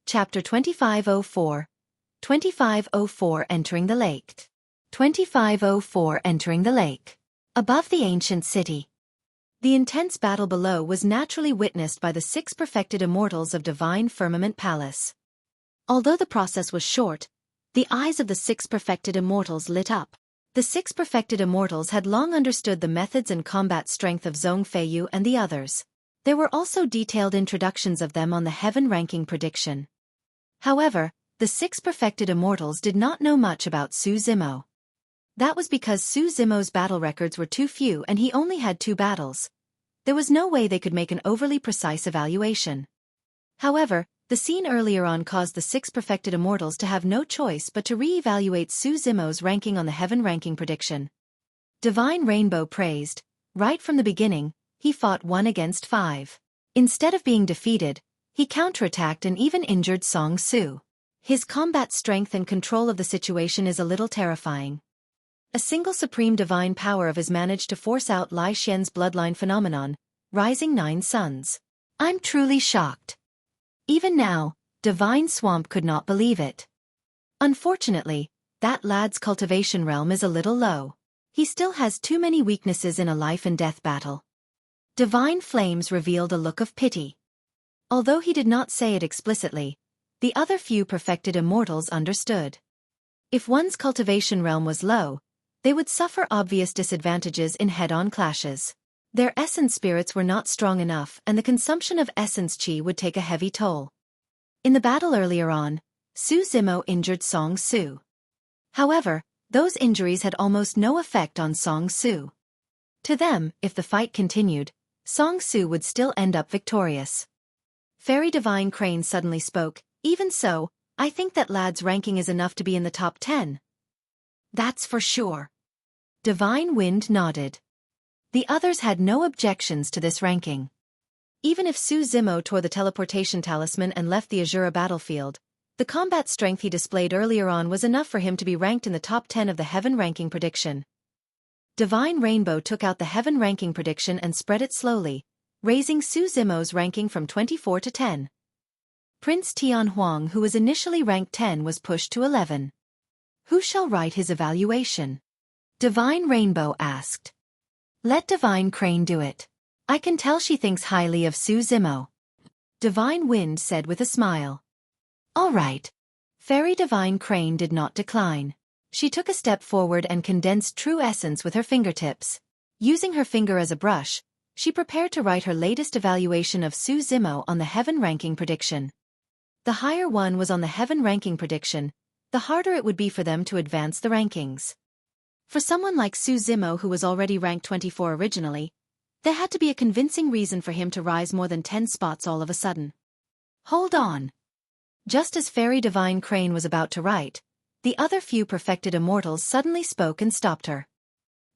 Chapter 2504. 2504 Entering the Lake. 2504 Entering the Lake. Above the ancient city. The intense battle below was naturally witnessed by the 6 perfected immortals of Divine Firmament Palace. Although the process was short, the eyes of the 6 perfected immortals lit up. The 6 perfected immortals had long understood the methods and combat strength of Xueqi and the others. There were also detailed introductions of them on the heaven ranking prediction. However, the 6 perfected immortals did not know much about Xueqi. That was because Xueqi's battle records were too few and he only had 2 battles. There was no way they could make an overly precise evaluation. However, the scene earlier on caused the 6 perfected immortals to have no choice but to re-evaluate Xueqi's ranking on the heaven ranking prediction. Divine Rainbow praised, right from the beginning, he fought 1 against 5. Instead of being defeated, he counterattacked and even injured Xueqi. His combat strength and control of the situation is a little terrifying. A single supreme divine power of his managed to force out Lai Xian's bloodline phenomenon, rising 9 suns. I'm truly shocked. Even now, Divine Swamp could not believe it. Unfortunately, that lad's cultivation realm is a little low. He still has too many weaknesses in a life and death battle. Divine Flames revealed a look of pity. Although he did not say it explicitly, the other few perfected immortals understood. If one's cultivation realm was low, they would suffer obvious disadvantages in head-on clashes. Their essence spirits were not strong enough and the consumption of essence chi would take a heavy toll. In the battle earlier on, Xueqi injured Xueqi. However, those injuries had almost no effect on Xueqi. To them, if the fight continued, Xueqi would still end up victorious. Fairy Divine Crane suddenly spoke, even so, I think that lad's ranking is enough to be in the top 10. That's for sure. Divine Wind nodded. The others had no objections to this ranking. Even if Xueqi tore the teleportation talisman and left the Azura battlefield, the combat strength he displayed earlier on was enough for him to be ranked in the top 10 of the heaven ranking prediction. Divine Rainbow took out the heaven ranking prediction and spread it slowly, raising Xueqi's ranking from 24 to 10. Prince Tianhuang, who was initially ranked 10, was pushed to 11. Who shall write his evaluation? Divine Rainbow asked. Let Divine Crane do it. I can tell she thinks highly of Xueqi. Divine Wind said with a smile. All right. Fairy Divine Crane did not decline. She took a step forward and condensed true essence with her fingertips. Using her finger as a brush, she prepared to write her latest evaluation of Xueqi on the heaven ranking prediction. The higher one was on the heaven ranking prediction, the harder it would be for them to advance the rankings. For someone like Xueqi who was already ranked 24 originally, there had to be a convincing reason for him to rise more than 10 spots all of a sudden. Hold on. Just as Fairy Divine Crane was about to write, the other few perfected immortals suddenly spoke and stopped her.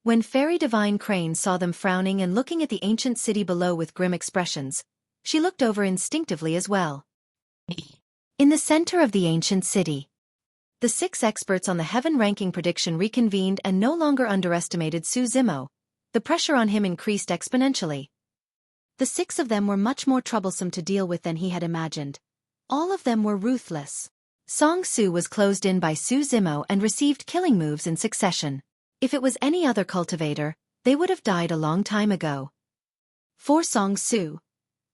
When Fairy Divine Crane saw them frowning and looking at the ancient city below with grim expressions, she looked over instinctively as well. In the center of the ancient city, the 6 experts on the heaven ranking prediction reconvened and no longer underestimated Xueqi. The pressure on him increased exponentially. The 6 of them were much more troublesome to deal with than he had imagined. All of them were ruthless. Xueqi was closed in by Xueqi and received killing moves in succession. If it was any other cultivator, they would have died a long time ago. For Xueqi,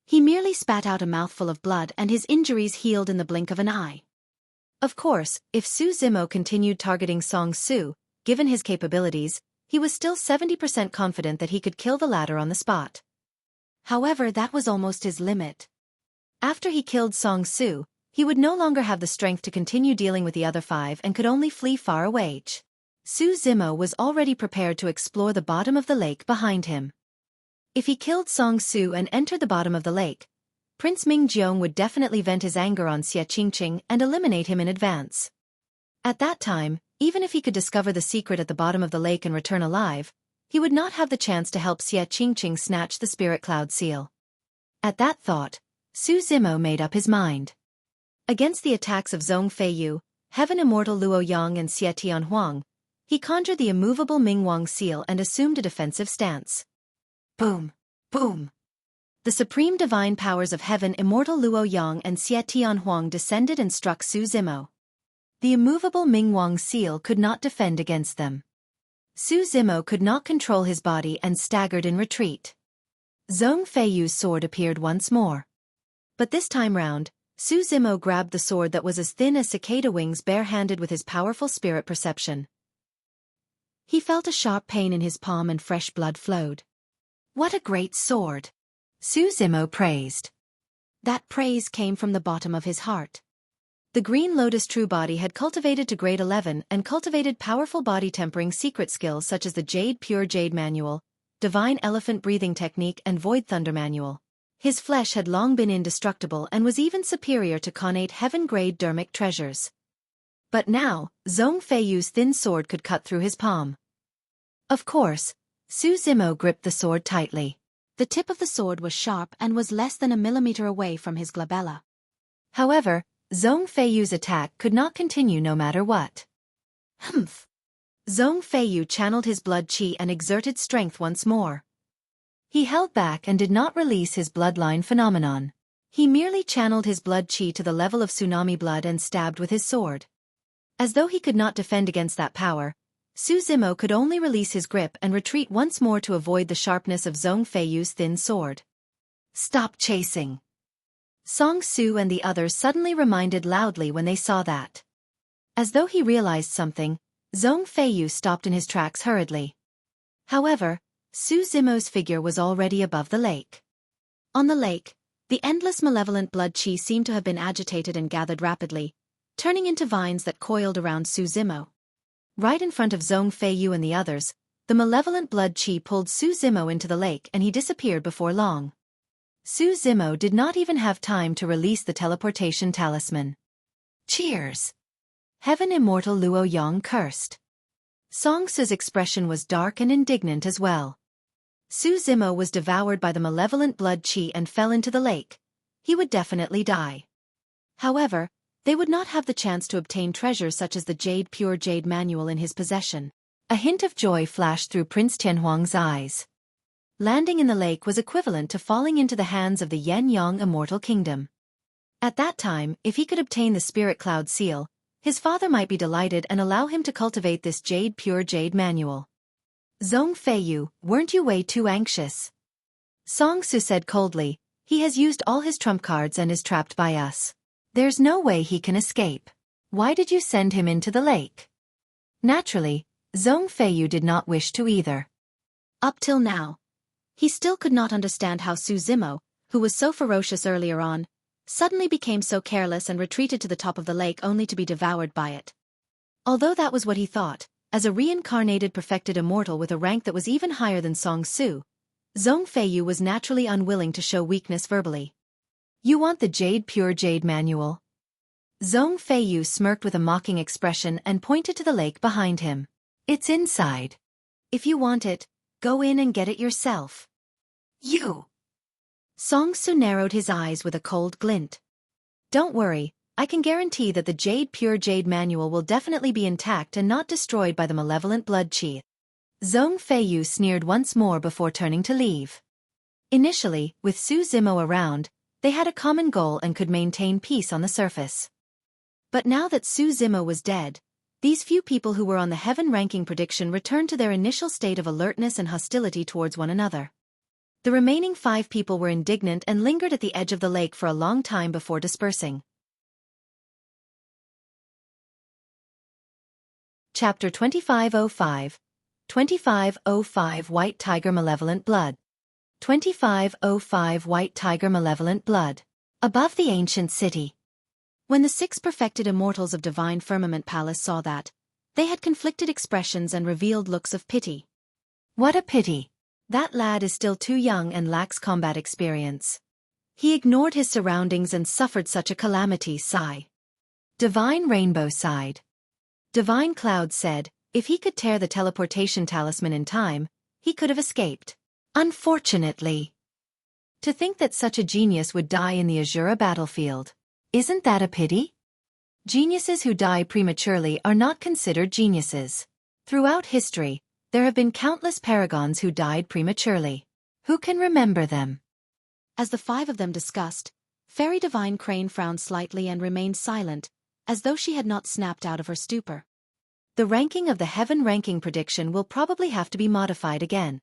he merely spat out a mouthful of blood and his injuries healed in the blink of an eye. Of course, if Xueqi continued targeting Xueqi, given his capabilities, he was still 70% confident that he could kill the latter on the spot. However, that was almost his limit. After he killed Xueqi, he would no longer have the strength to continue dealing with the other 5 and could only flee far away. Xueqi was already prepared to explore the bottom of the lake behind him. If he killed Xueqi and entered the bottom of the lake, Prince Mingjiong would definitely vent his anger on Xueqi and eliminate him in advance. At that time, even if he could discover the secret at the bottom of the lake and return alive, he would not have the chance to help Xueqi snatch the spirit cloud seal. At that thought, Xueqi made up his mind. Against the attacks of Xueqi, Heaven Immortal Luo Yang and Xie Tianhuang, he conjured the immovable Mingwang seal and assumed a defensive stance. Boom! Boom! The supreme divine powers of heaven, immortal Luo Yang and Xie Tianhuang, descended and struck Su Zimo. The immovable Ming Wang seal could not defend against them. Su Zimo could not control his body and staggered in retreat. Zhong Feiyu's sword appeared once more. But this time round, Su Zimo grabbed the sword that was as thin as cicada wings bare-handed with his powerful spirit perception. He felt a sharp pain in his palm and fresh blood flowed. "What a great sword!" Su Zimo praised. That praise came from the bottom of his heart. The Green Lotus True Body had cultivated to grade 11 and cultivated powerful body tempering secret skills such as the Jade Pure Jade Manual, Divine Elephant Breathing Technique and Void Thunder Manual. His flesh had long been indestructible and was even superior to connate heaven-grade dermic treasures. But now, Zhong Feiyu's thin sword could cut through his palm. Of course, Su Zimo gripped the sword tightly. The tip of the sword was sharp and was less than a millimeter away from his glabella. However, Zhong Feiyu's attack could not continue no matter what. Humph! Zhong Feiyu channeled his blood qi and exerted strength once more. He held back and did not release his bloodline phenomenon. He merely channeled his blood qi to the level of tsunami blood and stabbed with his sword. As though he could not defend against that power, Su Zimo could only release his grip and retreat once more to avoid the sharpness of Zhong Feiyu's thin sword. "Stop chasing!" Song Su and the others suddenly reminded loudly when they saw that. As though he realized something, Zhong Feiyu stopped in his tracks hurriedly. However, Su Zimo's figure was already above the lake. On the lake, the endless malevolent blood qi seemed to have been agitated and gathered rapidly, turning into vines that coiled around Su Zimo. Right in front of Zhong Feiyu and the others, the malevolent blood qi pulled Su Zimo into the lake and he disappeared before long. Su Zimo did not even have time to release the teleportation talisman. "Cheers!" Heaven Immortal Luo Yang cursed. Song Su's expression was dark and indignant as well. Su Zimo was devoured by the malevolent blood qi and fell into the lake. He would definitely die. However, they would not have the chance to obtain treasures such as the Jade Pure Jade Manual in his possession. A hint of joy flashed through Prince Tianhuang's eyes. Landing in the lake was equivalent to falling into the hands of the Yen-Yang Immortal Kingdom. At that time, if he could obtain the Spirit Cloud Seal, his father might be delighted and allow him to cultivate this Jade Pure Jade Manual. "Zhong Feiyu, weren't you way too anxious?" Song Su said coldly. "He has used all his trump cards and is trapped by us. There's no way he can escape. Why did you send him into the lake?" Naturally, Zhong Feiyu did not wish to either. Up till now, he still could not understand how Su Zimo, who was so ferocious earlier on, suddenly became so careless and retreated to the top of the lake only to be devoured by it. Although that was what he thought, as a reincarnated perfected immortal with a rank that was even higher than Song Su, Zhong Feiyu was naturally unwilling to show weakness verbally. "You want the Jade Pure Jade Manual?" Zhong Feiyu smirked with a mocking expression and pointed to the lake behind him. "It's inside. If you want it, go in and get it yourself." "You!" Song Su narrowed his eyes with a cold glint. "Don't worry, I can guarantee that the Jade Pure Jade Manual will definitely be intact and not destroyed by the malevolent blood qi." Zhong Feiyu sneered once more before turning to leave. Initially, with Su Zimo around, they had a common goal and could maintain peace on the surface. But now that Su Zimo was dead, these few people who were on the heaven ranking prediction returned to their initial state of alertness and hostility towards one another. The remaining 5 people were indignant and lingered at the edge of the lake for a long time before dispersing. Chapter 2505 2505 White Tiger Malevolent Blood 2505 White Tiger Malevolent Blood. Above the ancient city. When the 6 perfected immortals of Divine Firmament Palace saw that, they had conflicted expressions and revealed looks of pity. "What a pity. That lad is still too young and lacks combat experience. He ignored his surroundings and suffered such a calamity." Sigh. Divine Rainbow sighed. Divine Cloud said, if he could tear the teleportation talisman in time, he could have escaped. Unfortunately. To think that such a genius would die in the Azura battlefield. Isn't that a pity? Geniuses who die prematurely are not considered geniuses. Throughout history, there have been countless paragons who died prematurely. Who can remember them? As the five of them discussed, Fairy Divine Crane frowned slightly and remained silent, as though she had not snapped out of her stupor. The ranking of the Heaven ranking prediction will probably have to be modified again.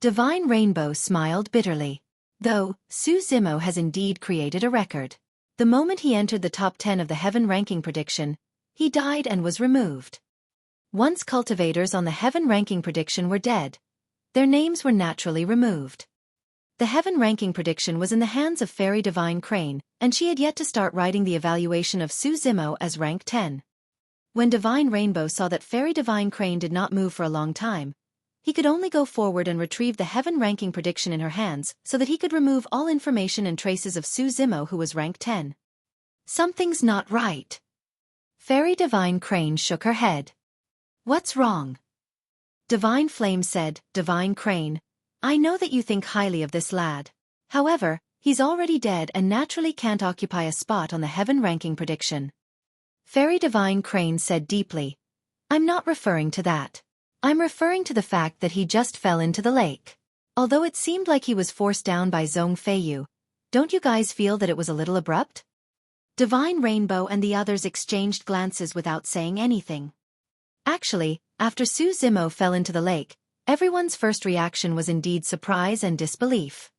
Divine Rainbow smiled bitterly. Though, Su Zimo has indeed created a record. The moment he entered the top 10 of the Heaven ranking prediction, he died and was removed. Once cultivators on the Heaven ranking prediction were dead, their names were naturally removed. The Heaven ranking prediction was in the hands of Fairy Divine Crane, and she had yet to start writing the evaluation of Su Zimo as rank 10. When Divine Rainbow saw that Fairy Divine Crane did not move for a long time, he could only go forward and retrieve the Heaven ranking prediction in her hands so that he could remove all information and traces of Su Zimo, who was rank 10. Something's not right. Fairy Divine Crane shook her head. What's wrong? Divine Flame said, Divine Crane, I know that you think highly of this lad. However, he's already dead and naturally can't occupy a spot on the Heaven ranking prediction. Fairy Divine Crane said deeply, I'm not referring to that. I'm referring to the fact that he just fell into the lake. Although it seemed like he was forced down by Zhong Feiyu, don't you guys feel that it was a little abrupt? Divine Rainbow and the others exchanged glances without saying anything. Actually, after Su Zimo fell into the lake, everyone's first reaction was indeed surprise and disbelief.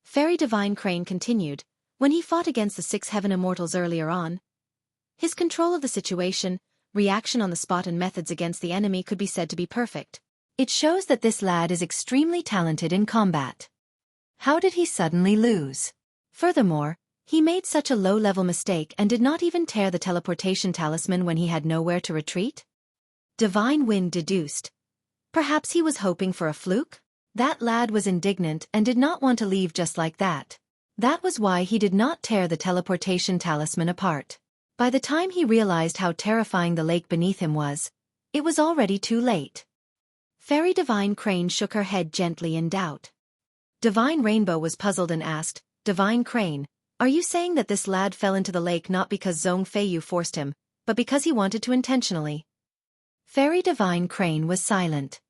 Fairy Divine Crane continued, when he fought against the 6 Heaven Immortals earlier on, his control of the situation, reaction on the spot and methods against the enemy could be said to be perfect. It shows that this lad is extremely talented in combat. How did he suddenly lose? Furthermore, he made such a low-level mistake and did not even tear the teleportation talisman when he had nowhere to retreat? Divine Wind deduced. Perhaps he was hoping for a fluke? That lad was indignant and did not want to leave just like that. That was why he did not tear the teleportation talisman apart. By the time he realized how terrifying the lake beneath him was, it was already too late. Fairy Divine Crane shook her head gently in doubt. Divine Rainbow was puzzled and asked, Divine Crane, are you saying that this lad fell into the lake not because Zhong Feiyu forced him, but because he wanted to intentionally? Fairy Divine Crane was silent.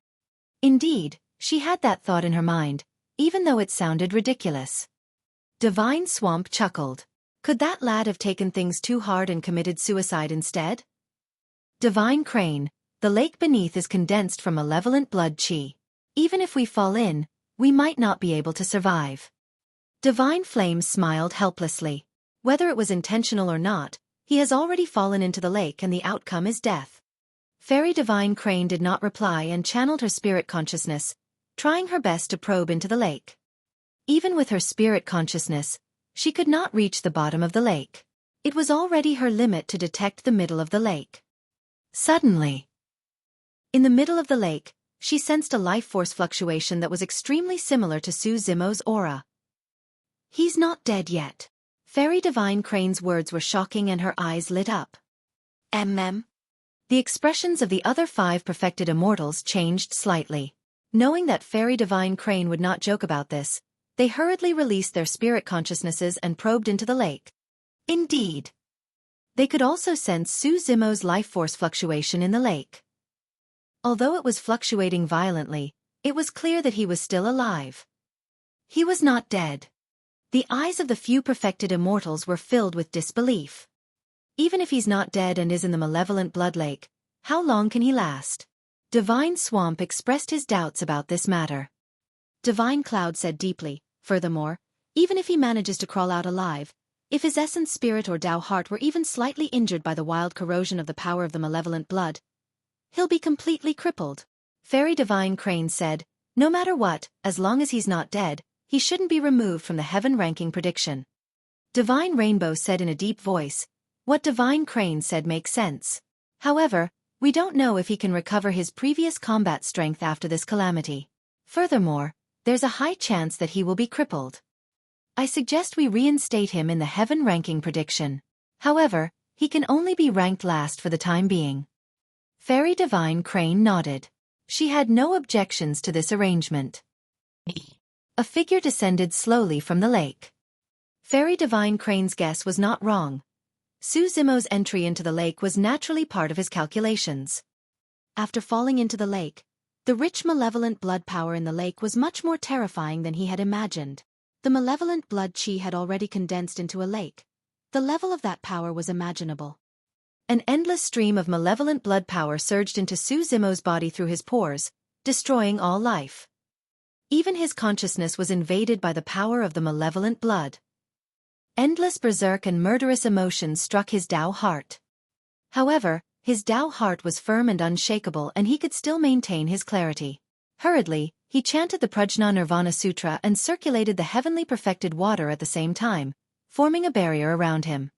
Indeed, she had that thought in her mind, even though it sounded ridiculous. Divine Swamp chuckled. Could that lad have taken things too hard and committed suicide instead? Divine Crane, the lake beneath is condensed from malevolent blood chi. Even if we fall in, we might not be able to survive. Divine Flame smiled helplessly. Whether it was intentional or not, he has already fallen into the lake and the outcome is death. Fairy Divine Crane did not reply and channeled her spirit consciousness, trying her best to probe into the lake. Even with her spirit consciousness, she could not reach the bottom of the lake. It was already her limit to detect the middle of the lake. Suddenly, in the middle of the lake, she sensed a life force fluctuation that was extremely similar to Su Zimo's aura. He's not dead yet. Fairy Divine Crane's words were shocking and her eyes lit up. The expressions of the other 5 perfected immortals changed slightly. Knowing that Fairy Divine Crane would not joke about this, they hurriedly released their spirit consciousnesses and probed into the lake. Indeed. They could also sense Su Zimo's life force fluctuation in the lake. Although it was fluctuating violently, it was clear that he was still alive. He was not dead. The eyes of the few perfected immortals were filled with disbelief. Even if he's not dead and is in the malevolent blood lake, how long can he last? Divine Swamp expressed his doubts about this matter. Divine Cloud said deeply, furthermore, even if he manages to crawl out alive, if his essence spirit or Tao heart were even slightly injured by the wild corrosion of the power of the malevolent blood, he'll be completely crippled. Fairy Divine Crane said, no matter what, as long as he's not dead, he shouldn't be removed from the Heaven ranking prediction. Divine Rainbow said in a deep voice, what Divine Crane said makes sense. However, we don't know if he can recover his previous combat strength after this calamity. Furthermore, there's a high chance that he will be crippled. I suggest we reinstate him in the Heaven ranking prediction. However, he can only be ranked last for the time being. Fairy Divine Crane nodded. She had no objections to this arrangement. A figure descended slowly from the lake. Fairy Divine Crane's guess was not wrong. Su Zimo's entry into the lake was naturally part of his calculations. After falling into the lake, the rich malevolent blood power in the lake was much more terrifying than he had imagined. The malevolent blood chi had already condensed into a lake. The level of that power was imaginable. An endless stream of malevolent blood power surged into Su Zimo's body through his pores, destroying all life. Even his consciousness was invaded by the power of the malevolent blood. Endless berserk and murderous emotions struck his Tao heart. However, his Tao heart was firm and unshakable, and he could still maintain his clarity. Hurriedly, he chanted the Prajna Nirvana Sutra and circulated the heavenly perfected water at the same time, forming a barrier around him.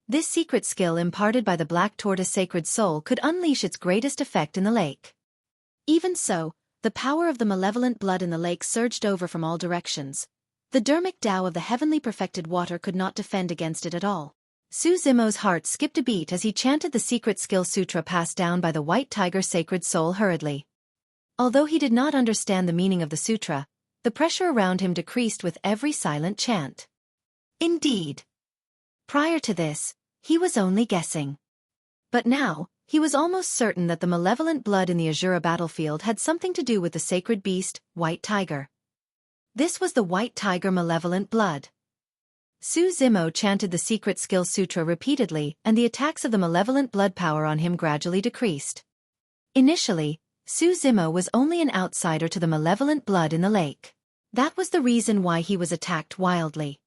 This secret skill imparted by the Black Tortoise Sacred Soul could unleash its greatest effect in the lake. Even so, the power of the malevolent blood in the lake surged over from all directions. The dermic Tao of the heavenly perfected water could not defend against it at all. Su Zimo's heart skipped a beat as he chanted the secret skill sutra passed down by the White Tiger Sacred Soul hurriedly. Although he did not understand the meaning of the sutra, the pressure around him decreased with every silent chant. Indeed. Prior to this, he was only guessing. But now, he was almost certain that the malevolent blood in the Azura battlefield had something to do with the sacred beast, White Tiger. This was the White Tiger malevolent blood. Su Zimo chanted the secret skill sutra repeatedly, and the attacks of the malevolent blood power on him gradually decreased. Initially, Su Zimo was only an outsider to the malevolent blood in the lake. That was the reason why he was attacked wildly.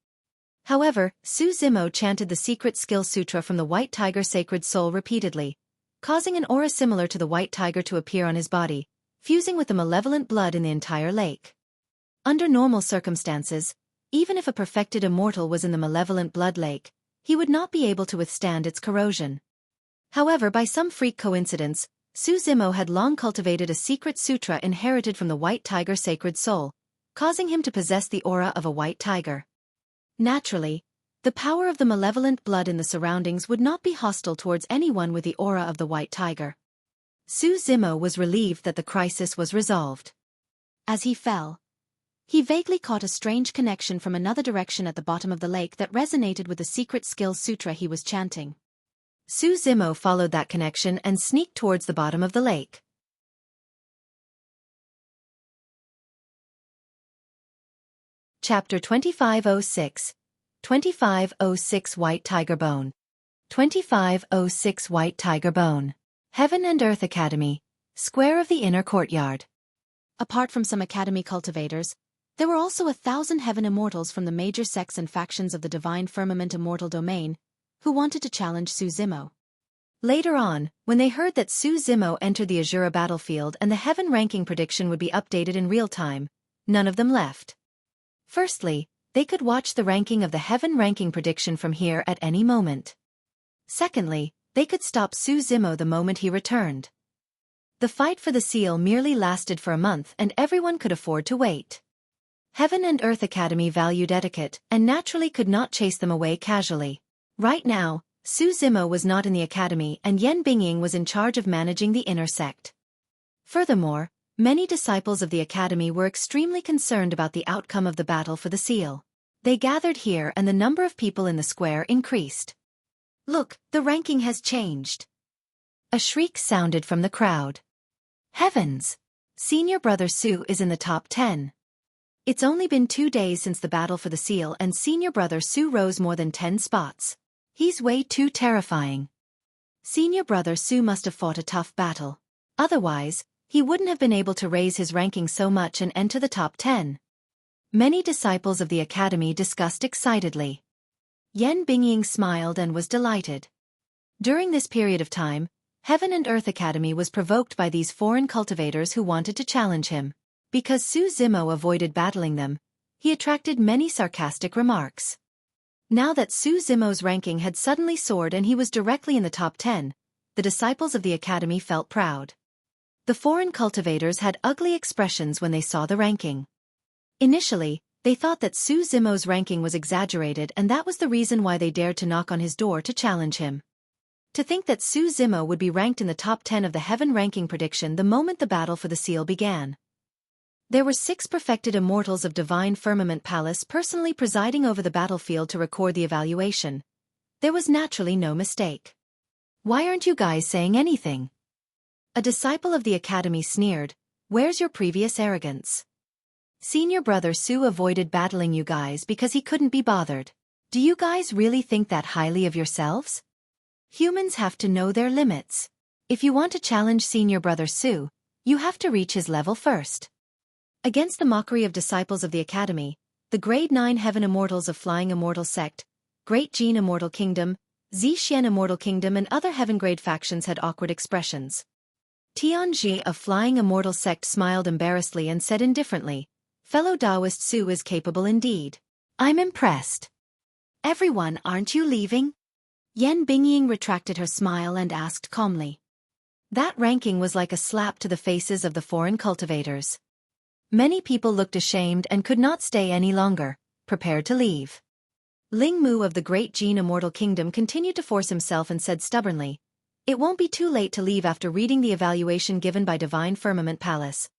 However, Su Zimo chanted the secret skill sutra from the White Tiger Sacred Soul repeatedly, causing an aura similar to the White Tiger to appear on his body, fusing with the malevolent blood in the entire lake. Under normal circumstances, even if a perfected immortal was in the malevolent blood lake, he would not be able to withstand its corrosion. However, by some freak coincidence, Su Zimo had long cultivated a secret sutra inherited from the White Tiger Sacred Soul, causing him to possess the aura of a white tiger. Naturally, the power of the malevolent blood in the surroundings would not be hostile towards anyone with the aura of the White Tiger. Su Zimo was relieved that the crisis was resolved. As he fell, he vaguely caught a strange connection from another direction at the bottom of the lake that resonated with the secret skill sutra he was chanting. Su Zimo followed that connection and sneaked towards the bottom of the lake. Chapter 2506. 2506 White Tiger Bone. 2506 White Tiger Bone. Heaven and Earth Academy, Square of the Inner Courtyard. Apart from some academy cultivators, there were also 1,000 heaven immortals from the major sects and factions of the Divine Firmament Immortal Domain, who wanted to challenge Su Zimo. Later on, when they heard that Su Zimo entered the Azura battlefield and the heaven ranking prediction would be updated in real time, none of them left. Firstly, they could watch the ranking of the heaven ranking prediction from here at any moment. Secondly, they could stop Su Zimo the moment he returned. The fight for the seal merely lasted for a month and everyone could afford to wait. Heaven and Earth Academy valued etiquette and naturally could not chase them away casually. Right now, Su Zimo was not in the academy and Yan Bingying was in charge of managing the inner sect. Furthermore, many disciples of the academy were extremely concerned about the outcome of the battle for the seal. They gathered here and the number of people in the square increased. Look, the ranking has changed. A shriek sounded from the crowd. Heavens! Senior brother Su is in the top 10. It's only been 2 days since the battle for the seal and senior brother Su rose more than 10 spots. He's way too terrifying. Senior brother Su must have fought a tough battle. Otherwise, he wouldn't have been able to raise his ranking so much and enter the top 10. Many disciples of the academy discussed excitedly. Yan Bingying smiled and was delighted. During this period of time, Heaven and Earth Academy was provoked by these foreign cultivators who wanted to challenge him. Because Su Zimo avoided battling them, he attracted many sarcastic remarks. Now that Su Zimo's ranking had suddenly soared and he was directly in the top 10, the disciples of the academy felt proud. The foreign cultivators had ugly expressions when they saw the ranking. Initially, they thought that Su Zimo's ranking was exaggerated and that was the reason why they dared to knock on his door to challenge him. To think that Su Zimo would be ranked in the top 10 of the heaven ranking prediction the moment the battle for the seal began. There were 6 perfected immortals of Divine Firmament Palace personally presiding over the battlefield to record the evaluation. There was naturally no mistake. Why aren't you guys saying anything? A disciple of the academy sneered, "Where's your previous arrogance?" Senior brother Su avoided battling you guys because he couldn't be bothered. Do you guys really think that highly of yourselves? Humans have to know their limits. If you want to challenge senior brother Su, you have to reach his level first. Against the mockery of disciples of the Academy, the Grade 9 Heaven Immortals of Flying Immortal Sect, Great Gene Immortal Kingdom, Xian Immortal Kingdom and other Heaven Grade factions had awkward expressions. Tianji of Flying Immortal Sect smiled embarrassedly and said indifferently, "Fellow Taoist Su is capable indeed. I'm impressed." "Everyone, aren't you leaving?" Yan Bingying retracted her smile and asked calmly. That ranking was like a slap to the faces of the foreign cultivators. Many people looked ashamed and could not stay any longer, prepared to leave. Ling Mu of the Great Gene Immortal Kingdom continued to force himself and said stubbornly, "It won't be too late to leave after reading the evaluation given by Divine Firmament Palace."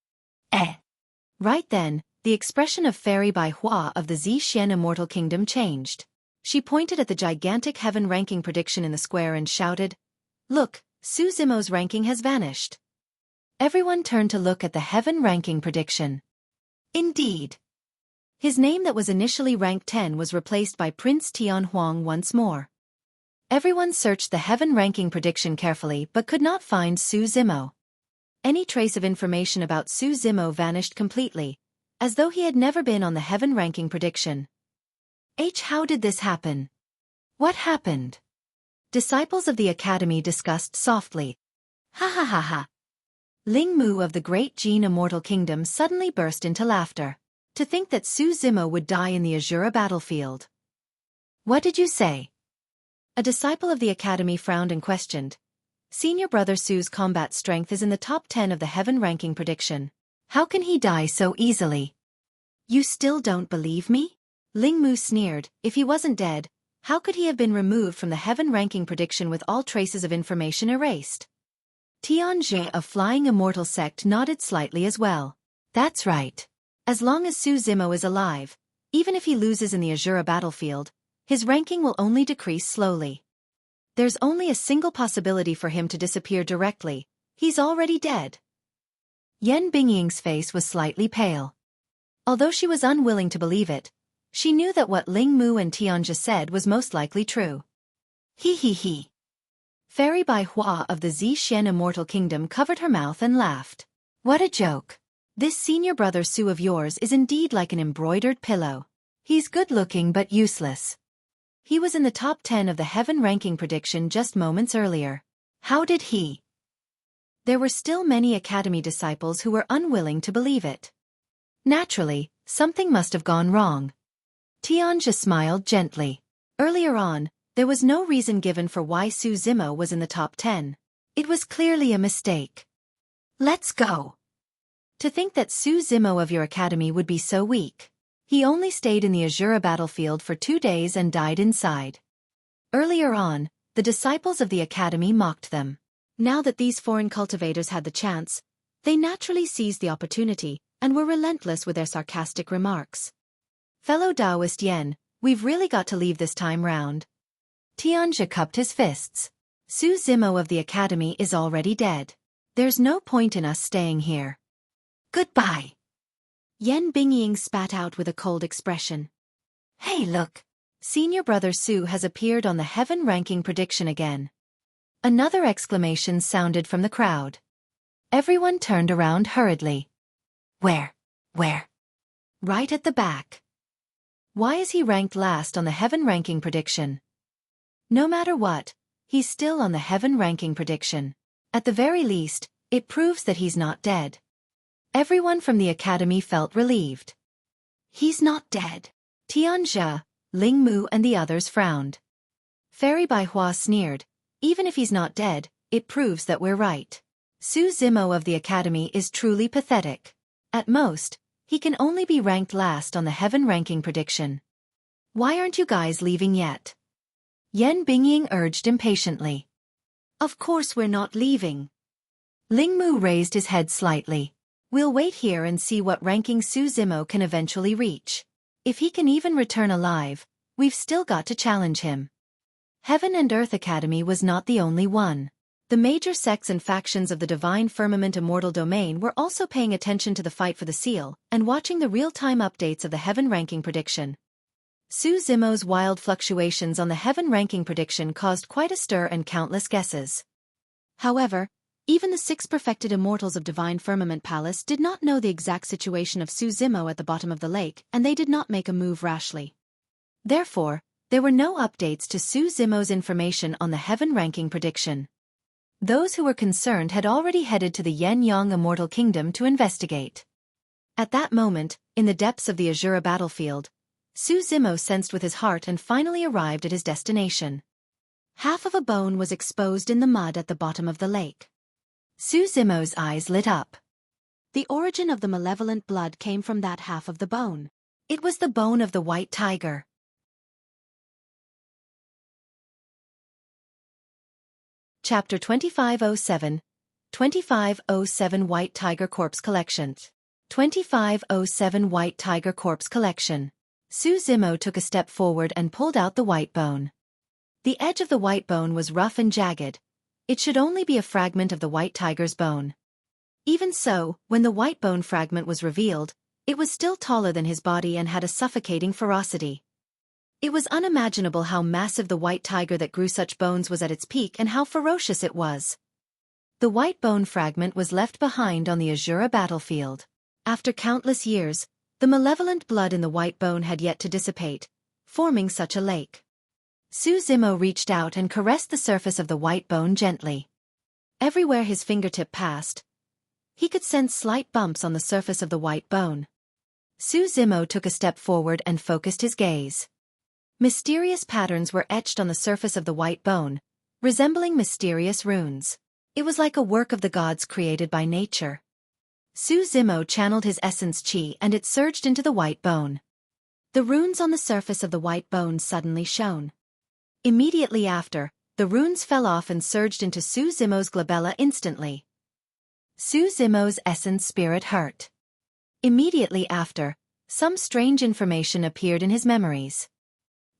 Right then, the expression of Fairy Bai Hua of the Xian Immortal Kingdom changed. She pointed at the gigantic heaven ranking prediction in the square and shouted, "Look, Su Zimo's ranking has vanished." Everyone turned to look at the heaven ranking prediction. Indeed. His name that was initially ranked 10 was replaced by Prince Tian Huang once more. Everyone searched the heaven ranking prediction carefully but could not find Su Zimo. Any trace of information about Su Zimo vanished completely, as though he had never been on the heaven ranking prediction. How did this happen? What happened? Disciples of the Academy discussed softly. Ha ha ha ha. Ling Mu of the Great Gene Immortal Kingdom suddenly burst into laughter. To think that Su Zimo would die in the Azura battlefield. What did you say? A disciple of the Academy frowned and questioned. Senior brother Su's combat strength is in the top 10 of the heaven ranking prediction. How can he die so easily? You still don't believe me? Ling Mu sneered. If he wasn't dead, how could he have been removed from the heaven ranking prediction with all traces of information erased? Tianji of Flying Immortal Sect nodded slightly as well. That's right. As long as Su Zimo is alive, even if he loses in the Azura battlefield, his ranking will only decrease slowly. There's only a single possibility for him to disappear directly. He's already dead. Yan Bingying's face was slightly pale. Although she was unwilling to believe it, she knew that what Ling Mu and Tianji said was most likely true. He. Fairy Bai Hua of the Xian Immortal Kingdom covered her mouth and laughed. What a joke. This senior brother Su of yours is indeed like an embroidered pillow. He's good-looking but useless. He was in the top 10 of the heaven ranking prediction just moments earlier. How did he? There were still many Academy disciples who were unwilling to believe it. Naturally, something must have gone wrong. Tianji smiled gently. Earlier on, there was no reason given for why Su Zimo was in the top 10. It was clearly a mistake. Let's go. To think that Su Zimo of your Academy would be so weak. He only stayed in the Azura battlefield for 2 days and died inside. Earlier on, the disciples of the Academy mocked them. Now that these foreign cultivators had the chance, they naturally seized the opportunity and were relentless with their sarcastic remarks. Fellow Taoist Yen, we've really got to leave this time round. Tianji cupped his fists. Su Zimo of the Academy is already dead. There's no point in us staying here. Goodbye. Yan Bingying spat out with a cold expression. Hey look! Senior brother Su has appeared on the heaven ranking prediction again. Another exclamation sounded from the crowd. Everyone turned around hurriedly. Where? Right at the back. Why is he ranked last on the heaven ranking prediction? No matter what, he's still on the heaven ranking prediction. At the very least, it proves that he's not dead. Everyone from the Academy felt relieved. He's not dead. Tianji, Ling Mu and the others frowned. Fairy Bai Hua sneered. Even if he's not dead, it proves that we're right. Su Zimo of the Academy is truly pathetic. At most, he can only be ranked last on the heaven ranking prediction. Why aren't you guys leaving yet? Yan Bingying urged impatiently. Of course we're not leaving. Ling Mu raised his head slightly. We'll wait here and see what ranking Su Zimo can eventually reach. If he can even return alive, we've still got to challenge him. Heaven and Earth Academy was not the only one. The major sects and factions of the Divine Firmament Immortal Domain were also paying attention to the fight for the seal and watching the real-time updates of the Heaven ranking prediction. Su Zimo's wild fluctuations on the Heaven ranking prediction caused quite a stir and countless guesses. However, even the 6 perfected immortals of Divine Firmament Palace did not know the exact situation of Su Zimo at the bottom of the lake, and they did not make a move rashly. Therefore, there were no updates to Su Zimo's information on the Heaven ranking prediction. Those who were concerned had already headed to the Yen-Yang Immortal Kingdom to investigate. At that moment, in the depths of the Azura battlefield, Su Zimo sensed with his heart and finally arrived at his destination. Half of a bone was exposed in the mud at the bottom of the lake. Su Zimo's eyes lit up. The origin of the malevolent blood came from that half of the bone. It was the bone of the white tiger. Chapter 2507, 2507 White Tiger Corpse Collection. 2507 White Tiger Corpse Collection. Su Zimo took a step forward and pulled out the white bone. The edge of the white bone was rough and jagged. It should only be a fragment of the white tiger's bone. Even so, when the white bone fragment was revealed, it was still taller than his body and had a suffocating ferocity. It was unimaginable how massive the white tiger that grew such bones was at its peak and how ferocious it was. The white bone fragment was left behind on the Azura battlefield. After countless years, the malevolent blood in the white bone had yet to dissipate, forming such a lake. Su Zimo reached out and caressed the surface of the white bone gently. Everywhere his fingertip passed, he could sense slight bumps on the surface of the white bone. Su Zimo took a step forward and focused his gaze. Mysterious patterns were etched on the surface of the white bone, resembling mysterious runes. It was like a work of the gods created by nature. Su Zimo channeled his essence chi and it surged into the white bone. The runes on the surface of the white bone suddenly shone. Immediately after, the runes fell off and surged into Su Zimo's glabella instantly. Su Zimo's essence spirit hurt. Immediately after, some strange information appeared in his memories.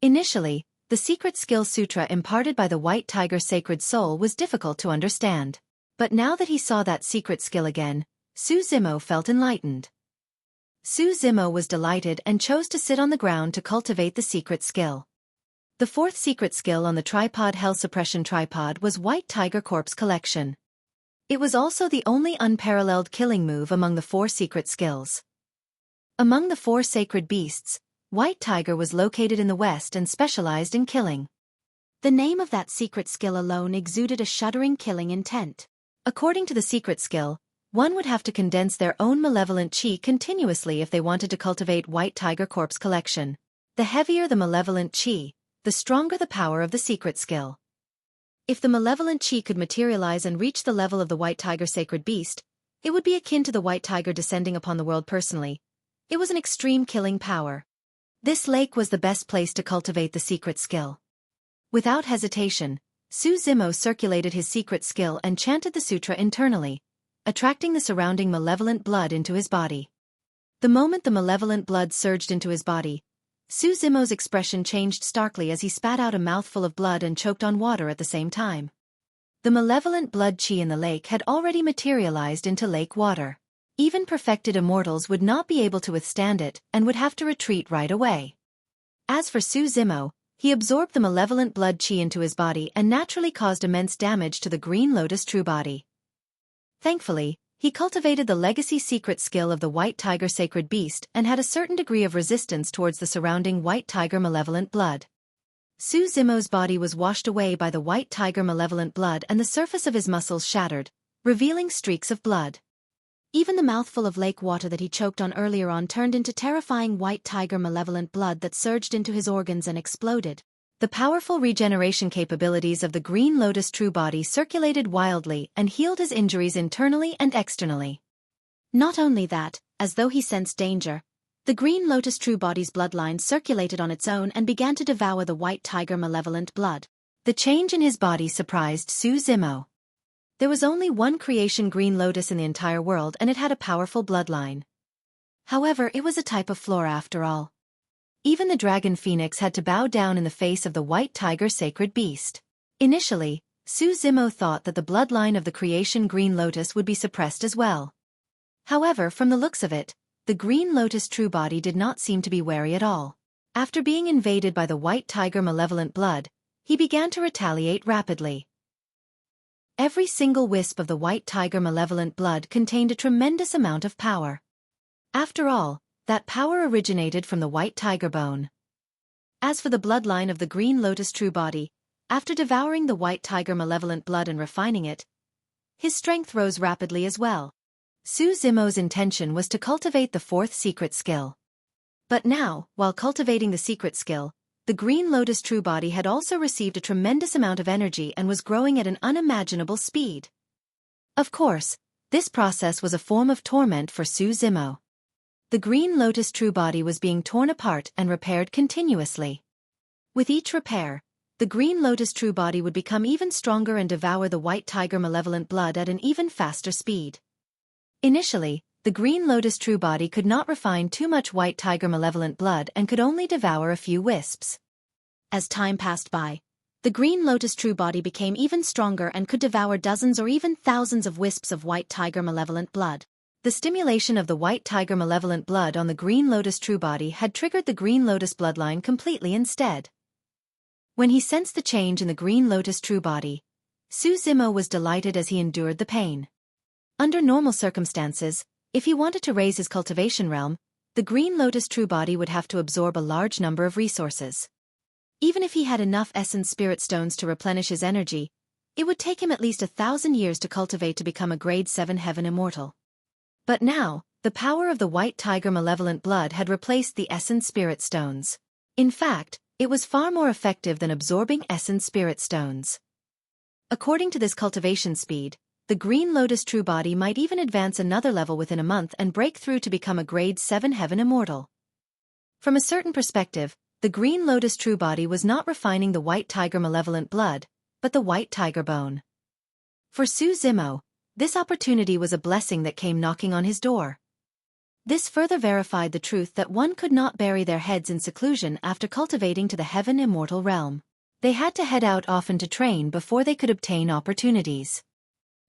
Initially, the secret skill sutra imparted by the White Tiger Sacred Soul was difficult to understand. But now that he saw that secret skill again, Su Zimo felt enlightened. Su Zimo was delighted and chose to sit on the ground to cultivate the secret skill. The 4th secret skill on the tripod Hell Suppression tripod was White Tiger Corpse Collection. It was also the only unparalleled killing move among the 4 secret skills. Among the 4 sacred beasts, White Tiger was located in the west and specialized in killing. The name of that secret skill alone exuded a shuddering killing intent. According to the secret skill, one would have to condense their own malevolent chi continuously if they wanted to cultivate White Tiger Corpse Collection. The heavier the malevolent chi, the stronger the power of the secret skill. If the malevolent chi could materialize and reach the level of the White Tiger Sacred Beast, it would be akin to the White Tiger descending upon the world personally. It was an extreme killing power. This lake was the best place to cultivate the secret skill. Without hesitation, Su Zimo circulated his secret skill and chanted the sutra internally, attracting the surrounding malevolent blood into his body. The moment the malevolent blood surged into his body, Su Zimo's expression changed starkly as he spat out a mouthful of blood and choked on water at the same time. The malevolent blood chi in the lake had already materialized into lake water. Even perfected immortals would not be able to withstand it and would have to retreat right away. As for Su Zimo, he absorbed the malevolent blood chi into his body and naturally caused immense damage to the Green Lotus true body. Thankfully, he cultivated the legacy secret skill of the White Tiger Sacred Beast and had a certain degree of resistance towards the surrounding White Tiger malevolent blood. Su Zimo's body was washed away by the White Tiger malevolent blood and the surface of his muscles shattered, revealing streaks of blood. Even the mouthful of lake water that he choked on earlier on turned into terrifying White Tiger malevolent blood that surged into his organs and exploded. The powerful regeneration capabilities of the Green Lotus true body circulated wildly and healed his injuries internally and externally. Not only that, as though he sensed danger, the Green Lotus true body's bloodline circulated on its own and began to devour the White Tiger malevolent blood. The change in his body surprised Su Zimo. There was only one creation Green Lotus in the entire world and it had a powerful bloodline. However, it was a type of flora after all. Even the dragon phoenix had to bow down in the face of the White Tiger Sacred Beast. Initially, Su Zimo thought that the bloodline of the creation Green Lotus would be suppressed as well. However, from the looks of it, the Green Lotus true body did not seem to be wary at all. After being invaded by the White Tiger Malevolent blood, he began to retaliate rapidly. Every single wisp of the White Tiger Malevolent blood contained a tremendous amount of power. After all, that power originated from the White Tiger bone. As for the bloodline of the Green Lotus true body, after devouring the White Tiger Malevolent blood and refining it, his strength rose rapidly as well. Su Zimo's intention was to cultivate the fourth secret skill. But now, while cultivating the secret skill, the Green Lotus true body had also received a tremendous amount of energy and was growing at an unimaginable speed. Of course, this process was a form of torment for Su Zimo. The Green Lotus true body was being torn apart and repaired continuously. With each repair, the Green Lotus true body would become even stronger and devour the White Tiger Malevolent blood at an even faster speed. Initially, the Green Lotus true body could not refine too much White Tiger Malevolent blood and could only devour a few wisps. As time passed by, the Green Lotus true body became even stronger and could devour dozens or even thousands of wisps of White Tiger Malevolent blood. The stimulation of the White Tiger Malevolent blood on the Green Lotus true body had triggered the Green Lotus bloodline completely instead. When he sensed the change in the Green Lotus true body, Su Zimo was delighted as he endured the pain. Under normal circumstances, if he wanted to raise his cultivation realm, the Green Lotus true body would have to absorb a large number of resources. Even if he had enough essence spirit stones to replenish his energy, it would take him at least 1,000 years to cultivate to become a grade 7 heaven immortal. But now, the power of the White Tiger Malevolent blood had replaced the essence spirit stones. In fact, it was far more effective than absorbing essence spirit stones. According to this cultivation speed, the Green Lotus true body might even advance another level within a month and break through to become a grade 7 heaven immortal. From a certain perspective, the Green Lotus true body was not refining the White Tiger Malevolent blood, but the White Tiger bone. For Su Zimo, this opportunity was a blessing that came knocking on his door. This further verified the truth that one could not bury their heads in seclusion after cultivating to the heaven immortal realm. They had to head out often to train before they could obtain opportunities.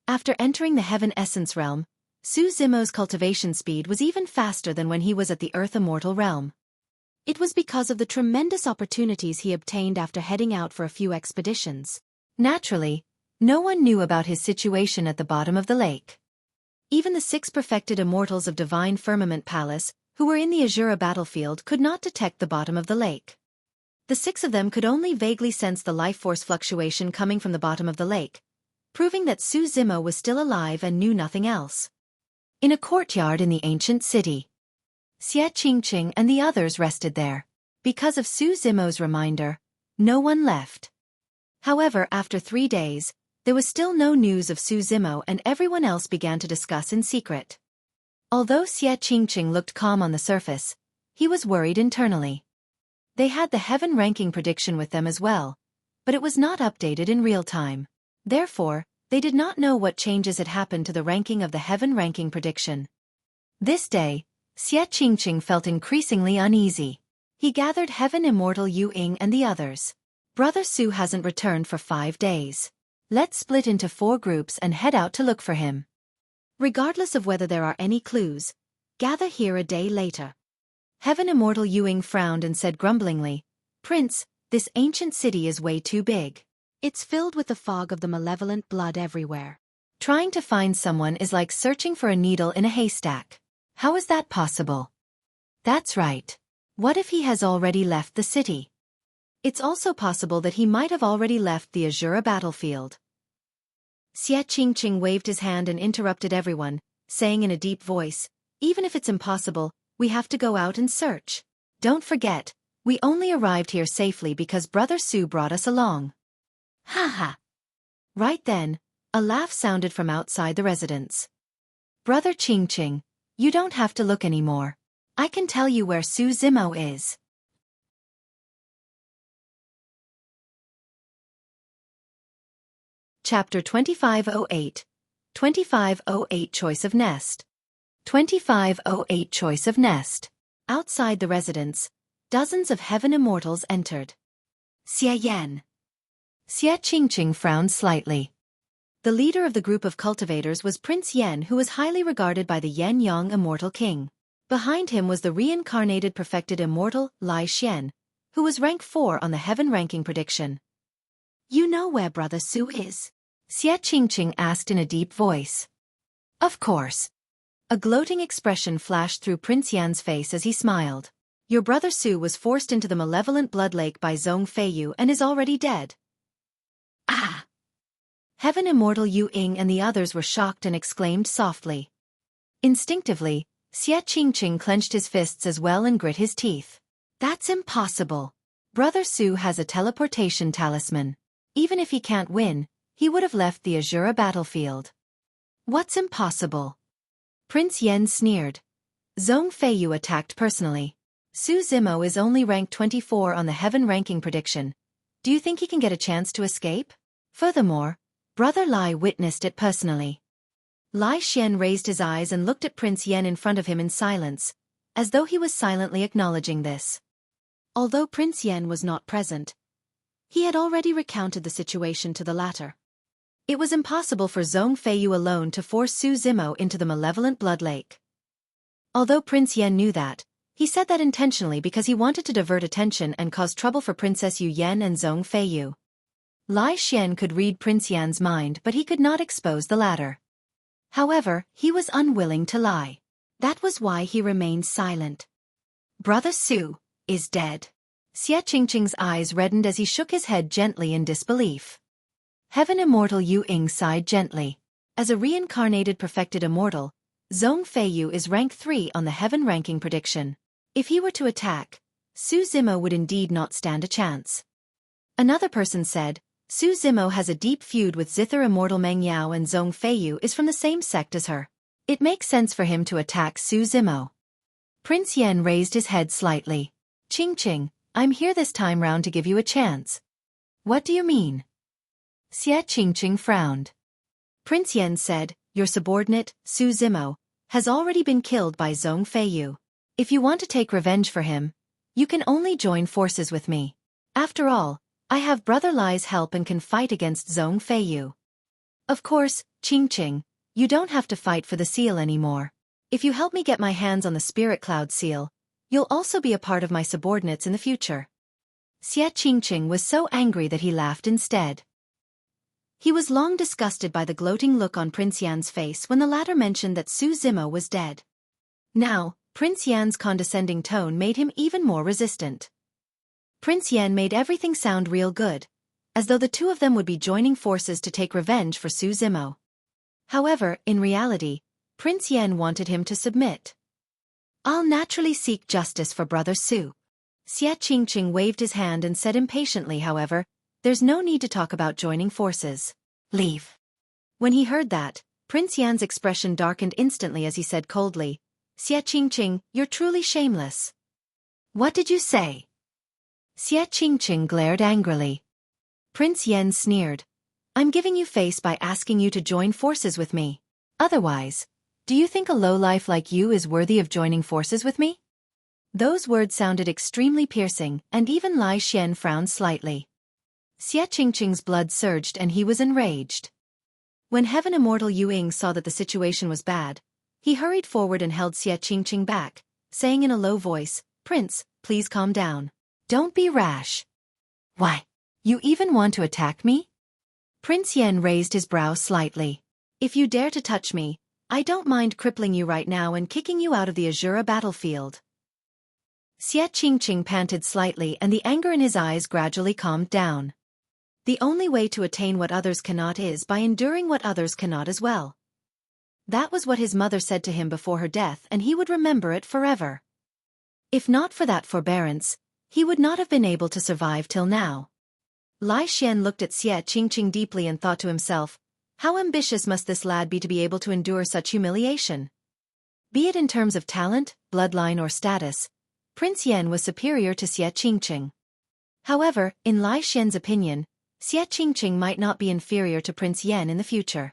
After entering the Heaven Essence realm, Su Zimo's cultivation speed was even faster than when he was at the Earth Immortal realm. It was because of the tremendous opportunities he obtained after heading out for a few expeditions. Naturally, no one knew about his situation at the bottom of the lake. Even the 6 perfected immortals of Divine Firmament Palace, who were in the Azura battlefield, could not detect the bottom of the lake. The 6 of them could only vaguely sense the life force fluctuation coming from the bottom of the lake, proving that Su Zimo was still alive and knew nothing else. In a courtyard in the ancient city, Xueqi and the others rested there. Because of Su Zimo's reminder, no one left. However, after 3 days, there was still no news of Su Zimo and everyone else began to discuss in secret. Although Xueqi looked calm on the surface, he was worried internally. They had the heaven ranking prediction with them as well, but it was not updated in real time. Therefore, they did not know what changes had happened to the ranking of the heaven ranking prediction. This day, Xueqi felt increasingly uneasy. He gathered Heaven Immortal Yu Ying and the others. Brother Su hasn't returned for 5 days. Let's split into 4 groups and head out to look for him. Regardless of whether there are any clues, gather here a day later. Heaven Immortal Yu Ying frowned and said grumblingly, "Prince, this ancient city is way too big. It's filled with the fog of the malevolent blood everywhere. Trying to find someone is like searching for a needle in a haystack. How is that possible?" "That's right. What if he has already left the city? It's also possible that he might have already left the Azura battlefield." Xueqi waved his hand and interrupted everyone, saying in a deep voice, "Even if it's impossible, we have to go out and search. Don't forget, we only arrived here safely because Brother Su brought us along." "Ha ha!" Right then, a laugh sounded from outside the residence. "Brother Qing, you don't have to look anymore. I can tell you where Su Zimo is." Chapter 2508 2508 Choice of Nest 2508 Choice of Nest. Outside the residence, dozens of heaven immortals entered. "Xie Yan." Xie Qingqing frowned slightly. The leader of the group of cultivators was Prince Yan, who was highly regarded by the Yan-Yang immortal king. Behind him was the reincarnated perfected immortal Lai Xian, who was rank 4 on the heaven ranking prediction. You know where Brother Su is? Xie Qingqing asked in a deep voice. Of course. A gloating expression flashed through Prince Yan's face as he smiled. Your brother Su was forced into the malevolent blood lake by Zhong Feiyu and is already dead. Ah! Heaven Immortal Yu Ying and the others were shocked and exclaimed softly. Instinctively, Xie Qingqing clenched his fists as well and grit his teeth. That's impossible. Brother Su has a teleportation talisman. Even if he can't win, he would have left the Azura battlefield. What's impossible? Prince Yan sneered. Zhong Feiyu attacked personally. Su Zimo is only ranked 24 on the heaven ranking prediction. Do you think he can get a chance to escape? Furthermore, Brother Lai witnessed it personally. Lai Xian raised his eyes and looked at Prince Yan in front of him in silence, as though he was silently acknowledging this. Although Prince Yan was not present, he had already recounted the situation to the latter. It was impossible for Zhong Feiyu alone to force Su Zimo into the malevolent blood lake. Although Prince Yan knew that, he said that intentionally because he wanted to divert attention and cause trouble for Princess Yu Yan and Zhong Feiyu. Lai Xian could read Prince Yan's mind, but he could not expose the latter. However, he was unwilling to lie. That was why he remained silent. Brother Su is dead. Xie Qingqing's eyes reddened as he shook his head gently in disbelief. Heaven Immortal Yu Ying sighed gently. As a reincarnated perfected immortal, Zhong Feiyu is rank 3 on the heaven ranking prediction. If he were to attack, Su Zimo would indeed not stand a chance. Another person said, Su Zimo has a deep feud with Zither immortal Meng Yao and Zhong Feiyu is from the same sect as her. It makes sense for him to attack Su Zimo. Prince Yan raised his head slightly. Qingqing, I'm here this time round to give you a chance. What do you mean? Xie Qingqing frowned. Prince Yan said, your subordinate, Su Zimo, has already been killed by Zhong Feiyu. If you want to take revenge for him, you can only join forces with me. After all, I have Brother Lai's help and can fight against Zhong Feiyu. Of course, Qingqing, you don't have to fight for the seal anymore. If you help me get my hands on the Spirit Cloud seal, you'll also be a part of my subordinates in the future. Xie Qingqing was so angry that he laughed instead. He was long disgusted by the gloating look on Prince Yan's face when the latter mentioned that Su Zimo was dead. Now, Prince Yan's condescending tone made him even more resistant. Prince Yan made everything sound real good, as though the two of them would be joining forces to take revenge for Su Zimo. However, in reality, Prince Yan wanted him to submit. I'll naturally seek justice for Brother Su. Xie Qingqing waved his hand and said impatiently, however, there's no need to talk about joining forces. Leave. When he heard that, Prince Yan's expression darkened instantly as he said coldly, Xie Qingqing, you're truly shameless. What did you say? Xie Qingqing glared angrily. Prince Yan sneered. I'm giving you face by asking you to join forces with me. Otherwise, do you think a lowlife like you is worthy of joining forces with me? Those words sounded extremely piercing, and even Lai Xian frowned slightly. Xie Qingqing's blood surged and he was enraged. When Heaven Immortal Yu Ying saw that the situation was bad, he hurried forward and held Xie Qingqing back, saying in a low voice, Prince, please calm down. Don't be rash. Why? You even want to attack me? Prince Yan raised his brow slightly. If you dare to touch me, I don't mind crippling you right now and kicking you out of the Azura battlefield. Xie Qingqing panted slightly and the anger in his eyes gradually calmed down. The only way to attain what others cannot is by enduring what others cannot as well. That was what his mother said to him before her death, and he would remember it forever. If not for that forbearance, he would not have been able to survive till now. Lai Xian looked at Xie Qingqing deeply and thought to himself, how ambitious must this lad be to be able to endure such humiliation? Be it in terms of talent, bloodline or status, Prince Yan was superior to Xie Qingqing. However, in Lai Xian's opinion, Xie Qingqing might not be inferior to Prince Yan in the future.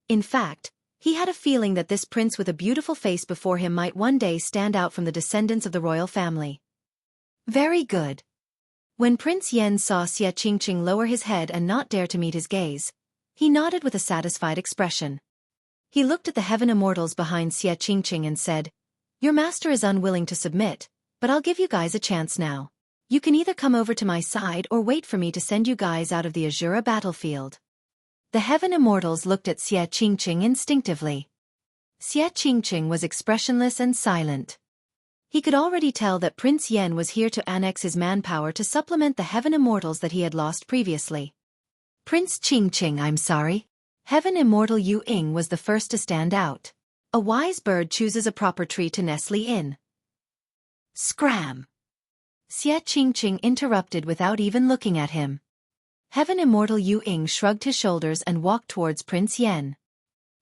In fact, he had a feeling that this prince with a beautiful face before him might one day stand out from the descendants of the royal family. Very good. When Prince Yen saw Xie Qingqing lower his head and not dare to meet his gaze, he nodded with a satisfied expression. He looked at the heaven immortals behind Xie Qingqing and said, "Your master is unwilling to submit, but I'll give you guys a chance now. You can either come over to my side or wait for me to send you guys out of the Azura battlefield." The heaven immortals looked at Xie Qingqing instinctively. Xie Qingqing was expressionless and silent. He could already tell that Prince Yen was here to annex his manpower to supplement the heaven immortals that he had lost previously. "Prince Qingqing, I'm sorry." Heaven immortal Yu Ying was the first to stand out. A wise bird chooses a proper tree to nestle in. Scram! Xie Qingqing interrupted without even looking at him. Heaven immortal Yu Ying shrugged his shoulders and walked towards Prince Yen.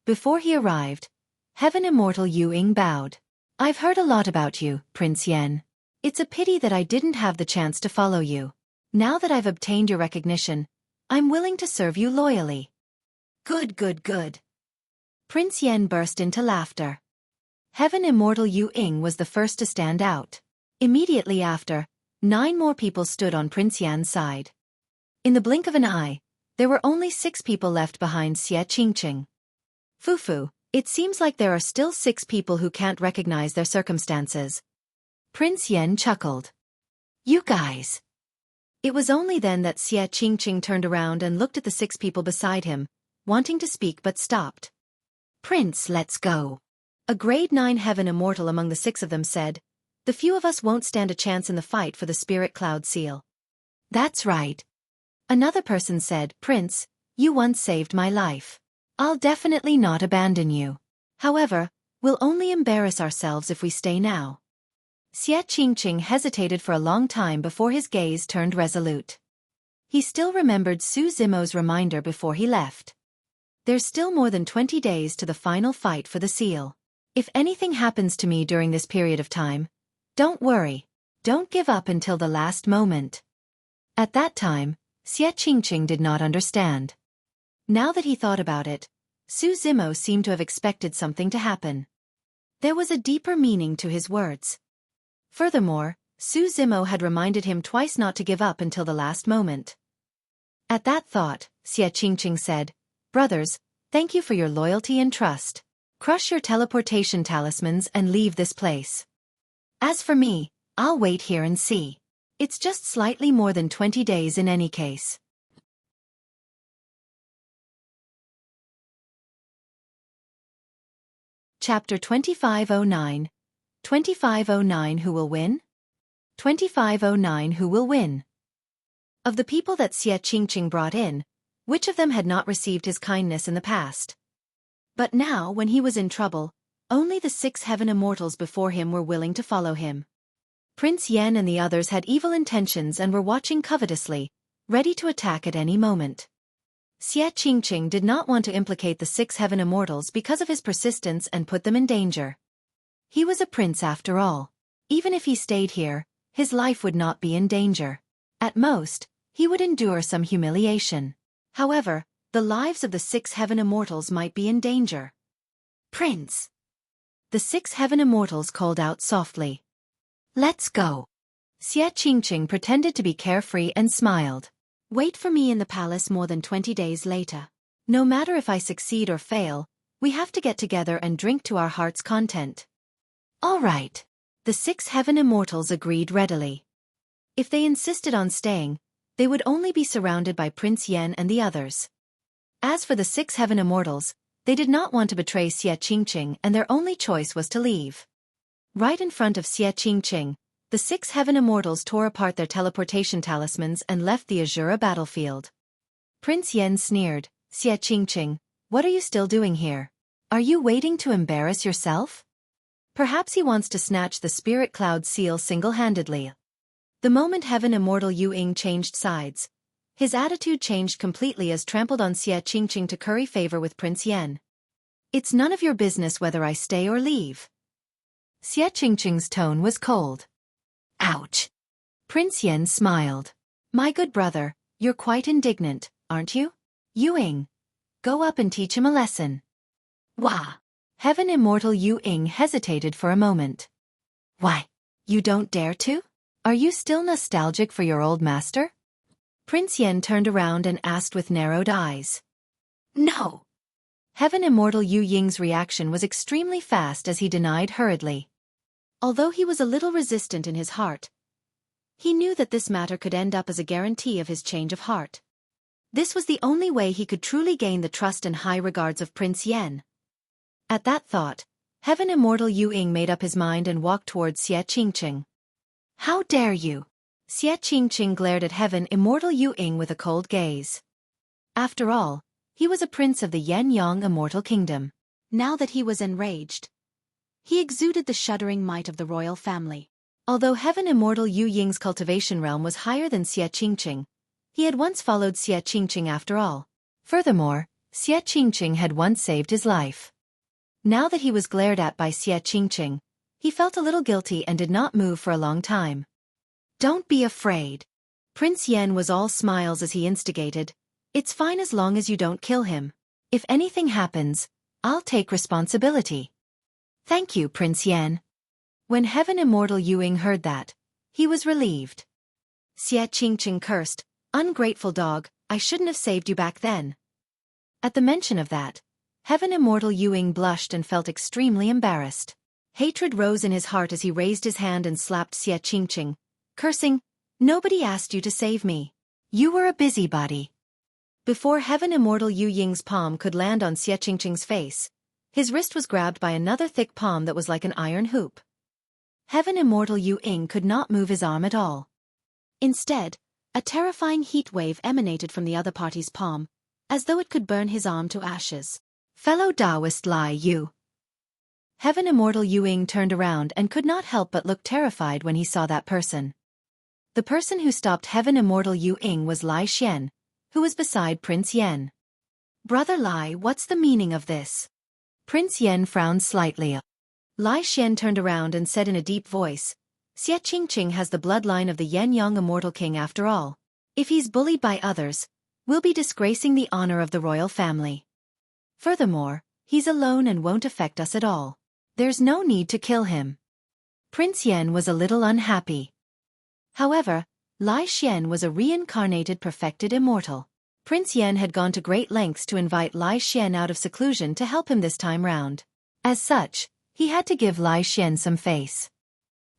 Before he arrived, heaven immortal Yu Ying bowed. "I've heard a lot about you, Prince Yen. It's a pity that I didn't have the chance to follow you. Now that I've obtained your recognition, I'm willing to serve you loyally." Good, good, good. Prince Yen burst into laughter. Heaven immortal Yu Ying was the first to stand out. Immediately after, 9 more people stood on Prince Yan's side. In the blink of an eye, there were only 6 people left behind Xie Qingqing. Fufu. It seems like there are still 6 people who can't recognize their circumstances. Prince Yen chuckled. "You guys." It was only then that Xie Qingqing turned around and looked at the 6 people beside him, wanting to speak but stopped. "Prince, let's go." A grade 9 heaven immortal among the 6 of them said, "The few of us won't stand a chance in the fight for the spirit cloud seal." "That's right." Another person said, "Prince, you once saved my life. I'll definitely not abandon you. However, we'll only embarrass ourselves if we stay now." Xie Qingqing hesitated for a long time before his gaze turned resolute. He still remembered Su Zimo's reminder before he left. There's still more than 20 days to the final fight for the seal. If anything happens to me during this period of time, don't worry. Don't give up until the last moment. At that time, Xie Qingqing did not understand. Now that he thought about it, Su Zimo seemed to have expected something to happen. There was a deeper meaning to his words. Furthermore, Su Zimo had reminded him twice not to give up until the last moment. At that thought, Xie Qingqing said, "Brothers, thank you for your loyalty and trust. Crush your teleportation talismans and leave this place. As for me, I'll wait here and see. It's just slightly more than 20 days in any case." Chapter 2509. 2509 Who will win? 2509 Who will win? Of the people that Xie Qingqing brought in, which of them had not received his kindness in the past? But now, when he was in trouble, only the 6 heaven immortals before him were willing to follow him. Prince Yen and the others had evil intentions and were watching covetously, ready to attack at any moment. Xie Qingqing did not want to implicate the 6 heaven immortals because of his persistence and put them in danger. He was a prince after all. Even if he stayed here, his life would not be in danger. At most, he would endure some humiliation. However, the lives of the 6 heaven immortals might be in danger. "Prince!" The 6 heaven immortals called out softly. "Let's go." Xie Qingqing pretended to be carefree and smiled. "Wait for me in the palace more than 20 days later. No matter if I succeed or fail, we have to get together and drink to our heart's content." "All right." The 6 heaven immortals agreed readily. If they insisted on staying, they would only be surrounded by Prince Yen and the others. As for the 6 heaven immortals, they did not want to betray Xie Qingqing and their only choice was to leave. Right in front of Xie Qingqing, the 6 heaven immortals tore apart their teleportation talismans and left the Azura battlefield. Prince Yen sneered, "Xie Qingqing, what are you still doing here? Are you waiting to embarrass yourself?" Perhaps he wants to snatch the spirit cloud seal single-handedly. The moment heaven immortal Yu Ying changed sides, his attitude changed completely as trampled on Xie Qingqing to curry favor with Prince Yen. "It's none of your business whether I stay or leave." Xie Qingqing's tone was cold. "Ouch." Prince Yen smiled. "My good brother, you're quite indignant, aren't you? Yu Ying, go up and teach him a lesson." "Wah." Heaven immortal Yu Ying hesitated for a moment. "Why, you don't dare to? Are you still nostalgic for your old master? Prince Yen turned around and asked with narrowed eyes. No. Heaven Immortal Yu Ying's reaction was extremely fast as he denied hurriedly. Although he was a little resistant in his heart, he knew that this matter could end up as a guarantee of his change of heart. This was the only way he could truly gain the trust and high regards of Prince Yen. At that thought, Heaven Immortal Yu Ying made up his mind and walked towards Xie Qingqing. How dare you? Xie Qingqing glared at Heaven Immortal Yu Ying with a cold gaze. After all, he was a prince of the Yen-Yang Immortal Kingdom. Now that he was enraged, he exuded the shuddering might of the royal family. Although Heaven Immortal Yu Ying's cultivation realm was higher than Xie Qingqing, he had once followed Xie Qingqing after all. Furthermore, Xie Qingqing had once saved his life. Now that he was glared at by Xie Qingqing, he felt a little guilty and did not move for a long time. Don't be afraid. Prince Yen was all smiles as he instigated. It's fine as long as you don't kill him. If anything happens, I'll take responsibility. Thank you, Prince Yen. When Heaven Immortal Yu Ying heard that, he was relieved. Xie Qingqing cursed, ungrateful dog, I shouldn't have saved you back then. At the mention of that, Heaven Immortal Yu Ying blushed and felt extremely embarrassed. Hatred rose in his heart as he raised his hand and slapped Xie Qingqing, cursing, nobody asked you to save me. You were a busybody. Before Heaven Immortal Yu Ying's palm could land on Xie Qingqing's face, his wrist was grabbed by another thick palm that was like an iron hoop. Heaven Immortal Yu Ying could not move his arm at all. Instead, a terrifying heat wave emanated from the other party's palm, as though it could burn his arm to ashes. Fellow Taoist Lai Yu. Heaven Immortal Yu Ying turned around and could not help but look terrified when he saw that person. The person who stopped Heaven Immortal Yu Ying was Lai Xian, who was beside Prince Yen. Brother Lai, what's the meaning of this? Prince Yen frowned slightly. Lai Xian turned around and said in a deep voice, Xie Qingqing has the bloodline of the Yen-Yang Immortal King after all. If he's bullied by others, we'll be disgracing the honor of the royal family. Furthermore, he's alone and won't affect us at all. There's no need to kill him. Prince Yen was a little unhappy. However, Lai Xian was a reincarnated perfected immortal. Prince Yen had gone to great lengths to invite Lai Xian out of seclusion to help him this time round. As such, he had to give Lai Xian some face.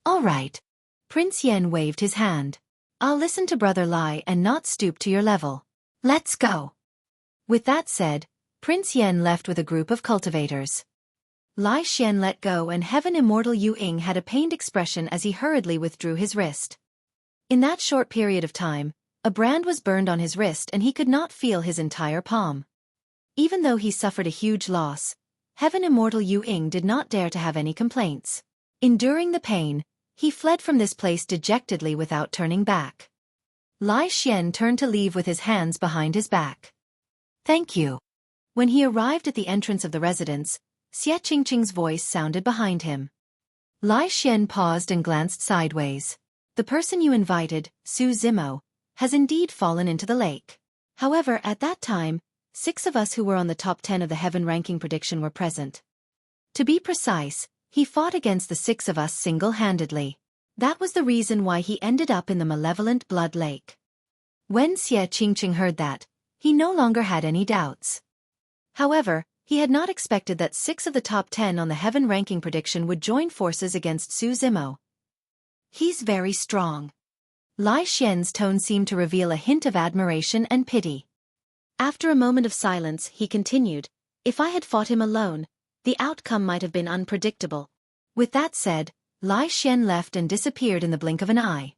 All right. Prince Yen waved his hand. I'll listen to Brother Lai and not stoop to your level. Let's go. With that said, Prince Yen left with a group of cultivators. Lai Xian let go and Heaven Immortal Yu Ying had a pained expression as he hurriedly withdrew his wrist. In that short period of time, a brand was burned on his wrist and he could not feel his entire palm. Even though he suffered a huge loss, Heaven Immortal Yu Ying did not dare to have any complaints. Enduring the pain, he fled from this place dejectedly without turning back. Lai Xian turned to leave with his hands behind his back. Thank you. When he arrived at the entrance of the residence, Xie Qingqing's voice sounded behind him. Lai Xian paused and glanced sideways. The person you invited, Su Zimo, has indeed fallen into the lake. However, at that time, 6 of us who were on the top 10 of the heaven ranking prediction were present. To be precise, he fought against the 6 of us single-handedly. That was the reason why he ended up in the Malevolent Blood Lake. When Xie Qingqing heard that, he no longer had any doubts. However, he had not expected that 6 of the top 10 on the heaven ranking prediction would join forces against Su Zimo. He's very strong. Lai Xian's tone seemed to reveal a hint of admiration and pity. After a moment of silence, he continued, if I had fought him alone, the outcome might have been unpredictable. With that said, Lai Xian left and disappeared in the blink of an eye.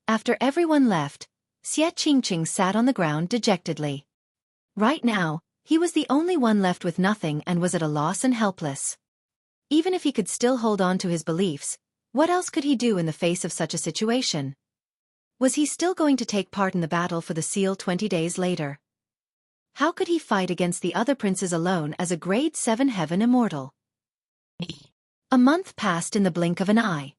After everyone left, Xie Qingqing sat on the ground dejectedly. Right now, he was the only one left with nothing and was at a loss and helpless. Even if he could still hold on to his beliefs, what else could he do in the face of such a situation? Was he still going to take part in the battle for the seal 20 days later? How could he fight against the other princes alone as a grade 7 heaven immortal? A month passed in the blink of an eye.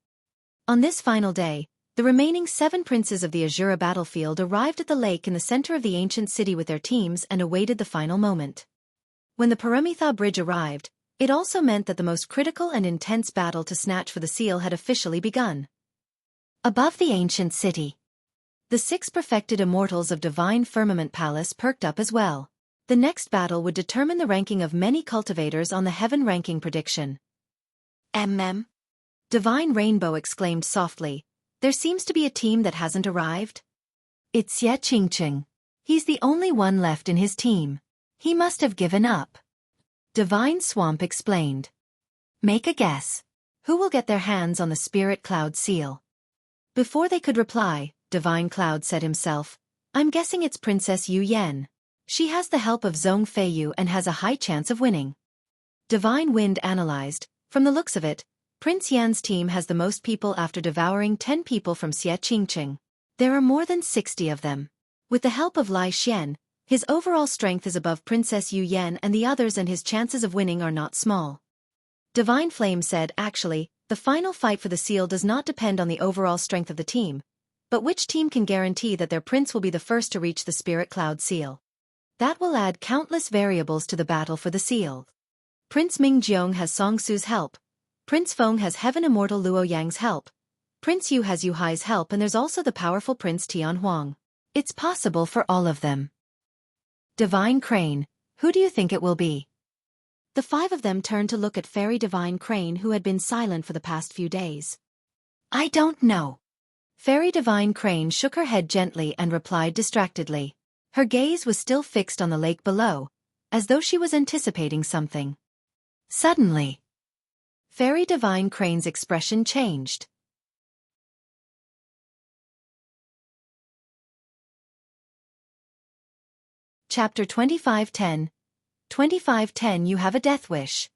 On this final day, the remaining 7 princes of the Azura battlefield arrived at the lake in the center of the ancient city with their teams and awaited the final moment. When the Paramitha bridge arrived, it also meant that the most critical and intense battle to snatch for the seal had officially begun. Above the ancient city. The 6 perfected immortals of Divine Firmament Palace perked up as well. The next battle would determine the ranking of many cultivators on the heaven ranking prediction. Divine Rainbow exclaimed softly, "There seems to be a team that hasn't arrived." "It's Xueqi. He's the only one left in his team. He must have given up." Divine Swamp explained. "Make a guess. Who will get their hands on the Spirit Cloud seal?" Before they could reply, Divine Cloud said himself, "I'm guessing it's Princess Yu Yan. She has the help of Zhong Feiyu and has a high chance of winning." Divine Wind analyzed, "From the looks of it, Prince Yan's team has the most people after devouring 10 people from Xueqi. There are more than 60 of them. With the help of Lai Xian, his overall strength is above Princess Yu Yan and the others, and his chances of winning are not small." Divine Flame said, "Actually, the final fight for the seal does not depend on the overall strength of the team, but which team can guarantee that their prince will be the first to reach the Spirit Cloud seal. That will add countless variables to the battle for the seal. Prince Ming Jiong has Song Su's help. Prince Feng has Heaven Immortal Luo Yang's help. Prince Yu has Yu Hai's help, and there's also the powerful Prince Tian Huang. It's possible for all of them." Divine Crane, "Who do you think it will be?" The 5 of them turned to look at Fairy Divine Crane, who had been silent for the past few days. "I don't know." Fairy Divine Crane shook her head gently and replied distractedly. Her gaze was still fixed on the lake below, as though she was anticipating something. Suddenly, Fairy Divine Crane's expression changed. Chapter 2510. 2510 You have a death wish.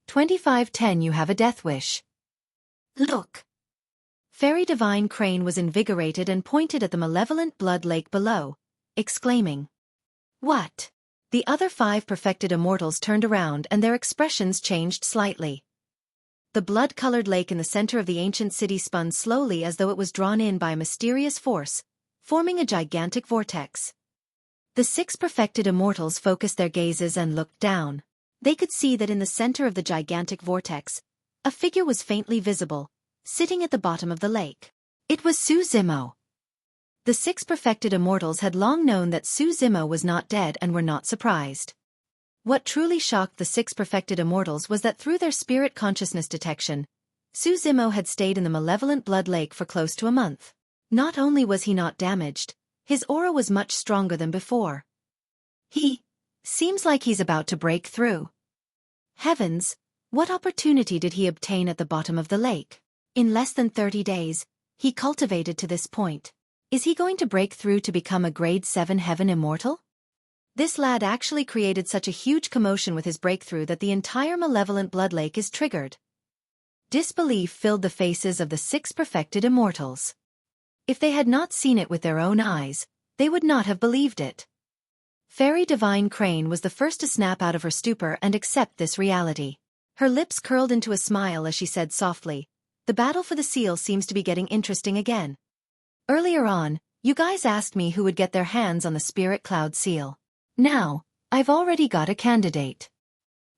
2510 You have a death wish. Look. Fairy Divine Crane was invigorated and pointed at the malevolent blood lake below, exclaiming, "What?" The other 5 perfected immortals turned around and their expressions changed slightly. The blood-colored lake in the center of the ancient city spun slowly as though it was drawn in by a mysterious force, forming a gigantic vortex. The 6 perfected immortals focused their gazes and looked down. They could see that in the center of the gigantic vortex, a figure was faintly visible, sitting at the bottom of the lake. It was Su Zimo. The 6 perfected immortals had long known that Su Zimo was not dead and were not surprised. What truly shocked the 6 perfected immortals was that through their spirit consciousness detection, Su Zimo had stayed in the malevolent blood lake for close to a month. Not only was he not damaged, his aura was much stronger than before. He seems like he's about to break through. Heavens, what opportunity did he obtain at the bottom of the lake? In less than 30 days, he cultivated to this point. Is he going to break through to become a grade 7 heaven immortal? This lad actually created such a huge commotion with his breakthrough that the entire malevolent blood lake is triggered. Disbelief filled the faces of the 6 perfected immortals. If they had not seen it with their own eyes, they would not have believed it. Fairy Divine Crane was the first to snap out of her stupor and accept this reality. Her lips curled into a smile as she said softly, "The battle for the seal seems to be getting interesting again. Earlier on, you guys asked me who would get their hands on the Spirit Cloud seal. Now, I've already got a candidate."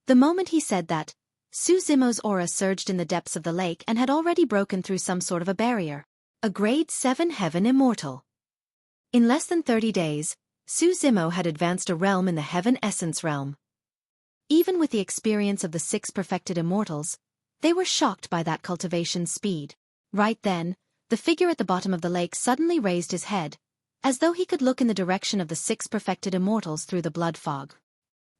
The moment he said that, Su Zimo's aura surged in the depths of the lake and had already broken through some sort of a barrier. A grade 7 heaven immortal. In less than 30 days, Su Zimo had advanced a realm in the heaven essence realm. Even with the experience of the 6 perfected immortals, they were shocked by that cultivation speed. Right then, the figure at the bottom of the lake suddenly raised his head, as though he could look in the direction of the 6 perfected immortals through the blood fog.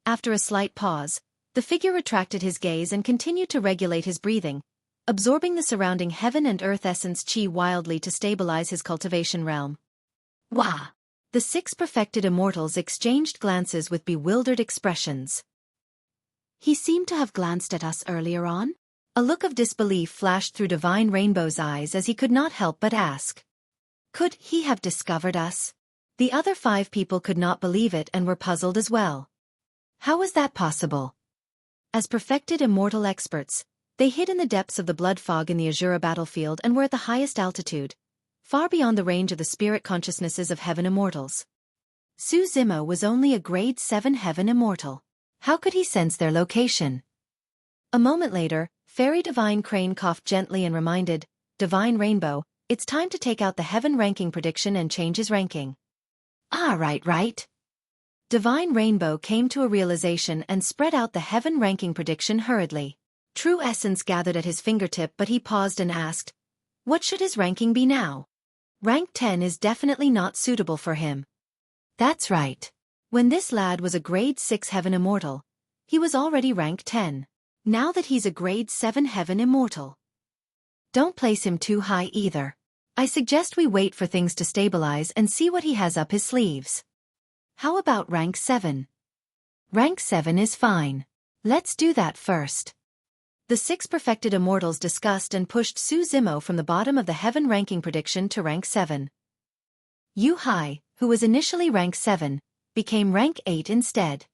After a slight pause, the figure retracted his gaze and continued to regulate his breathing, absorbing the surrounding heaven and earth essence chi wildly to stabilize his cultivation realm. Wah! The 6 perfected immortals exchanged glances with bewildered expressions. He seemed to have glanced at us earlier on. A look of disbelief flashed through Divine Rainbow's eyes as he could not help but ask. Could he have discovered us? The other 5 people could not believe it and were puzzled as well. How was that possible? As perfected immortal experts, they hid in the depths of the blood fog in the Azura battlefield and were at the highest altitude, far beyond the range of the spirit consciousnesses of heaven immortals. Su Zimo was only a grade 7 heaven immortal. How could he sense their location? A moment later, Fairy Divine Crane coughed gently and reminded Divine Rainbow, It's time to take out the heaven ranking prediction and change his ranking. Ah, right. Divine Rainbow came to a realization and spread out the heaven ranking prediction hurriedly. True Essence gathered at his fingertip, but he paused and asked, what should his ranking be now? Rank 10 is definitely not suitable for him. That's right. When this lad was a grade 6 heaven immortal, he was already rank 10. Now that he's a grade 7 heaven immortal, don't place him too high either. I suggest we wait for things to stabilize and see what he has up his sleeves. How about rank 7? Rank 7 is fine. Let's do that first. The 6 perfected immortals discussed and pushed Su Zimo from the bottom of the heaven ranking prediction to rank 7. Yu Hai, who was initially rank 7, became rank 8 instead.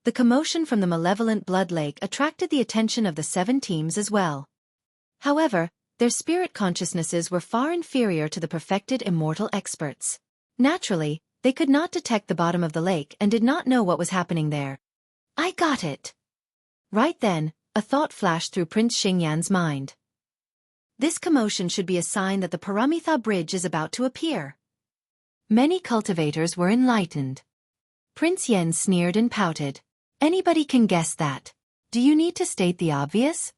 The commotion from the Malevolent Blood Lake attracted the attention of the 7 teams as well. However, their spirit consciousnesses were far inferior to the perfected immortal experts. Naturally, they could not detect the bottom of the lake and did not know what was happening there. I got it. Right then, a thought flashed through Prince Xingyan's mind. This commotion should be a sign that the Paramitha Bridge is about to appear. Many cultivators were enlightened. Prince Yen sneered and pouted. Anybody can guess that. Do you need to state the obvious?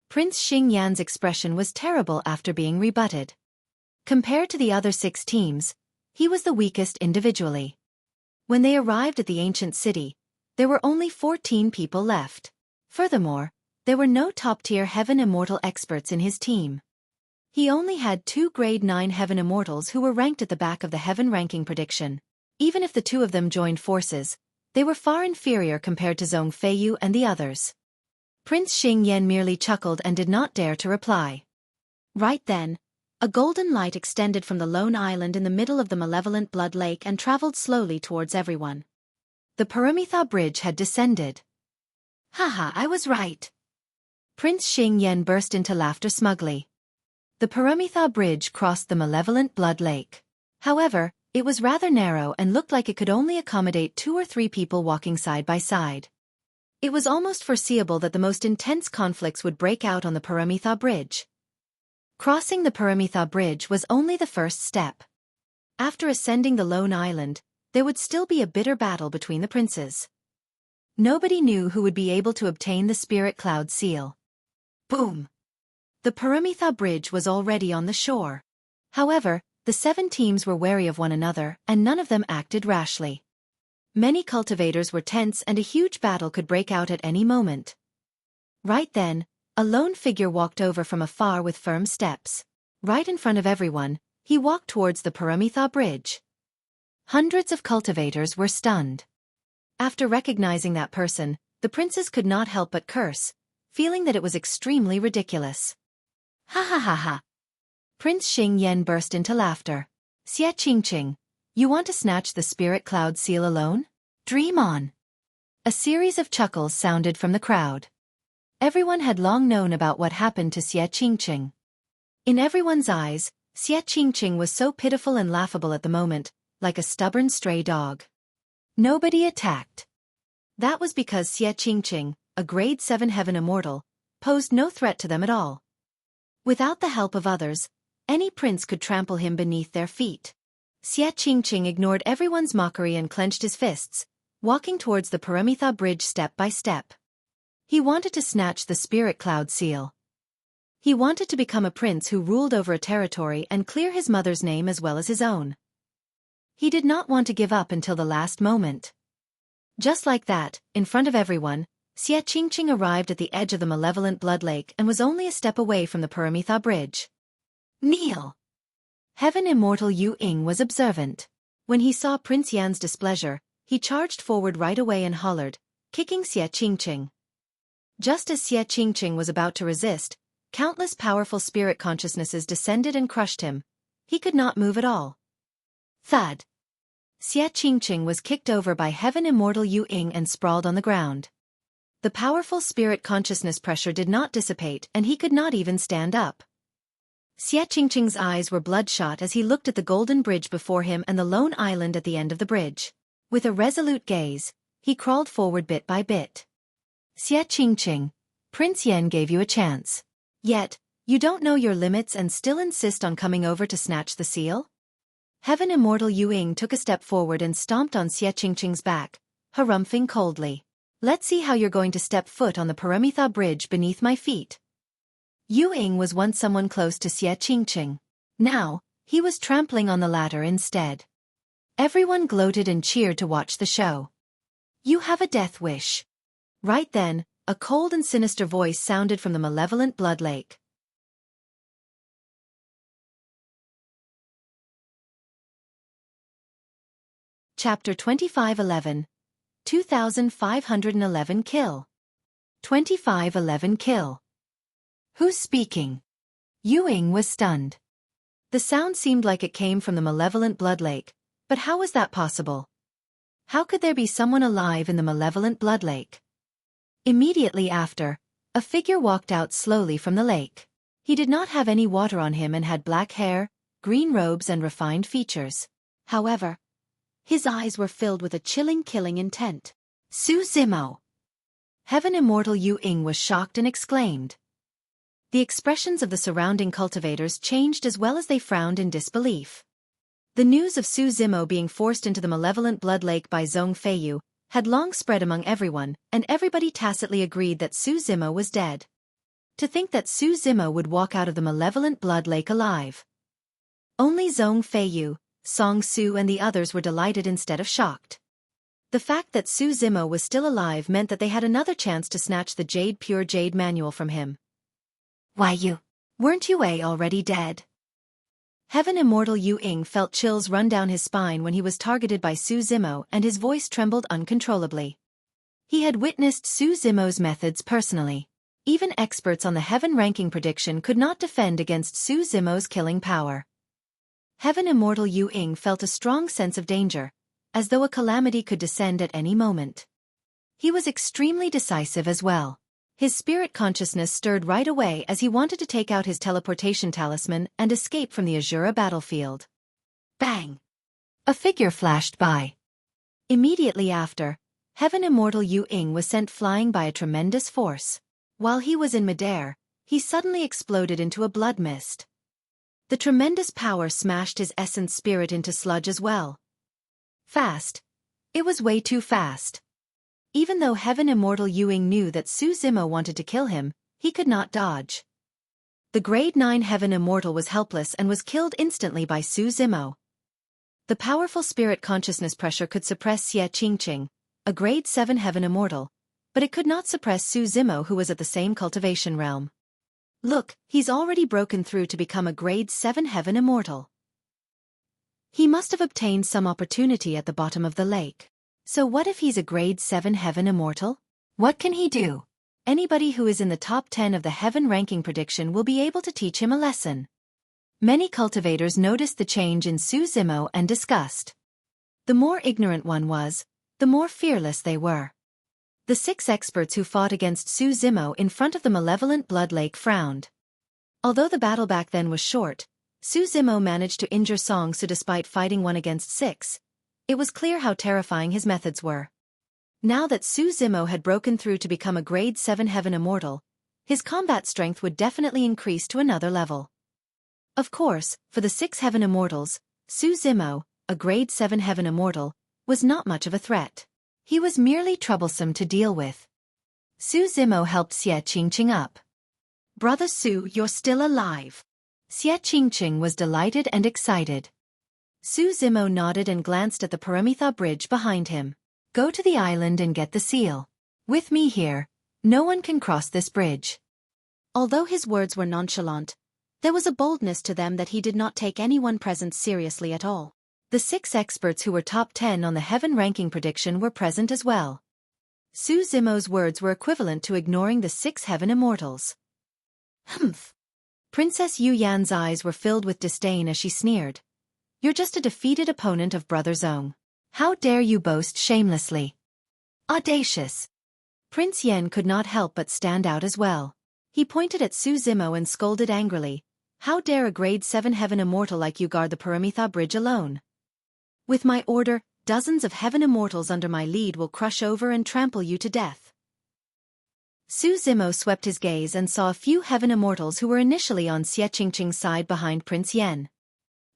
Prince Xingyan's expression was terrible after being rebutted. Compared to the other 6 teams, he was the weakest individually. When they arrived at the ancient city, there were only 14 people left. Furthermore, there were no top-tier heaven immortal experts in his team. He only had 2 grade 9 heaven immortals who were ranked at the back of the heaven ranking prediction. Even if the 2 of them joined forces, they were far inferior compared to Zhong Feiyu and the others. Prince Xingyan merely chuckled and did not dare to reply. Right then, a golden light extended from the lone island in the middle of the Malevolent Blood Lake and traveled slowly towards everyone. The Paramitha Bridge had descended. Haha, I was right. Prince Xingyan burst into laughter smugly. The Paramitha Bridge crossed the Malevolent Blood Lake. However, it was rather narrow and looked like it could only accommodate 2 or 3 people walking side by side. It was almost foreseeable that the most intense conflicts would break out on the Paramitha Bridge. Crossing the Paramitha Bridge was only the first step. After ascending the lone island, there would still be a bitter battle between the princes. Nobody knew who would be able to obtain the Spirit Cloud seal. Boom! The Paramitha Bridge was already on the shore. However, the 7 teams were wary of one another and none of them acted rashly. Many cultivators were tense and a huge battle could break out at any moment. Right then, a lone figure walked over from afar with firm steps. Right in front of everyone, he walked towards the Paramitha Bridge. Hundreds of cultivators were stunned. After recognizing that person, the princes could not help but curse, feeling that it was extremely ridiculous. Ha ha ha ha! Prince Xingyan burst into laughter. Xie Qingqing, you want to snatch the Spirit Cloud seal alone? Dream on! A series of chuckles sounded from the crowd. Everyone had long known about what happened to Xie Qingqing. In everyone's eyes, Xie Qingqing was so pitiful and laughable at the moment, like a stubborn stray dog. Nobody attacked. That was because Xie Qingqing, a grade 7 heaven immortal, posed no threat to them at all. Without the help of others, any prince could trample him beneath their feet. Xie Qingqing ignored everyone's mockery and clenched his fists, walking towards the Paramitha Bridge step by step. He wanted to snatch the Spirit Cloud seal. He wanted to become a prince who ruled over a territory and clear his mother's name as well as his own. He did not want to give up until the last moment. Just like that, in front of everyone, Xie Qingqing arrived at the edge of the Malevolent Blood Lake and was only a step away from the Paramitha Bridge. Kneel! Heaven Immortal Yu Ying was observant. When he saw Prince Yan's displeasure, he charged forward right away and hollered, kicking Xie Qingqing. Just as Xie Qingqing was about to resist, countless powerful spirit consciousnesses descended and crushed him. He could not move at all. Thud! Xie Qingqing was kicked over by Heaven Immortal Yu Ying and sprawled on the ground. The powerful spirit consciousness pressure did not dissipate and he could not even stand up. Xie Qingqing's eyes were bloodshot as he looked at the golden bridge before him and the lone island at the end of the bridge. With a resolute gaze, he crawled forward bit by bit. Xie Qingqing, Prince Yen gave you a chance. Yet, You don't know your limits and still insist on coming over to snatch the seal? Heaven Immortal Yuing took a step forward and stomped on Xueqing's back, harumphing coldly. Let's see how you're going to step foot on the Paramitha bridge beneath my feet. Yuing was once someone close to Xueqing. Now, he was trampling on the latter instead. Everyone gloated and cheered to watch the show. You have a death wish. Right then, a cold and sinister voice sounded from the malevolent blood lake. Chapter 2511. 2511 Kill. 2511 Kill. Who's speaking? Yuing was stunned. The sound seemed like it came from the malevolent blood lake, but how was that possible? How could there be someone alive in the malevolent blood lake? Immediately after, a figure walked out slowly from the lake. He did not have any water on him and had black hair, green robes and refined features. However, his eyes were filled with a chilling killing intent. Su Zimo! Heaven Immortal Yuing was shocked and exclaimed. The expressions of the surrounding cultivators changed as well as they frowned in disbelief. The news of Su Zimo being forced into the malevolent blood lake by Zhong Feiyu had long spread among everyone, and everybody tacitly agreed that Su Zimo was dead. To think that Su Zimo would walk out of the malevolent blood lake alive. Only Zhong Feiyu, Song Su and the others were delighted instead of shocked. The fact that Su Zimo was still alive meant that they had another chance to snatch the Pure Jade manual from him. Why weren't you already dead? Heaven Immortal Yuing felt chills run down his spine when he was targeted by Su Zimo and his voice trembled uncontrollably. He had witnessed Su Zimo's methods personally. Even experts on the Heaven ranking prediction could not defend against Su Zimo's killing power. Heaven Immortal Yuing felt a strong sense of danger, as though a calamity could descend at any moment. He was extremely decisive as well. His spirit consciousness stirred right away as he wanted to take out his teleportation talisman and escape from the Azura battlefield. Bang! A figure flashed by. Immediately after, Heaven Immortal Yuing was sent flying by a tremendous force. While he was in midair, he suddenly exploded into a blood mist. The tremendous power smashed his essence spirit into sludge as well. Fast. It was way too fast. Even though Heaven Immortal Yuing knew that Su Zimo wanted to kill him, he could not dodge. The Grade 9 Heaven Immortal was helpless and was killed instantly by Su Zimo. The powerful spirit consciousness pressure could suppress Xueqi, a Grade 7 Heaven Immortal, but it could not suppress Su Zimo who was at the same cultivation realm. Look, he's already broken through to become a Grade 7 Heaven Immortal. He must have obtained some opportunity at the bottom of the lake. So what if he's a Grade 7 Heaven Immortal? What can he do? Anybody who is in the top 10 of the Heaven ranking prediction will be able to teach him a lesson. Many cultivators noticed the change in Su Zimo and discussed. The more ignorant one was, the more fearless they were. The 6 experts who fought against Su Zimo in front of the malevolent blood lake frowned. Although the battle back then was short, Su Zimo managed to injure Song Su despite fighting 1 against 6. It was clear how terrifying his methods were. Now that Su Zimo had broken through to become a Grade 7 Heaven Immortal, his combat strength would definitely increase to another level. Of course, for the 6 Heaven Immortals, Su Zimo, a Grade 7 Heaven Immortal, was not much of a threat. He was merely troublesome to deal with. Su Zimo helped Xueqi up. Brother Su, you're still alive. Xueqi was delighted and excited. Su Zimo nodded and glanced at the Paramitha bridge behind him. Go to the island and get the seal. With me here, no one can cross this bridge. Although his words were nonchalant, there was a boldness to them that he did not take anyone present seriously at all. The 6 experts who were top 10 on the Heaven ranking prediction were present as well. Su Zimo's words were equivalent to ignoring the 6 Heaven Immortals. Humph! Princess Yu Yan's eyes were filled with disdain as she sneered. You're just a defeated opponent of Brother Zhong. How dare you boast shamelessly? Audacious! Prince Yen could not help but stand out as well. He pointed at Su Zimo and scolded angrily. How dare a Grade 7 Heaven Immortal like you guard the Paramitha bridge alone? With my order, dozens of Heaven Immortals under my lead will crush over and trample you to death. Su Zimo swept his gaze and saw a few heaven immortals who were initially on Xueqing's side behind Prince Yan.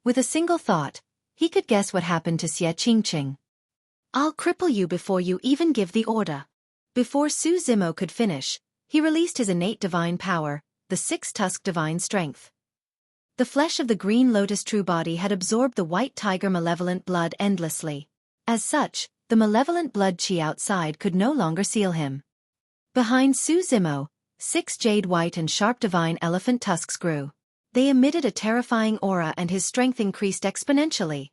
With a single thought, he could guess what happened to Xueqing. "I'll cripple you before you even give the order." Before Su Zimo could finish, he released his innate divine power, the six-tusked divine strength. The flesh of the green lotus true body had absorbed the white tiger malevolent blood endlessly. As such, the malevolent blood chi outside could no longer seal him. Behind Su Zimo, 6 jade white and sharp divine elephant tusks grew. They emitted a terrifying aura and his strength increased exponentially.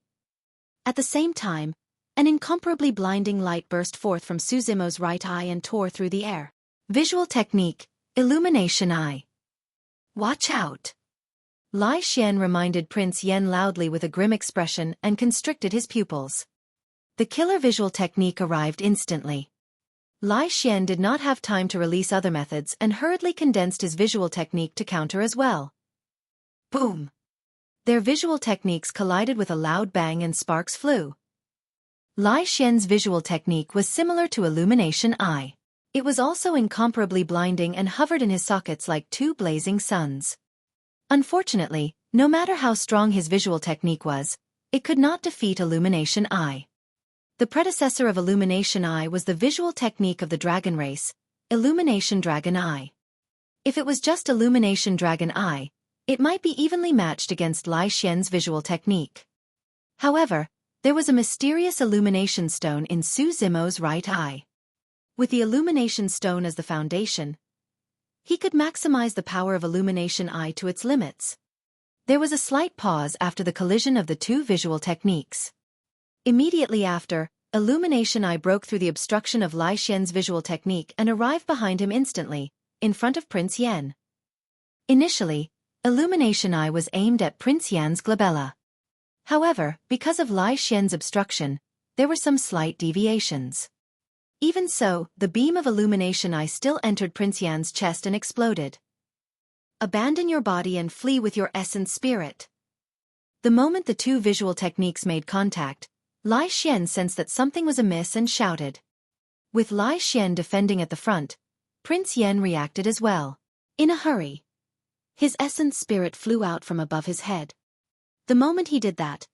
At the same time, an incomparably blinding light burst forth from Su Zimo's right eye and tore through the air. Visual technique, Illumination Eye. "Watch out!" Lai Xian reminded Prince Yan loudly with a grim expression and constricted his pupils. The killer visual technique arrived instantly. Lai Xian did not have time to release other methods and hurriedly condensed his visual technique to counter as well. Boom! Their visual techniques collided with a loud bang and sparks flew. Lai Xian's visual technique was similar to Illumination Eye. It was also incomparably blinding and hovered in his sockets like two blazing suns. Unfortunately, no matter how strong his visual technique was, it could not defeat Illumination Eye. The predecessor of Illumination Eye was the visual technique of the dragon race, Illumination Dragon Eye. If it was just Illumination Dragon Eye, it might be evenly matched against Lai Xian's visual technique. However, there was a mysterious illumination stone in Su Zimo's right eye. With the illumination stone as the foundation, he could maximize the power of Illumination Eye to its limits. There was a slight pause after the collision of the two visual techniques. Immediately after, Illumination Eye broke through the obstruction of Lai Xian's visual technique and arrived behind him instantly, in front of Prince Yan. Initially, Illumination Eye was aimed at Prince Yan's glabella. However, because of Lai Xian's obstruction, there were some slight deviations. Even so, the beam of Illumination Eye still entered Prince Yan's chest and exploded. "Abandon your body and flee with your essence spirit." The moment the two visual techniques made contact, Lai Xian sensed that something was amiss and shouted. With Lai Xian defending at the front, Prince Yan reacted as well. In a hurry, his essence spirit flew out from above his head. The moment he did that,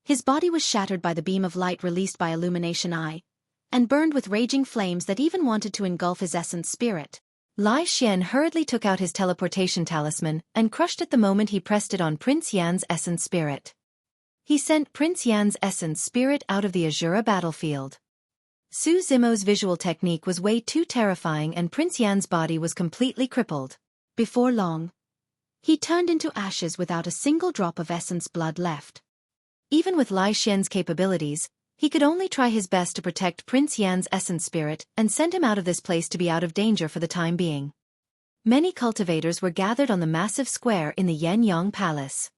his body was shattered by the beam of light released by Illumination Eye, and burned with raging flames that even wanted to engulf his essence spirit. Lai Xian hurriedly took out his teleportation talisman and crushed it the moment he pressed it on Prince Yan's essence spirit. He sent Prince Yan's essence spirit out of the Azura battlefield. Su Zimo's visual technique was way too terrifying and Prince Yan's body was completely crippled. Before long, he turned into ashes without a single drop of essence blood left. Even with Lai Xian's capabilities, he could only try his best to protect Prince Yan's essence spirit and send him out of this place to be out of danger for the time being. Many cultivators were gathered on the massive square in the Yanyang Palace.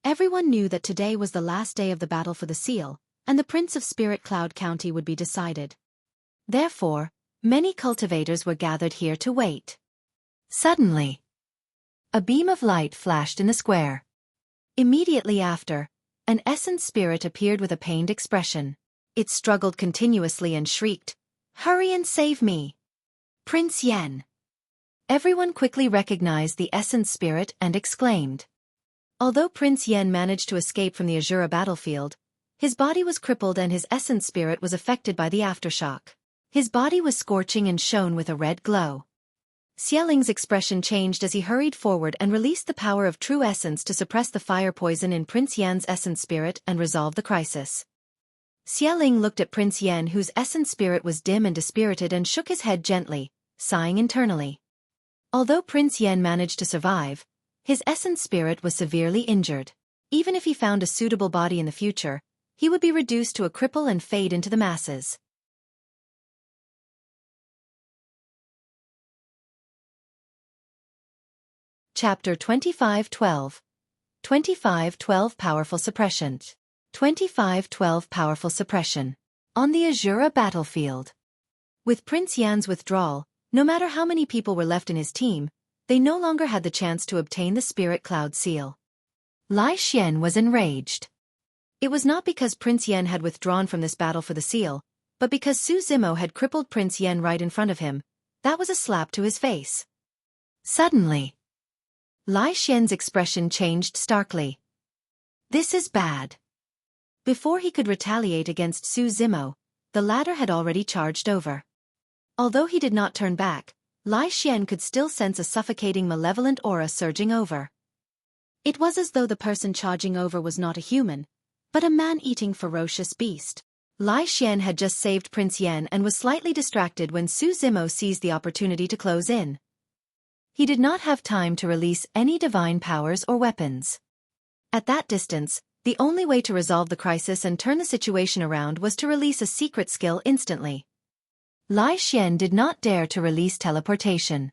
Everyone knew that today was the last day of the battle for the seal, and the Prince of Spirit Cloud County would be decided. Therefore, many cultivators were gathered here to wait. Suddenly, a beam of light flashed in the square. Immediately after, an essence spirit appeared with a pained expression. It struggled continuously and shrieked, "Hurry and save me! Prince Yan!" Everyone quickly recognized the essence spirit and exclaimed. Although Prince Yan managed to escape from the Azura battlefield, his body was crippled and his essence spirit was affected by the aftershock. His body was scorching and shone with a red glow. Xiaoling's expression changed as he hurried forward and released the power of true essence to suppress the fire poison in Prince Yan's essence spirit and resolve the crisis. Xiaoling looked at Prince Yan, whose essence spirit was dim and dispirited, and shook his head gently, sighing internally. Although Prince Yan managed to survive, his essence spirit was severely injured. Even if he found a suitable body in the future, he would be reduced to a cripple and fade into the masses. Chapter 2512. 2512 Powerful Suppression. 2512 Powerful Suppression. On the Azura battlefield. With Prince Yan's withdrawal, no matter how many people were left in his team, they no longer had the chance to obtain the Spirit Cloud Seal. Lai Xian was enraged. It was not because Prince Yan had withdrawn from this battle for the seal, but because Su Zimo had crippled Prince Yan right in front of him, That was a slap to his face. Suddenly, Lai Xian's expression changed starkly. This is bad. Before he could retaliate against Su Zimo, the latter had already charged over. Although he did not turn back, Lai Xian could still sense a suffocating malevolent aura surging over. It was as though the person charging over was not a human, but a man-eating ferocious beast. Lai Xian had just saved Prince Yan and was slightly distracted when Su Zimo seized the opportunity to close in. He did not have time to release any divine powers or weapons. At that distance, the only way to resolve the crisis and turn the situation around was to release a secret skill instantly. Lai Xian did not dare to release teleportation.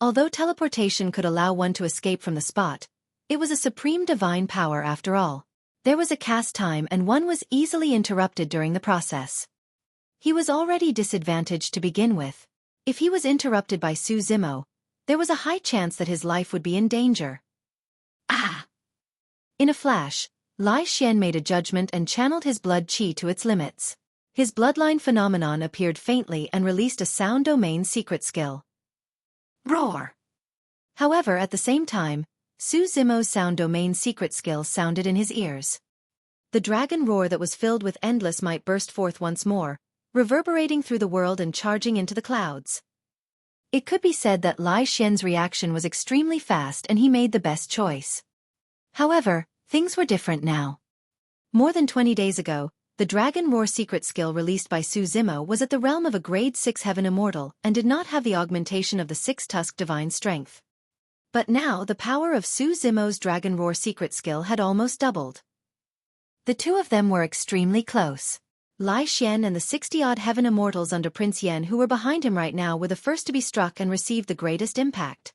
Although teleportation could allow one to escape from the spot, it was a supreme divine power after all. There was a cast time and one was easily interrupted during the process. He was already disadvantaged to begin with. If he was interrupted by Su Zimo, there was a high chance that his life would be in danger. Ah! In a flash, Lai Xian made a judgment and channeled his blood qi to its limits. His bloodline phenomenon appeared faintly and released a sound domain secret skill. Roar! However, at the same time, Su Zimo's sound domain secret skill sounded in his ears. The dragon roar that was filled with endless might burst forth once more, reverberating through the world and charging into the clouds. It could be said that Lai Xian's reaction was extremely fast and he made the best choice. However, things were different now. More than 20 days ago, the Dragon Roar secret skill released by Su Zimo was at the realm of a grade 6 heaven immortal and did not have the augmentation of the 6-tusk divine strength. But now the power of Su Zimo's Dragon Roar secret skill had almost doubled. The two of them were extremely close. Lai Xian and the 60-odd heaven immortals under Prince Yan who were behind him right now were the first to be struck and receive the greatest impact.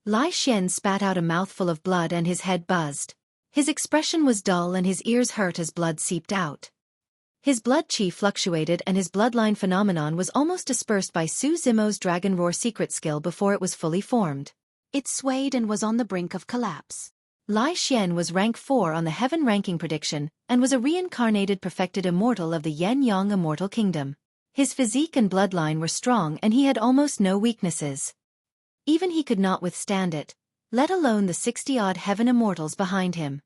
Lai Xian spat out a mouthful of blood and his head buzzed. His expression was dull and his ears hurt as blood seeped out. His blood qi fluctuated and his bloodline phenomenon was almost dispersed by Su Zimo's Dragon Roar secret skill before it was fully formed. It swayed and was on the brink of collapse. Lai Xian was rank 4 on the heaven ranking prediction and was a reincarnated perfected immortal of the Yen-Yang immortal kingdom. His physique and bloodline were strong and he had almost no weaknesses. Even he could not withstand it, let alone the 60-odd heaven immortals behind him.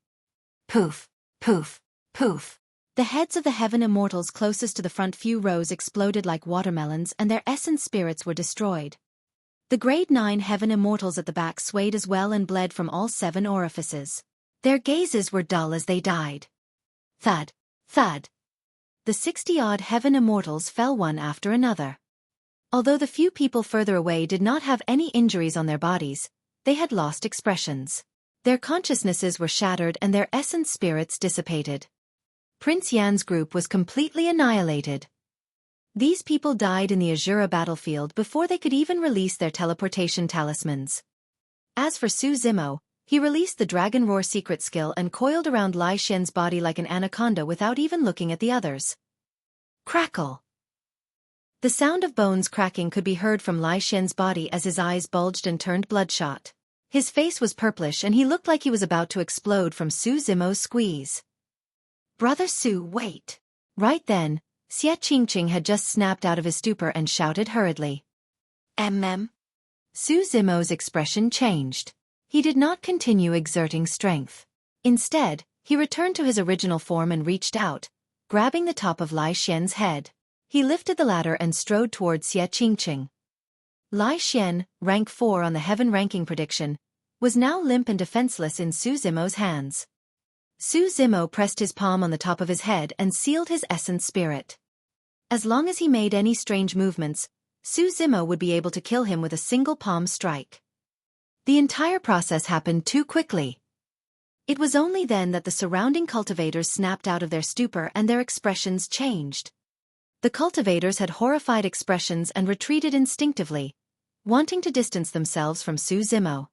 Poof, poof, poof. The heads of the heaven immortals closest to the front few rows exploded like watermelons and their essence spirits were destroyed. The grade 9 heaven immortals at the back swayed as well and bled from all 7 orifices. Their gazes were dull as they died. Thud, thud. The 60-odd heaven immortals fell one after another. Although the few people further away did not have any injuries on their bodies, they had lost expressions. Their consciousnesses were shattered and their essence spirits dissipated. Prince Yan's group was completely annihilated. These people died in the Azura battlefield before they could even release their teleportation talismans. As for Su Zimo, he released the Dragon Roar secret skill and coiled around Lai Xian's body like an anaconda without even looking at the others. Crackle! The sound of bones cracking could be heard from Lai Xian's body as his eyes bulged and turned bloodshot. His face was purplish and he looked like he was about to explode from Su Zimo's squeeze. Brother Su, wait! Right then, Xueqi had just snapped out of his stupor and shouted hurriedly. Su Zimo's expression changed. He did not continue exerting strength. Instead, he returned to his original form and reached out, grabbing the top of Lai Xian's head. He lifted the ladder and strode toward Xueqi. Lai Xian, rank 4 on the heaven ranking prediction, was now limp and defenseless in Su Zimo's hands. Su Zimo pressed his palm on the top of his head and sealed his essence spirit. As long as he made any strange movements, Su Zimo would be able to kill him with a single palm strike. The entire process happened too quickly. It was only then that the surrounding cultivators snapped out of their stupor and their expressions changed. The cultivators had horrified expressions and retreated instinctively, wanting to distance themselves from Su Zimo.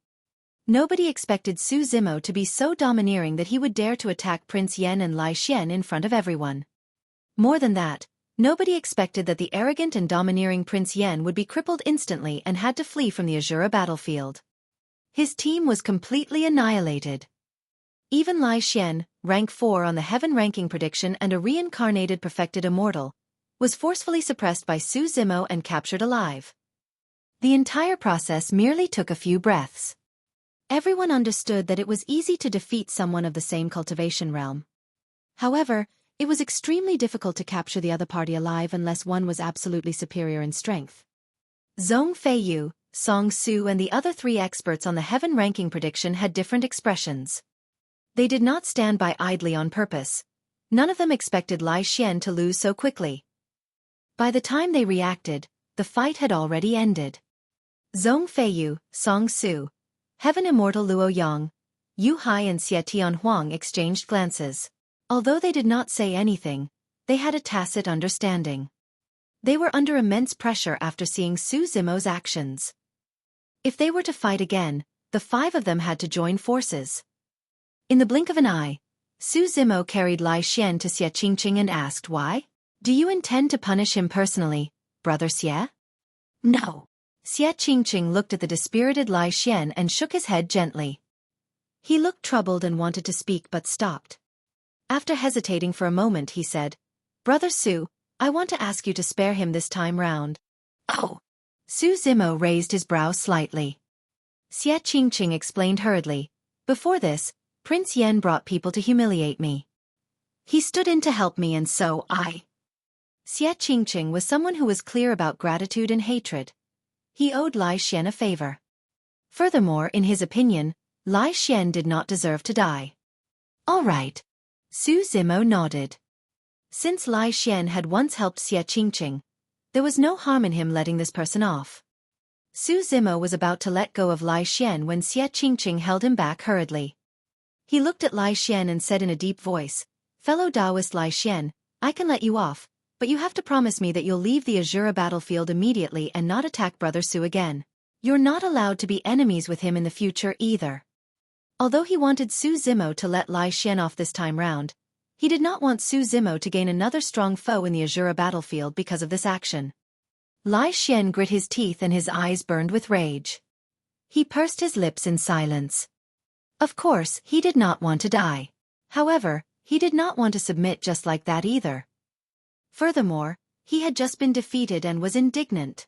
Nobody expected Su Zimo to be so domineering that he would dare to attack Prince Yan and Lai Xian in front of everyone. More than that, nobody expected that the arrogant and domineering Prince Yan would be crippled instantly and had to flee from the Azura battlefield. His team was completely annihilated. Even Lai Xian, rank 4 on the heaven ranking prediction and a reincarnated perfected immortal, was forcefully suppressed by Su Zimo and captured alive. The entire process merely took a few breaths. Everyone understood that it was easy to defeat someone of the same cultivation realm. However, it was extremely difficult to capture the other party alive unless one was absolutely superior in strength. Zhong Feiyu, Song Su and the other three experts on the heaven ranking prediction had different expressions. They did not stand by idly on purpose. None of them expected Lai Xian to lose so quickly. By the time they reacted, the fight had already ended. Zhong Feiyu, Song Su, Heaven Immortal Luo Yang, Yu Hai and Xie Tianhuang exchanged glances. Although they did not say anything, they had a tacit understanding. They were under immense pressure after seeing Su Zimo's actions. If they were to fight again, the five of them had to join forces. In the blink of an eye, Su Zimo carried Lai Xian to Xie Qingqing and asked why? Do you intend to punish him personally, Brother Xie? No. Xie Qingqing looked at the dispirited Lai Xian and shook his head gently. He looked troubled and wanted to speak but stopped. After hesitating for a moment he said, Brother Su, I want to ask you to spare him this time round. Oh. Su Zimo raised his brow slightly. Xie Qingqing explained hurriedly, before this, Prince Yan brought people to humiliate me. He stood in to help me and so I. Xie Qingqing was someone who was clear about gratitude and hatred. He owed Lai Xian a favor. Furthermore, in his opinion, Lai Xian did not deserve to die. All right. Su Zimo nodded. Since Lai Xian had once helped Xie Qingqing, there was no harm in him letting this person off. Su Zimo was about to let go of Lai Xian when Xie Qingqing held him back hurriedly. He looked at Lai Xian and said in a deep voice, Fellow Taoist Lai Xian, I can let you off, but you have to promise me that you'll leave the Azura battlefield immediately and not attack Brother Su again. You're not allowed to be enemies with him in the future either. Although he wanted Su Zimo to let Lai Xian off this time round, he did not want Su Zimo to gain another strong foe in the Azura battlefield because of this action. Lai Xian grit his teeth and his eyes burned with rage. He pursed his lips in silence. Of course, he did not want to die. However, he did not want to submit just like that either. Furthermore, he had just been defeated and was indignant.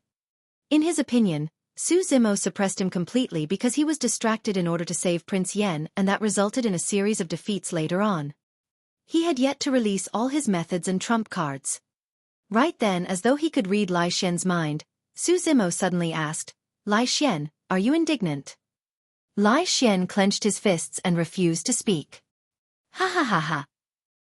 In his opinion, Su Zimo suppressed him completely because he was distracted in order to save Prince Yan, and that resulted in a series of defeats later on. He had yet to release all his methods and trump cards. Right then, as though he could read Lai Xian's mind, Su Zimo suddenly asked, Lai Xian, are you indignant? Lai Xian clenched his fists and refused to speak. Ha ha ha ha.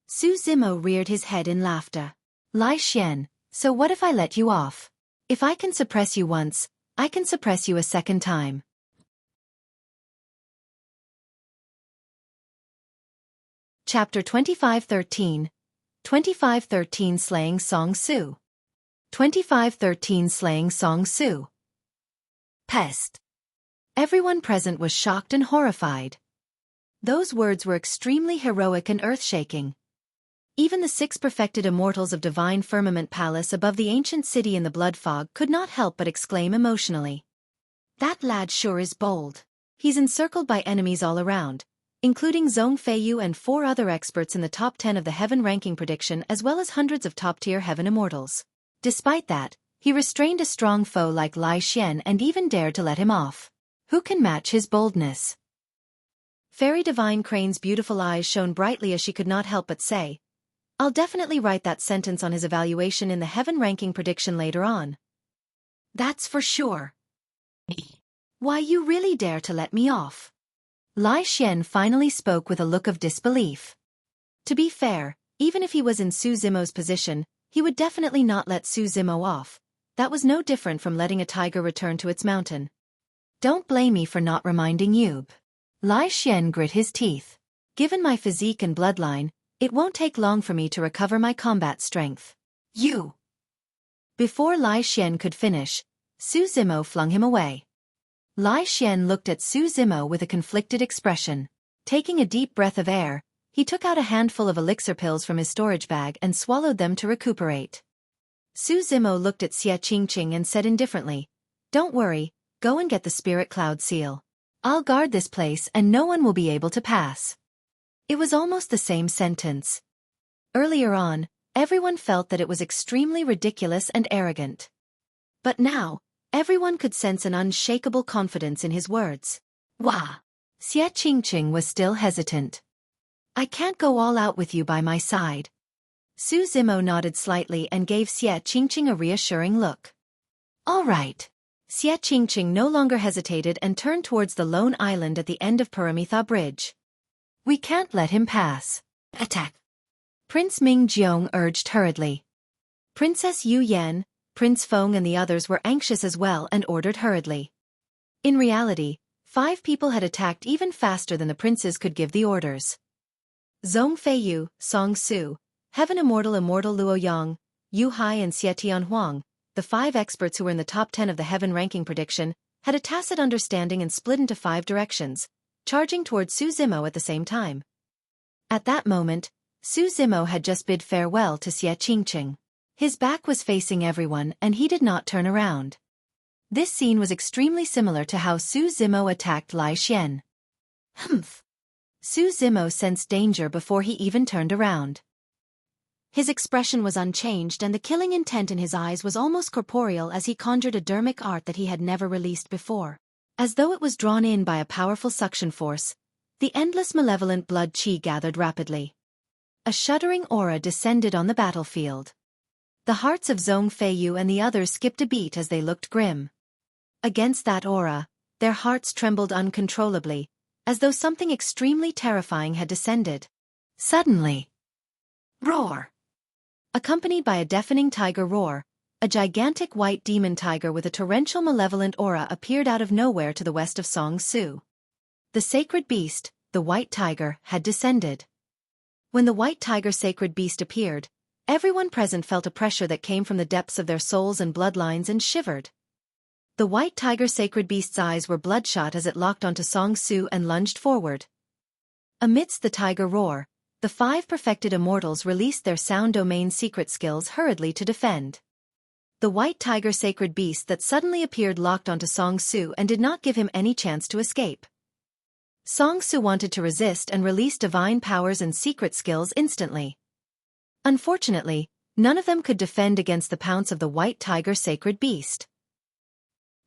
Su Zimo reared his head in laughter. Lai Xian, so what if I let you off? If I can suppress you once, I can suppress you a second time. Chapter 2513. 2513 Slaying Song Su. 2513 Slaying Song Su. Pest. Everyone present was shocked and horrified. Those words were extremely heroic and earth-shaking. Even the 6 perfected immortals of Divine Firmament Palace above the ancient city in the blood fog could not help but exclaim emotionally. That lad sure is bold. He's encircled by enemies all around, including Zhong Feiyu and 4 other experts in the top 10 of the heaven ranking prediction as well as hundreds of top-tier heaven immortals. Despite that, he restrained a strong foe like Lai Xian and even dared to let him off. Who can match his boldness? Fairy Divine Crane's beautiful eyes shone brightly as she could not help but say, I'll definitely write that sentence on his evaluation in the heaven ranking prediction later on. That's for sure. Why, you really dare to let me off? Lai Xian finally spoke with a look of disbelief. To be fair, even if he was in Su Zimo's position, he would definitely not let Su Zimo off. That was no different from letting a tiger return to its mountain. Don't blame me for not reminding you. Lai Xian grit his teeth. Given my physique and bloodline, it won't take long for me to recover my combat strength. You! Before Lai Xian could finish, Su Zimo flung him away. Lai Xian looked at Su Zimo with a conflicted expression. Taking a deep breath of air, he took out a handful of elixir pills from his storage bag and swallowed them to recuperate. Su Zimo looked at Xie Qingqing and said indifferently, Don't worry, go and get the spirit cloud seal. I'll guard this place and no one will be able to pass. It was almost the same sentence. Earlier on, everyone felt that it was extremely ridiculous and arrogant. But now, Everyone could sense an unshakable confidence in his words. Wah! Xueqi was still hesitant. I can't go all out with you by my side. Su Zimo nodded slightly and gave Xueqi a reassuring look. All right. Xueqi no longer hesitated and turned towards the lone island at the end of Paramitha Bridge. We can't let him pass. Attack! Prince Mingjiong urged hurriedly. Princess Yu Yan, Prince Feng and the others were anxious as well and ordered hurriedly. In reality, 5 people had attacked even faster than the princes could give the orders. Zhong Feiyu, Song Su, Heaven Immortal Luo Yang, Yu Hai and Xietian Huang, the 5 experts who were in the top 10 of the Heaven ranking prediction, had a tacit understanding and split into 5 directions, charging towards Su Zimo at the same time. At that moment, Su Zimo had just bid farewell to Xueqi. His back was facing everyone and he did not turn around. This scene was extremely similar to how Su Zimo attacked Lai Xian. Humph! Su Zimo sensed danger before he even turned around. His expression was unchanged and the killing intent in his eyes was almost corporeal as he conjured a dermic art that he had never released before. As though it was drawn in by a powerful suction force, the endless malevolent blood qi gathered rapidly. A shuddering aura descended on the battlefield. The hearts of Zhong Feiyu and the others skipped a beat as they looked grim. Against that aura, their hearts trembled uncontrollably, as though something extremely terrifying had descended. Suddenly, roar! Accompanied by a deafening tiger roar, a gigantic white demon tiger with a torrential malevolent aura appeared out of nowhere to the west of Song Su. The sacred beast, the white tiger, had descended. When the white tiger sacred beast appeared, everyone present felt a pressure that came from the depths of their souls and bloodlines and shivered. The white tiger sacred beast's eyes were bloodshot as it locked onto Song Su and lunged forward. Amidst the tiger roar, the 5 perfected immortals released their sound domain secret skills hurriedly to defend. The white tiger sacred beast that suddenly appeared locked onto Song Su and did not give him any chance to escape. Song Su wanted to resist and release divine powers and secret skills instantly. Unfortunately, none of them could defend against the pounce of the white tiger sacred beast.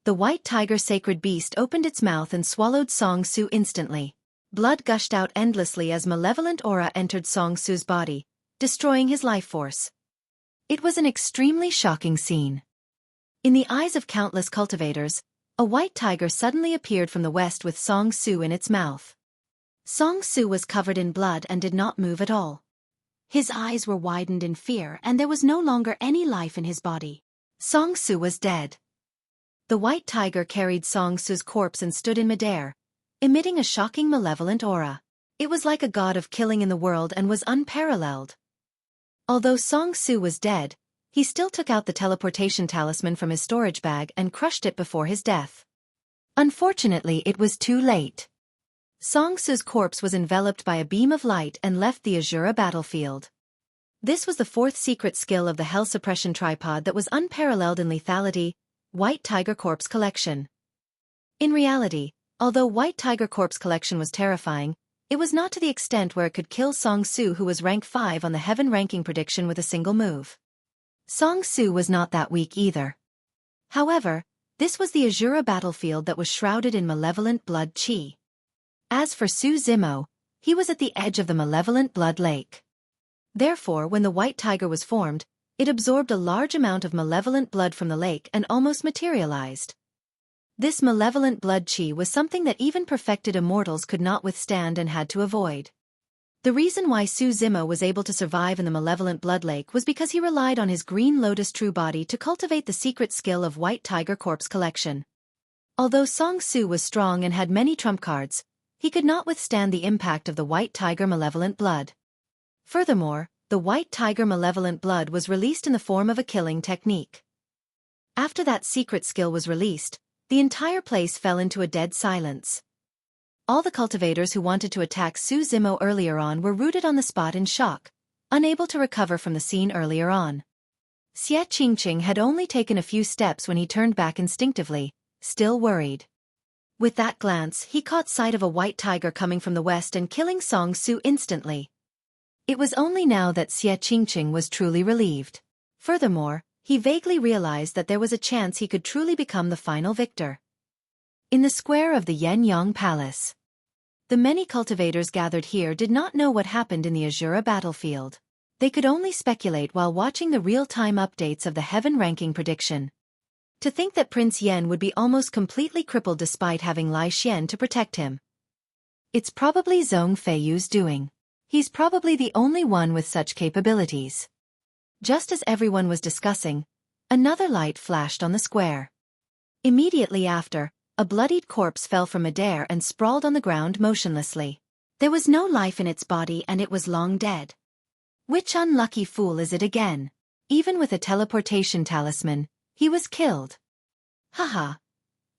The white tiger sacred beast opened its mouth and swallowed Song Su instantly. Blood gushed out endlessly as malevolent aura entered Song Su's body, destroying his life force. It was an extremely shocking scene. In the eyes of countless cultivators, a white tiger suddenly appeared from the west with Song Su in its mouth. Song Su was covered in blood and did not move at all. His eyes were widened in fear and there was no longer any life in his body. Song Su was dead. The white tiger carried Song Su's corpse and stood in midair, emitting a shocking malevolent aura. It was like a god of killing in the world and was unparalleled. Although Song Su was dead, he still took out the teleportation talisman from his storage bag and crushed it before his death. Unfortunately, it was too late. Song Su's corpse was enveloped by a beam of light and left the Azura battlefield. This was the 4th secret skill of the Hell Suppression tripod that was unparalleled in lethality, White Tiger Corpse Collection. In reality, although White Tiger Corpse Collection was terrifying, it was not to the extent where it could kill Song Su, who was rank 5 on the Heaven ranking prediction with a single move. Song Su was not that weak either. However, this was the Azura battlefield that was shrouded in malevolent blood qi. As for Su Zimo, he was at the edge of the malevolent blood lake. Therefore, when the white tiger was formed, it absorbed a large amount of malevolent blood from the lake and almost materialized. This malevolent blood qi was something that even perfected immortals could not withstand and had to avoid. The reason why Su Zimo was able to survive in the malevolent blood lake was because he relied on his green lotus true body to cultivate the secret skill of White Tiger Corpse Collection. Although Song Su was strong and had many trump cards, he could not withstand the impact of the white tiger malevolent blood. Furthermore, the white tiger malevolent blood was released in the form of a killing technique. After that secret skill was released, the entire place fell into a dead silence. All the cultivators who wanted to attack Su Zimo earlier on were rooted on the spot in shock, unable to recover from the scene earlier on. Xueqi had only taken a few steps when he turned back instinctively, still worried. With that glance, he caught sight of a white tiger coming from the west and killing Song Su instantly. It was only now that Xueqi was truly relieved. Furthermore, He vaguely realized that there was a chance he could truly become the final victor. In the square of the Yen-Yang Palace, the many cultivators gathered here did not know what happened in the Azura battlefield. They could only speculate while watching the real-time updates of the heaven ranking prediction. To think that Prince Yen would be almost completely crippled despite having Lai Xian to protect him. It's probably Zhong Feiyu's doing. He's probably the only one with such capabilities. Just as everyone was discussing, another light flashed on the square. Immediately after, a bloodied corpse fell from midair and sprawled on the ground motionlessly. There was no life in its body and it was long dead. Which unlucky fool is it again? Even with a teleportation talisman, he was killed. Haha.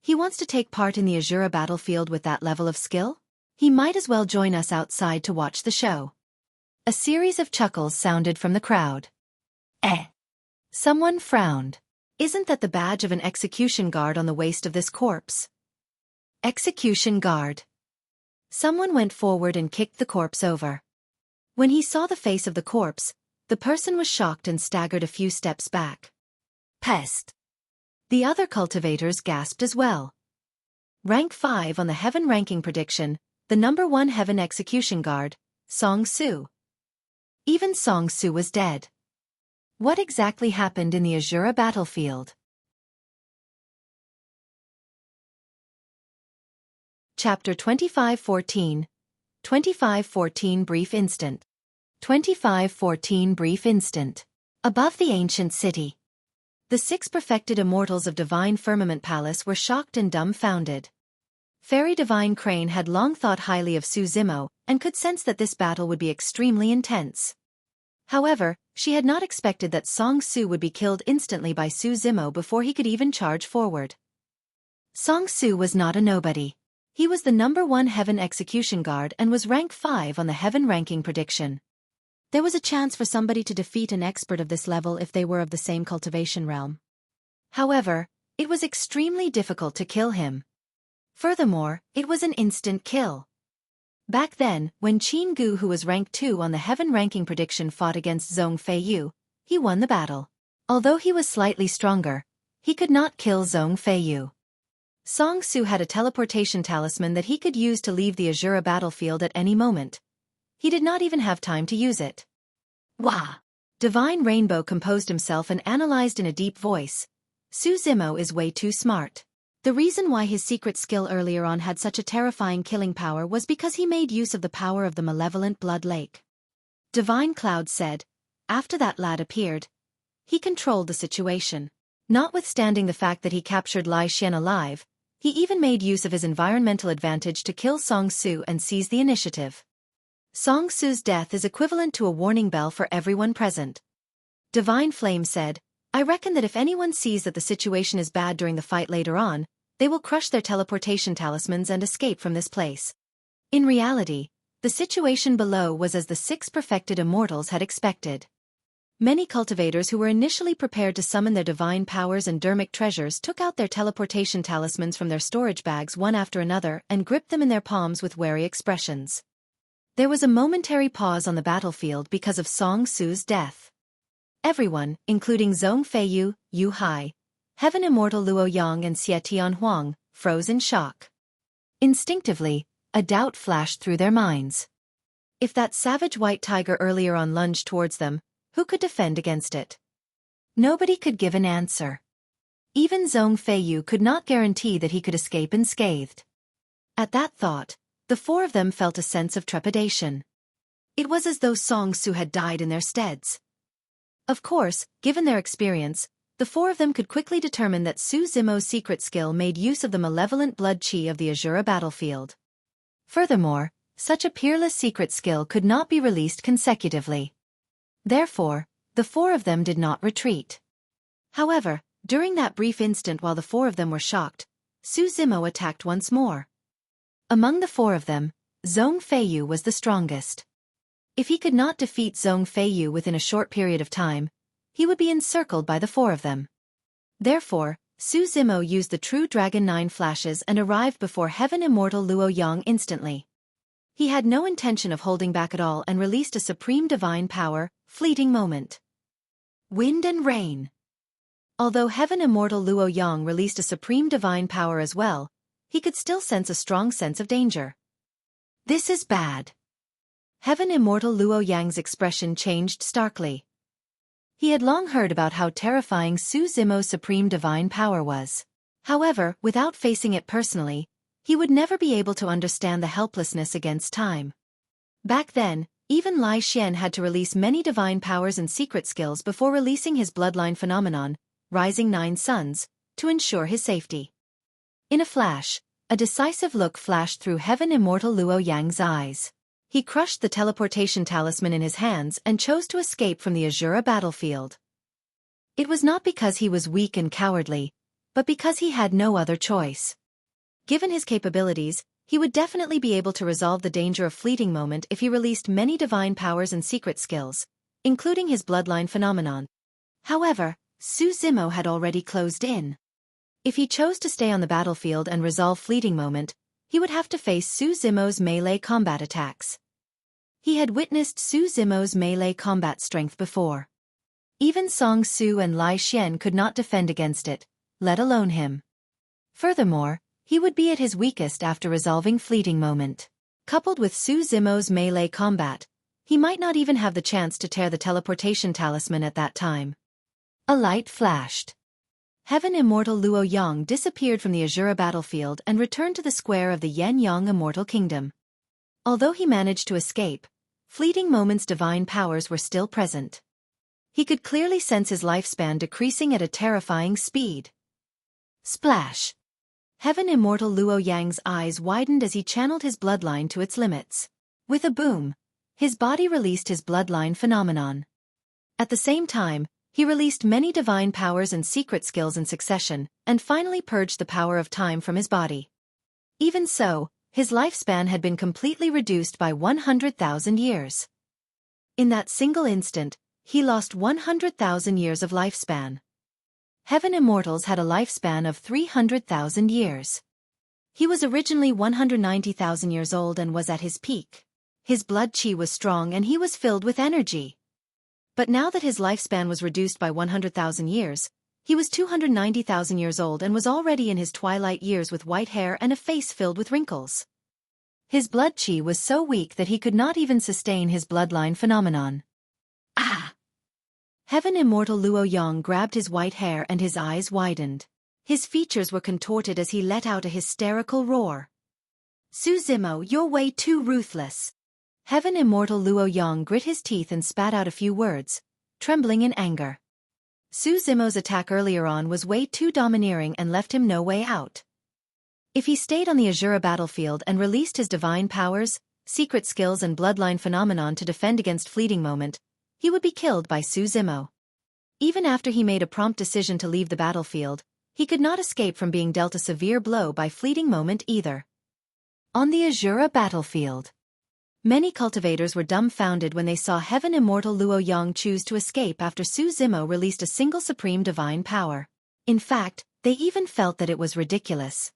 He wants to take part in the Azura battlefield with that level of skill? He might as well join us outside to watch the show. A series of chuckles sounded from the crowd. Someone frowned. Isn't that the badge of an execution guard on the waist of this corpse? Execution guard. Someone went forward and kicked the corpse over. When he saw the face of the corpse, the person was shocked and staggered a few steps back. Pest. The other cultivators gasped as well. Rank 5 on the heaven ranking prediction, the number 1 heaven execution guard, Song Su. Even Song Su was dead. What exactly happened in the Azura battlefield? Chapter 2514. 2514 Brief Instant. 2514 Brief Instant. Above the ancient city, the 6 perfected immortals of Divine Firmament Palace were shocked and dumbfounded. Fairy Divine Crane had long thought highly of Su Zimo, and could sense that this battle would be extremely intense. However, she had not expected that Song Su would be killed instantly by Su Zimo before he could even charge forward. Song Su was not a nobody. He was the number 1 heaven execution guard and was rank 5 on the heaven ranking prediction. There was a chance for somebody to defeat an expert of this level if they were of the same cultivation realm. However, it was extremely difficult to kill him. Furthermore, it was an instant kill. Back then, when Qin Gu, who was rank 2 on the heaven ranking prediction, fought against Zhong Feiyu, he won the battle. Although he was slightly stronger, he could not kill Zhong Feiyu. Song Su had a teleportation talisman that he could use to leave the Azura battlefield at any moment. He did not even have time to use it. Wah! Divine Rainbow composed himself and analyzed in a deep voice. Su Zimo is way too smart. The reason why his secret skill earlier on had such a terrifying killing power was because he made use of the power of the Malevolent Blood Lake. Divine Cloud said, after that lad appeared, he controlled the situation. Notwithstanding the fact that he captured Lai Xian alive, he even made use of his environmental advantage to kill Song Su and seize the initiative. Song Su's death is equivalent to a warning bell for everyone present. Divine Flame said, I reckon that if anyone sees that the situation is bad during the fight later on, they will crush their teleportation talismans and escape from this place. In reality, the situation below was as the 6 perfected immortals had expected. Many cultivators who were initially prepared to summon their divine powers and dermic treasures took out their teleportation talismans from their storage bags one after another and gripped them in their palms with wary expressions. There was a momentary pause on the battlefield because of Song Su's death. Everyone, including Zhong Feiyu, Yu Hai, Heaven Immortal Luo Yang and Xie Tianhuang, froze in shock. Instinctively, a doubt flashed through their minds. If that savage white tiger earlier on lunged towards them, who could defend against it? Nobody could give an answer. Even Zhong Feiyu could not guarantee that he could escape unscathed. At that thought, the 4 of them felt a sense of trepidation. It was as though Song Su had died in their steads. Of course, given their experience, the 4 of them could quickly determine that Su Zimo's secret skill made use of the malevolent blood chi of the Azura battlefield. Furthermore, such a peerless secret skill could not be released consecutively. Therefore, the 4 of them did not retreat. However, during that brief instant while the 4 of them were shocked, Su Zimo attacked once more. Among the 4 of them, Zhong Feiyu was the strongest. If he could not defeat Zhong Feiyu within a short period of time, he would be encircled by the 4 of them. Therefore, Su Zimo used the True Dragon 9 flashes and arrived before Heaven Immortal Luo Yang instantly. He had no intention of holding back at all and released a supreme divine power, fleeting moment. Wind and rain. Although Heaven Immortal Luo Yang released a supreme divine power as well, he could still sense a strong sense of danger. This is bad. Heaven Immortal Luo Yang's expression changed starkly. He had long heard about how terrifying Su Zimo's supreme divine power was. However, without facing it personally, he would never be able to understand the helplessness against time. Back then, even Lai Xian had to release many divine powers and secret skills before releasing his bloodline phenomenon, Rising Nine Suns, to ensure his safety. In a flash, a decisive look flashed through Heaven Immortal Luo Yang's eyes. He crushed the teleportation talisman in his hands and chose to escape from the Azura battlefield. It was not because he was weak and cowardly, but because he had no other choice. Given his capabilities, he would definitely be able to resolve the danger of fleeting moment if he released many divine powers and secret skills, including his bloodline phenomenon. However, Su Zimo had already closed in. If he chose to stay on the battlefield and resolve fleeting moment, he would have to face Su Zimo's melee combat attacks. He had witnessed Su Zimo's melee combat strength before. Even Song Su and Lai Xian could not defend against it, let alone him. Furthermore, he would be at his weakest after resolving fleeting moment. Coupled with Su Zimo's melee combat, he might not even have the chance to tear the teleportation talisman at that time. A light flashed. Heaven Immortal Luo Yang disappeared from the Azura battlefield and returned to the square of the Yen Yang Immortal Kingdom. Although he managed to escape, fleeting moment's divine powers were still present. He could clearly sense his lifespan decreasing at a terrifying speed. Splash! Heaven Immortal Luo Yang's eyes widened as he channeled his bloodline to its limits. With a boom, his body released his bloodline phenomenon. At the same time, he released many divine powers and secret skills in succession, and finally purged the power of time from his body. Even so, his lifespan had been completely reduced by 100,000 years. In that single instant, he lost 100,000 years of lifespan. Heaven Immortals had a lifespan of 300,000 years. He was originally 190,000 years old and was at his peak. His blood chi was strong and he was filled with energy. But now that his lifespan was reduced by 100,000 years, he was 290,000 years old and was already in his twilight years with white hair and a face filled with wrinkles. His blood chi was so weak that he could not even sustain his bloodline phenomenon. Ah! Heaven Immortal Luo Yang grabbed his white hair and his eyes widened. His features were contorted as he let out a hysterical roar. Su Zimo, you're way too ruthless. Heaven Immortal Luo Yang grit his teeth and spat out a few words, trembling in anger. Su Zimo's attack earlier on was way too domineering and left him no way out. If he stayed on the Azura battlefield and released his divine powers, secret skills and bloodline phenomenon to defend against fleeting moment, he would be killed by Su Zimo. Even after he made a prompt decision to leave the battlefield, he could not escape from being dealt a severe blow by fleeting moment either. On the Azura battlefield, many cultivators were dumbfounded when they saw Heaven Immortal Luo Yang choose to escape after Su Zimo released a single supreme divine power. In fact, they even felt that it was ridiculous.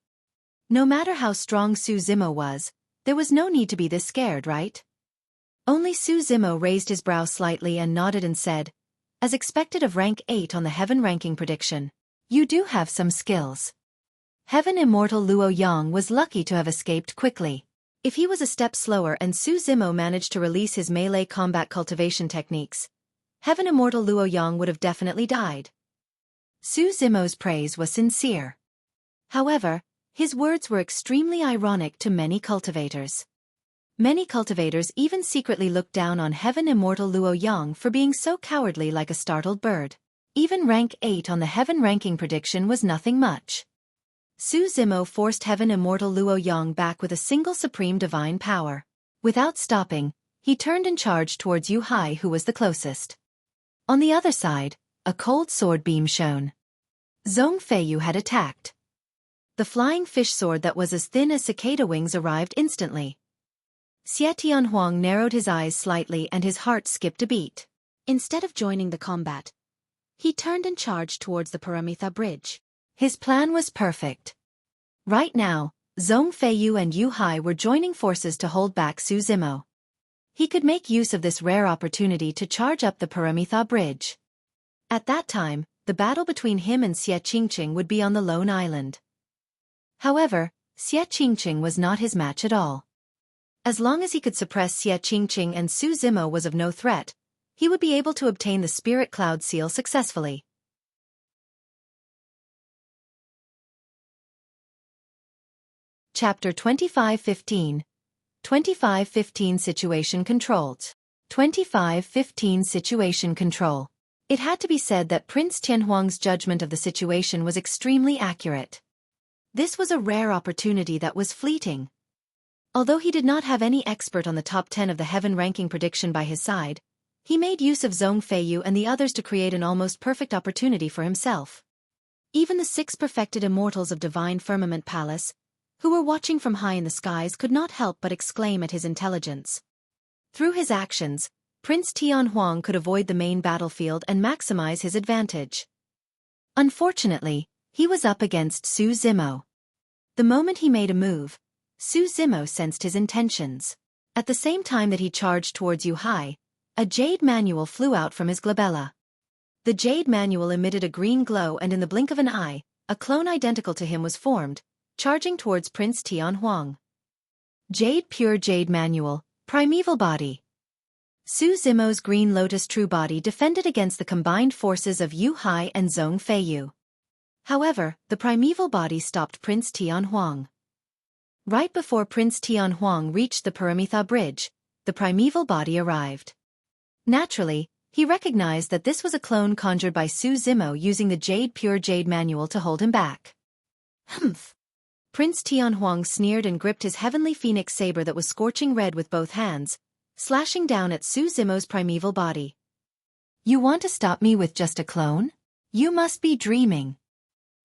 No matter how strong Su Zimo was, there was no need to be this scared, right? Only Su Zimo raised his brow slightly and nodded and said, as expected of rank 8 on the Heaven ranking prediction, you do have some skills. Heaven Immortal Luo Yang was lucky to have escaped quickly. If he was a step slower and Su Zimo managed to release his melee combat cultivation techniques, Heaven Immortal Luo Yang would have definitely died. Su Zimo's praise was sincere. However, his words were extremely ironic to many cultivators. Many cultivators even secretly looked down on Heaven Immortal Luo Yang for being so cowardly like a startled bird. Even rank 8 on the Heaven ranking prediction was nothing much. Su Zimo forced Heaven Immortal Luo Yang back with a single supreme divine power. Without stopping, he turned and charged towards Yu Hai, who was the closest. On the other side, a cold sword beam shone. Zhong Feiyu had attacked. The flying fish sword that was as thin as cicada wings arrived instantly. Xie Tianhuang narrowed his eyes slightly and his heart skipped a beat. Instead of joining the combat, he turned and charged towards the Paramitha bridge. His plan was perfect. Right now, Zhong Feiyu and Yu Hai were joining forces to hold back Su Zimo. He could make use of this rare opportunity to charge up the Paramitha bridge. At that time, the battle between him and Xueqi would be on the lone island. However, Xueqi was not his match at all. As long as he could suppress Xueqi and Su Zimo was of no threat, he would be able to obtain the Spirit Cloud Seal successfully. Chapter 2515. 2515 Situation Controlled. 2515 Situation Control. It had to be said that Prince Tianhuang's judgment of the situation was extremely accurate. This was a rare opportunity that was fleeting. Although he did not have any expert on the top 10 of the heaven ranking prediction by his side, he made use of Zhong Feiyu and the others to create an almost perfect opportunity for himself. Even the 6 perfected immortals of Divine Firmament Palace, who were watching from high in the skies, could not help but exclaim at his intelligence. Through his actions, Prince Tianhuang could avoid the main battlefield and maximize his advantage. Unfortunately, he was up against Su Zimo. The moment he made a move, Su Zimo sensed his intentions. At the same time that he charged towards Yu Hai, a jade manual flew out from his glabella. The jade manual emitted a green glow, and in the blink of an eye, a clone identical to him was formed, charging towards Prince Tianhuang. Jade Pure Jade Manual, Primeval Body. Su Zimo's Green Lotus True Body defended against the combined forces of Yu Hai and Zhong Feiyu. However, the Primeval Body stopped Prince Tianhuang. Right before Prince Tianhuang reached the Paramitha Bridge, the Primeval Body arrived. Naturally, he recognized that this was a clone conjured by Su Zimo using the Jade Pure Jade Manual to hold him back. Humph! Prince Tianhuang sneered and gripped his heavenly phoenix saber that was scorching red with both hands, slashing down at Su Zimo's primeval body. You want to stop me with just a clone? You must be dreaming.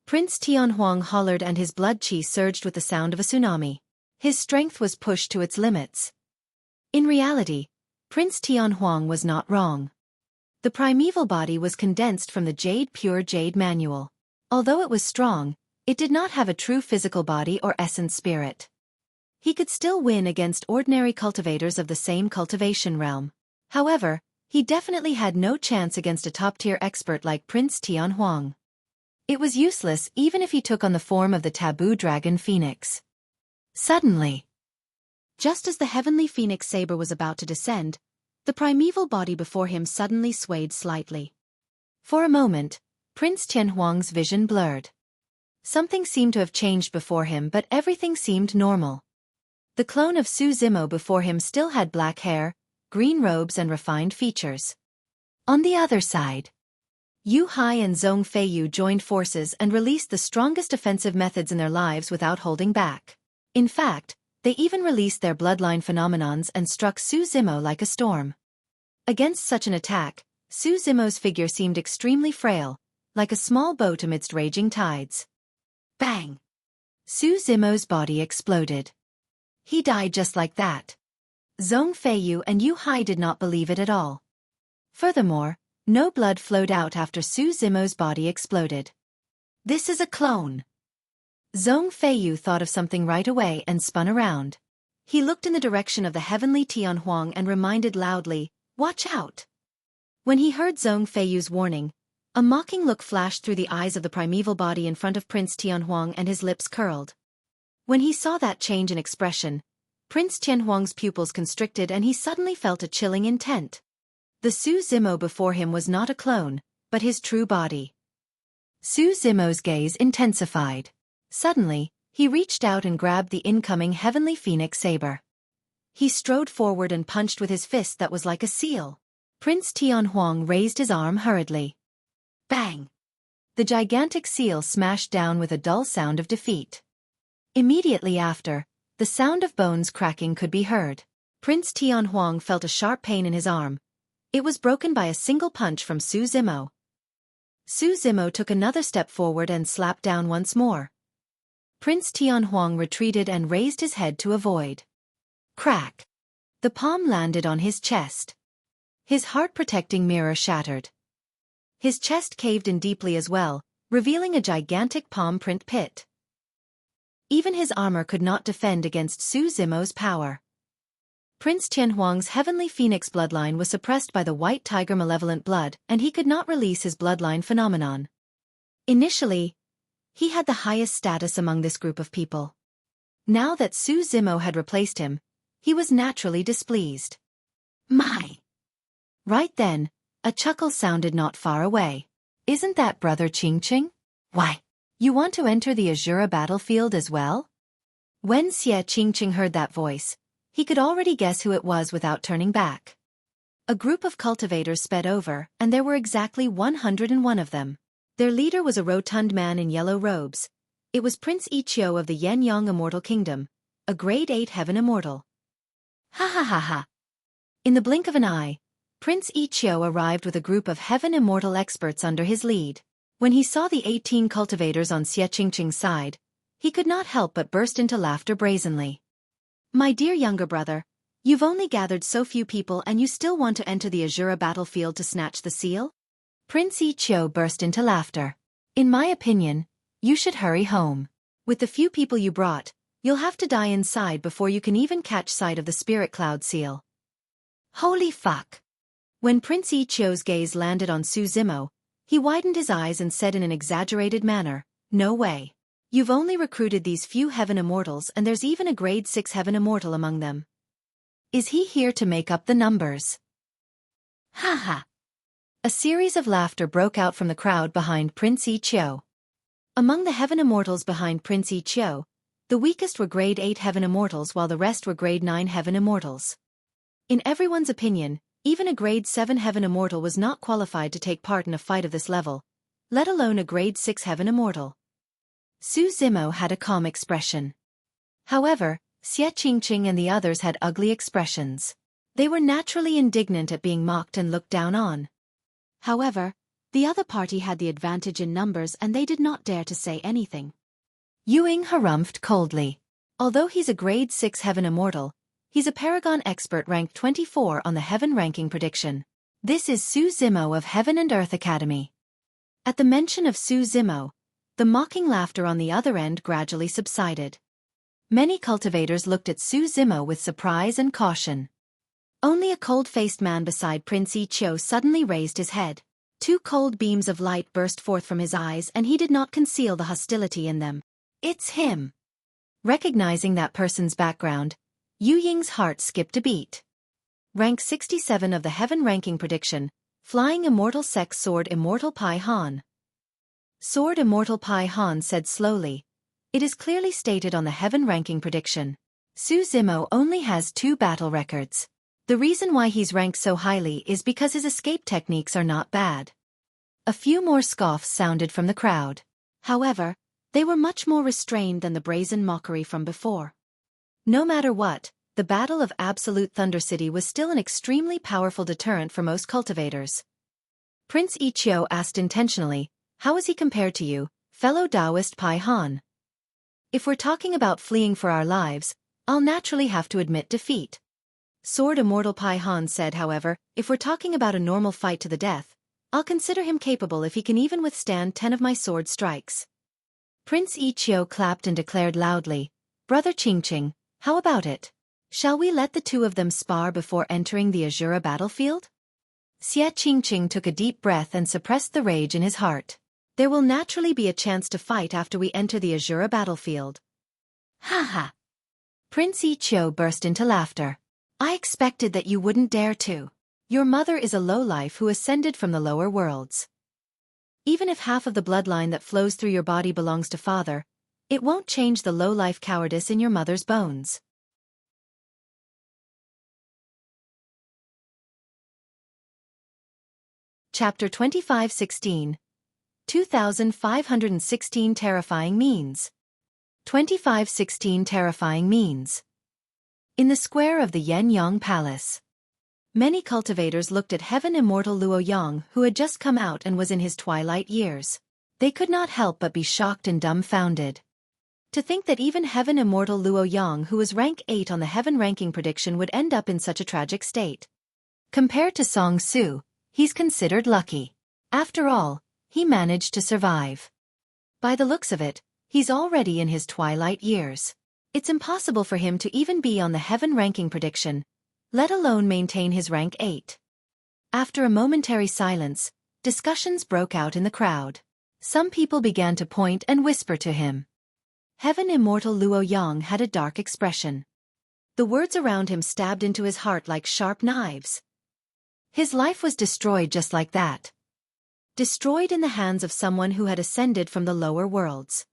Prince Tianhuang hollered, and his blood qi surged with the sound of a tsunami. His strength was pushed to its limits. In reality, Prince Tianhuang was not wrong. The primeval body was condensed from the Jade Pure Jade Manual. Although it was strong, it did not have a true physical body or essence spirit. He could still win against ordinary cultivators of the same cultivation realm. However, he definitely had no chance against a top-tier expert like Prince Tianhuang. It was useless even if he took on the form of the taboo dragon phoenix. Suddenly, just as the heavenly phoenix saber was about to descend, the primeval body before him suddenly swayed slightly. For a moment, Prince Tianhuang's vision blurred. Something seemed to have changed before him, but everything seemed normal. The clone of Su Zimo before him still had black hair, green robes and refined features. On the other side, Yu Hai and Zhong Feiyu joined forces and released the strongest offensive methods in their lives without holding back. In fact, they even released their bloodline phenomenons and struck Su Zimo like a storm. Against such an attack, Su Zimo's figure seemed extremely frail, like a small boat amidst raging tides. Bang! Su Zimo's body exploded. He died just like that. Zhong Feiyu and Yu Hai did not believe it at all. Furthermore, no blood flowed out after Su Zimo's body exploded. This is a clone. Zhong Feiyu thought of something right away and spun around. He looked in the direction of the heavenly Tianhuang and reminded loudly, "Watch out!" When he heard Zhong Feiyu's warning, a mocking look flashed through the eyes of the primeval body in front of Prince Tianhuang, and his lips curled. When he saw that change in expression, Prince Tianhuang's pupils constricted and he suddenly felt a chilling intent. The Su Zimo before him was not a clone, but his true body. Su Zimo's gaze intensified. Suddenly, he reached out and grabbed the incoming heavenly phoenix saber. He strode forward and punched with his fist that was like a seal. Prince Tianhuang raised his arm hurriedly. Bang! The gigantic seal smashed down with a dull sound of defeat. Immediately after, the sound of bones cracking could be heard. Prince Tianhuang felt a sharp pain in his arm. It was broken by a single punch from Su Zimo. Su Zimo took another step forward and slapped down once more. Prince Tianhuang retreated and raised his head to avoid. Crack! The palm landed on his chest. His heart-protecting mirror shattered. His chest caved in deeply as well, revealing a gigantic palm print pit. Even his armor could not defend against Su Zimo's power. Prince Tianhuang's heavenly phoenix bloodline was suppressed by the white tiger malevolent blood, and he could not release his bloodline phenomenon. Initially, he had the highest status among this group of people. Now that Su Zimo had replaced him, he was naturally displeased. My! Right then, a chuckle sounded not far away. Isn't that Brother Qingqing? Why? You want to enter the Azura battlefield as well? When Xie Qingqing heard that voice, he could already guess who it was without turning back. A group of cultivators sped over, and there were exactly 101 of them. Their leader was a rotund man in yellow robes. It was Prince Ichio of the Yen-Yang Immortal Kingdom, a grade 8 heaven immortal. Ha ha ha ha. In the blink of an eye, Prince Ichio arrived with a group of heaven immortal experts under his lead. When he saw the 18 cultivators on Xie Qingqing's side, he could not help but burst into laughter brazenly. My dear younger brother, you've only gathered so few people and you still want to enter the Azura battlefield to snatch the seal? Prince Ichio burst into laughter. In my opinion, you should hurry home. With the few people you brought, you'll have to die inside before you can even catch sight of the spirit cloud seal. Holy fuck! When Prince Ichio's gaze landed on Su Zimo, he widened his eyes and said in an exaggerated manner, no way. You've only recruited these few heaven immortals and there's even a grade 6 heaven immortal among them. Is he here to make up the numbers? Ha ha! A series of laughter broke out from the crowd behind Prince Ichio. Among the heaven immortals behind Prince Ichio, the weakest were grade 8 heaven immortals while the rest were grade 9 heaven immortals. In everyone's opinion, even a grade 7 heaven immortal was not qualified to take part in a fight of this level, let alone a grade 6 heaven immortal. Su Zimo had a calm expression. However, Xie Qingqing and the others had ugly expressions. They were naturally indignant at being mocked and looked down on. However, the other party had the advantage in numbers and they did not dare to say anything. Yuing harumphed coldly. Although he's a grade 6 heaven immortal, he's a paragon expert ranked 24 on the heaven ranking prediction. This is Su Zimo of Heaven and Earth Academy. At the mention of Su Zimo, the mocking laughter on the other end gradually subsided. Many cultivators looked at Su Zimo with surprise and caution. Only a cold-faced man beside Prince Ichio suddenly raised his head. 2 cold beams of light burst forth from his eyes and he did not conceal the hostility in them. It's him! Recognizing that person's background, Yu Ying's heart skipped a beat. Rank 67 of the heaven ranking prediction, Flying Immortal Sex Sword Immortal Pai Han. Sword Immortal Pai Han said slowly. It is clearly stated on the heaven ranking prediction. Su Zimo only has 2 battle records. The reason why he's ranked so highly is because his escape techniques are not bad. A few more scoffs sounded from the crowd. However, they were much more restrained than the brazen mockery from before. No matter what, the Battle of Absolute Thunder City was still an extremely powerful deterrent for most cultivators. Prince Ichio asked intentionally, how is he compared to you, fellow Taoist Pai Han? If we're talking about fleeing for our lives, I'll naturally have to admit defeat. Sword Immortal Pai Han said, however, if we're talking about a normal fight to the death, I'll consider him capable if he can even withstand 10 of my sword strikes. Prince Ichio clapped and declared loudly, Brother Qingqing, how about it? Shall we let the 2 of them spar before entering the Azura battlefield? Xie Qingqing took a deep breath and suppressed the rage in his heart. There will naturally be a chance to fight after we enter the Azura battlefield. Ha ha! Prince Ichio burst into laughter. I expected that you wouldn't dare to. Your mother is a lowlife who ascended from the lower worlds. Even if half of the bloodline that flows through your body belongs to father, it won't change the lowlife cowardice in your mother's bones. Chapter 2516. 2516 Terrifying Means. 2516 Terrifying Means. In the square of the Yen-Yang Palace. Many cultivators looked at Heaven Immortal Luo Yang, who had just come out and was in his twilight years. They could not help but be shocked and dumbfounded. To think that even Heaven Immortal Luo Yang, who was rank 8 on the heaven ranking prediction, would end up in such a tragic state. Compared to Song Su, he's considered lucky. After all, he managed to survive. By the looks of it, he's already in his twilight years. It's impossible for him to even be on the heaven ranking prediction, let alone maintain his rank 8. After a momentary silence, discussions broke out in the crowd. Some people began to point and whisper to him. Heaven Immortal Luo Yang had a dark expression. The words around him stabbed into his heart like sharp knives. His life was destroyed just like that. Destroyed in the hands of someone who had ascended from the lower worlds.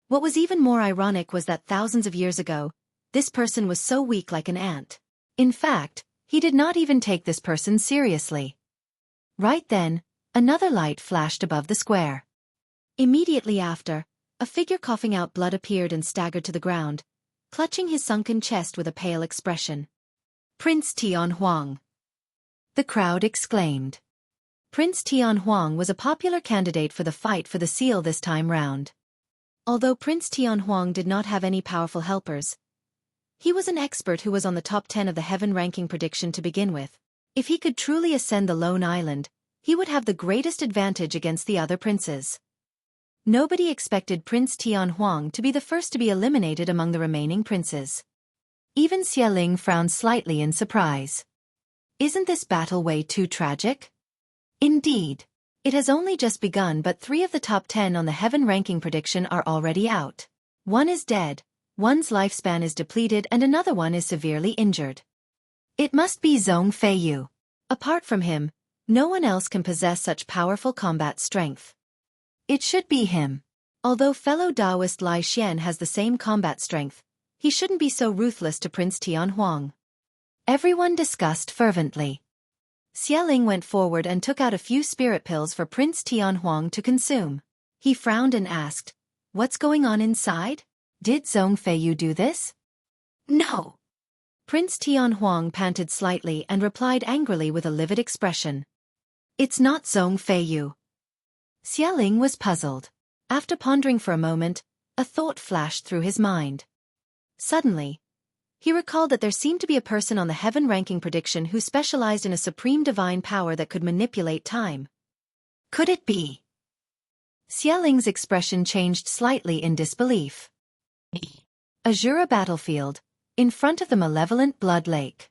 What was even more ironic was that thousands of years ago, this person was so weak like an ant. In fact, he did not even take this person seriously. Right then, another light flashed above the square. Immediately after, a figure coughing out blood appeared and staggered to the ground, clutching his sunken chest with a pale expression. Prince Tian Huang. The crowd exclaimed. Prince Tian Huang was a popular candidate for the fight for the seal this time round. Although Prince Tian Huang did not have any powerful helpers, he was an expert who was on the top 10 of the heaven ranking prediction to begin with. If he could truly ascend the lone island, he would have the greatest advantage against the other princes. Nobody expected Prince Tian Huang to be the first to be eliminated among the remaining princes. Even Xie Ling frowned slightly in surprise. Isn't this battle way too tragic? Indeed. It has only just begun, but 3 of the top 10 on the heaven ranking prediction are already out. One is dead, one's lifespan is depleted, and another one is severely injured. It must be Zhong Feiyu. Apart from him, no one else can possess such powerful combat strength. It should be him. Although fellow Taoist Lai Xian has the same combat strength, he shouldn't be so ruthless to Prince Tian Huang. Everyone discussed fervently. Xie Ling went forward and took out a few spirit pills for Prince Tian Huang to consume. He frowned and asked, "What's going on inside? Did Zhong Feiyu do this?" "No." Prince Tian Huang panted slightly and replied angrily with a livid expression. "It's not Zhong Feiyu." Xie Ling was puzzled. After pondering for a moment, a thought flashed through his mind. Suddenly, he recalled that there seemed to be a person on the heaven ranking prediction who specialized in a supreme divine power that could manipulate time. Could it be? Xie Ling's expression changed slightly in disbelief. Azura battlefield, in front of the Malevolent Blood Lake.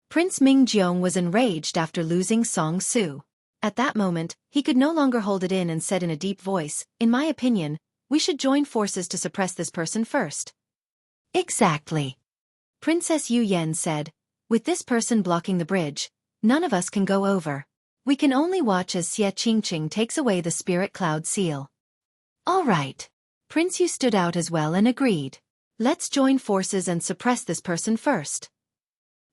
Prince Mingjiong was enraged after losing Song Su. At that moment, he could no longer hold it in and said in a deep voice, "In my opinion, we should join forces to suppress this person first." Exactly. Princess Yu Yan said, "With this person blocking the bridge, none of us can go over. We can only watch as Xie Qingqing takes away the spirit cloud seal." All right. Prince Yu stood out as well and agreed. "Let's join forces and suppress this person first."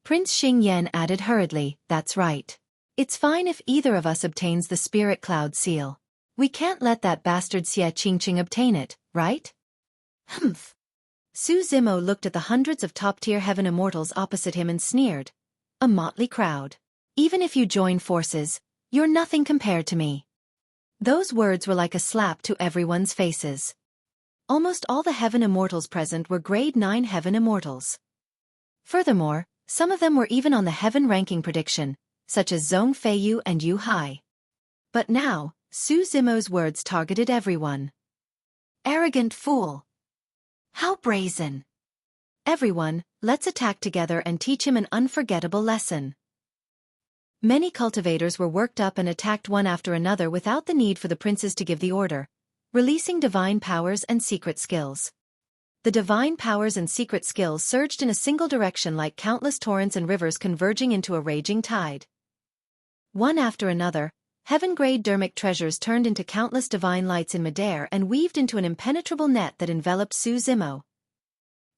Prince Xing Yan added hurriedly, "That's right. It's fine if either of us obtains the spirit cloud seal. We can't let that bastard Xie Qingqing obtain it, right?" Humph. Su Zimo looked at the hundreds of top-tier heaven immortals opposite him and sneered. A motley crowd. "Even if you join forces, you're nothing compared to me." Those words were like a slap to everyone's faces. Almost all the heaven immortals present were grade 9 heaven immortals. Furthermore, some of them were even on the heaven ranking prediction, such as Zhong Feiyu and Yu Hai. But now, Su Zimo's words targeted everyone. Arrogant fool. How brazen. Everyone, let's attack together and teach him an unforgettable lesson. Many cultivators were worked up and attacked one after another without the need for the princes to give the order, releasing divine powers and secret skills. The divine powers and secret skills surged in a single direction like countless torrents and rivers converging into a raging tide. One after another, heaven-grade dermic treasures turned into countless divine lights in midair and weaved into an impenetrable net that enveloped Su Zimo.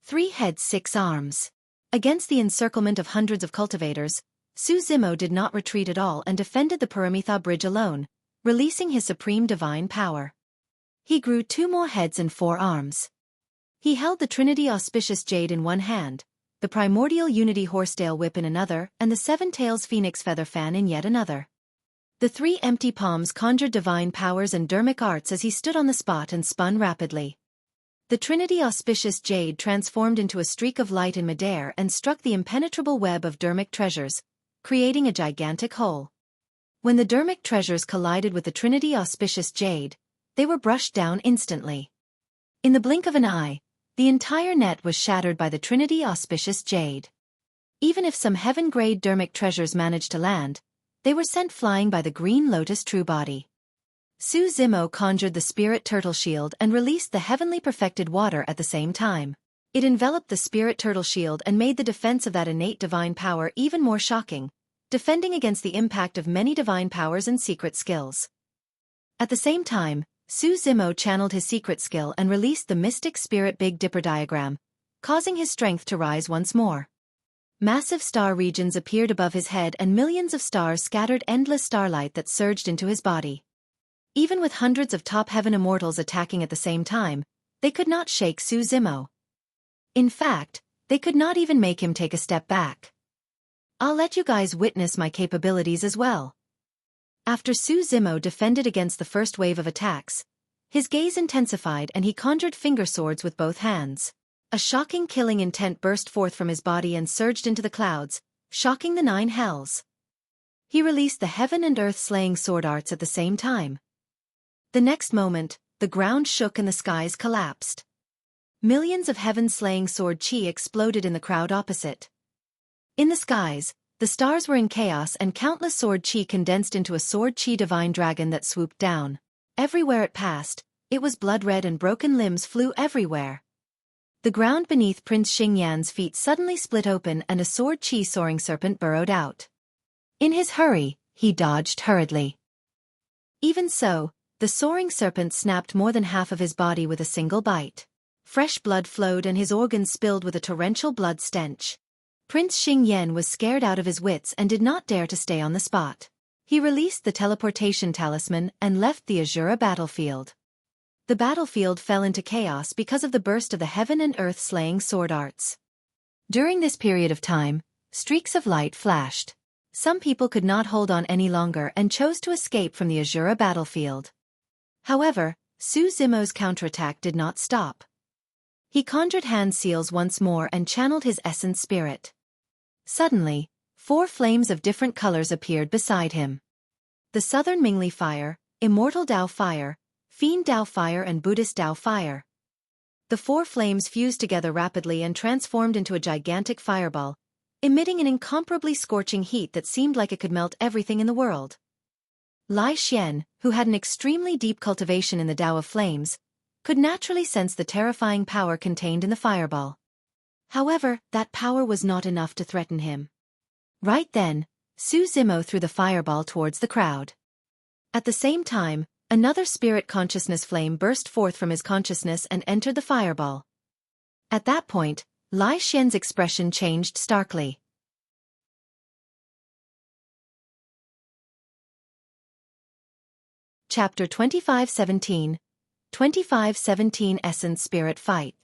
3 heads 6 arms. Against the encirclement of hundreds of cultivators, Su Zimo did not retreat at all and defended the Paramitha bridge alone, releasing his supreme divine power. He grew 2 more heads and 4 arms. He held the Trinity Auspicious Jade in one hand, the Primordial Unity Horsetail Whip in another, and the 7 Tails Phoenix Feather Fan in yet another. The 3 empty palms conjured divine powers and dermic arts as he stood on the spot and spun rapidly. The Trinity Auspicious Jade transformed into a streak of light in midair and struck the impenetrable web of dermic treasures, creating a gigantic hole. When the dermic treasures collided with the Trinity Auspicious Jade, they were brushed down instantly. In the blink of an eye, the entire net was shattered by the Trinity Auspicious Jade. Even if some heaven-grade dermic treasures managed to land, they were sent flying by the Green Lotus True Body. Su Zimo conjured the spirit turtle shield and released the heavenly perfected water at the same time. It enveloped the spirit turtle shield and made the defense of that innate divine power even more shocking, defending against the impact of many divine powers and secret skills. At the same time, Su Zimo channeled his secret skill and released the mystic spirit Big Dipper diagram, causing his strength to rise once more. Massive star regions appeared above his head and millions of stars scattered endless starlight that surged into his body. Even with hundreds of top heaven immortals attacking at the same time, they could not shake Su Zimo. In fact, they could not even make him take a step back. I'll let you guys witness my capabilities as well. After Su Zimo defended against the first wave of attacks, his gaze intensified and he conjured finger swords with both hands. A shocking killing intent burst forth from his body and surged into the clouds, shocking the 9 hells. He released the heaven and earth slaying sword arts at the same time. The next moment, the ground shook and the skies collapsed. Millions of heaven-slaying sword chi exploded in the crowd opposite. In the skies, the stars were in chaos and countless sword chi condensed into a sword chi divine dragon that swooped down. Everywhere it passed, it was blood-red and broken limbs flew everywhere. The ground beneath Prince Xingyan's feet suddenly split open and a sword chi soaring serpent burrowed out. In his hurry, he dodged hurriedly. Even so, the soaring serpent snapped more than half of his body with a single bite. Fresh blood flowed and his organs spilled with a torrential blood stench. Prince Xingyan was scared out of his wits and did not dare to stay on the spot. He released the teleportation talisman and left the Azura battlefield. The battlefield fell into chaos because of the burst of the heaven and earth slaying sword arts. During this period of time, streaks of light flashed. Some people could not hold on any longer and chose to escape from the Azura battlefield. However, Su Zimo's counterattack did not stop. He conjured hand seals once more and channeled his essence spirit. Suddenly, 4 flames of different colors appeared beside him. The Southern Mingli Fire, Immortal Dao Fire, Fiend Dao Fire and Buddhist Dao Fire. The 4 flames fused together rapidly and transformed into a gigantic fireball, emitting an incomparably scorching heat that seemed like it could melt everything in the world. Lai Xian, who had an extremely deep cultivation in the Dao of Flames, could naturally sense the terrifying power contained in the fireball. However, that power was not enough to threaten him. Right then, Su Zimo threw the fireball towards the crowd. At the same time, another spirit consciousness flame burst forth from his consciousness and entered the fireball. At that point, Lai Xian's expression changed starkly. Chapter 2517 2517 Essence Spirit Fight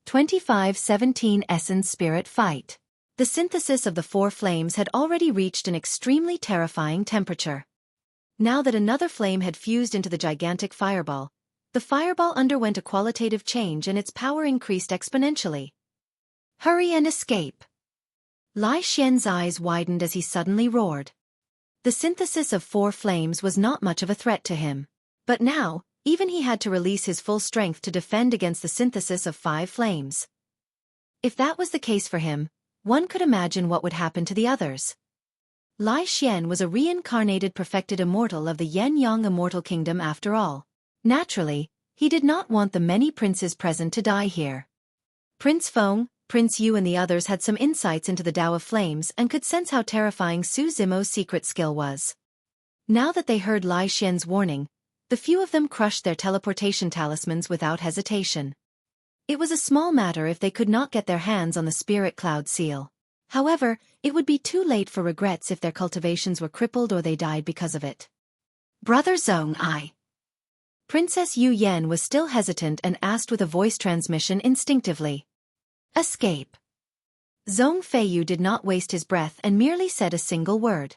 2517 Essence Spirit Fight. The synthesis of the 4 flames had already reached an extremely terrifying temperature. Now that another flame had fused into the gigantic fireball, the fireball underwent a qualitative change and its power increased exponentially. Hurry and escape! Lai Xian's eyes widened as he suddenly roared. The synthesis of 4 flames was not much of a threat to him. But now, even he had to release his full strength to defend against the synthesis of 5 flames. If that was the case for him, one could imagine what would happen to the others. Lai Xian was a reincarnated perfected immortal of the Yen-Yang Immortal Kingdom after all. Naturally, he did not want the many princes present to die here. Prince Feng, Prince Yu and the others had some insights into the Dao of Flames and could sense how terrifying Su Zimo's secret skill was. Now that they heard Lai Xian's warning, the few of them crushed their teleportation talismans without hesitation. It was a small matter if they could not get their hands on the Spirit Cloud seal. However, it would be too late for regrets if their cultivations were crippled or they died because of it. Brother Zhong. Princess Yu Yan was still hesitant and asked with a voice transmission instinctively. Escape. Zhong Feiyu did not waste his breath and merely said a single word.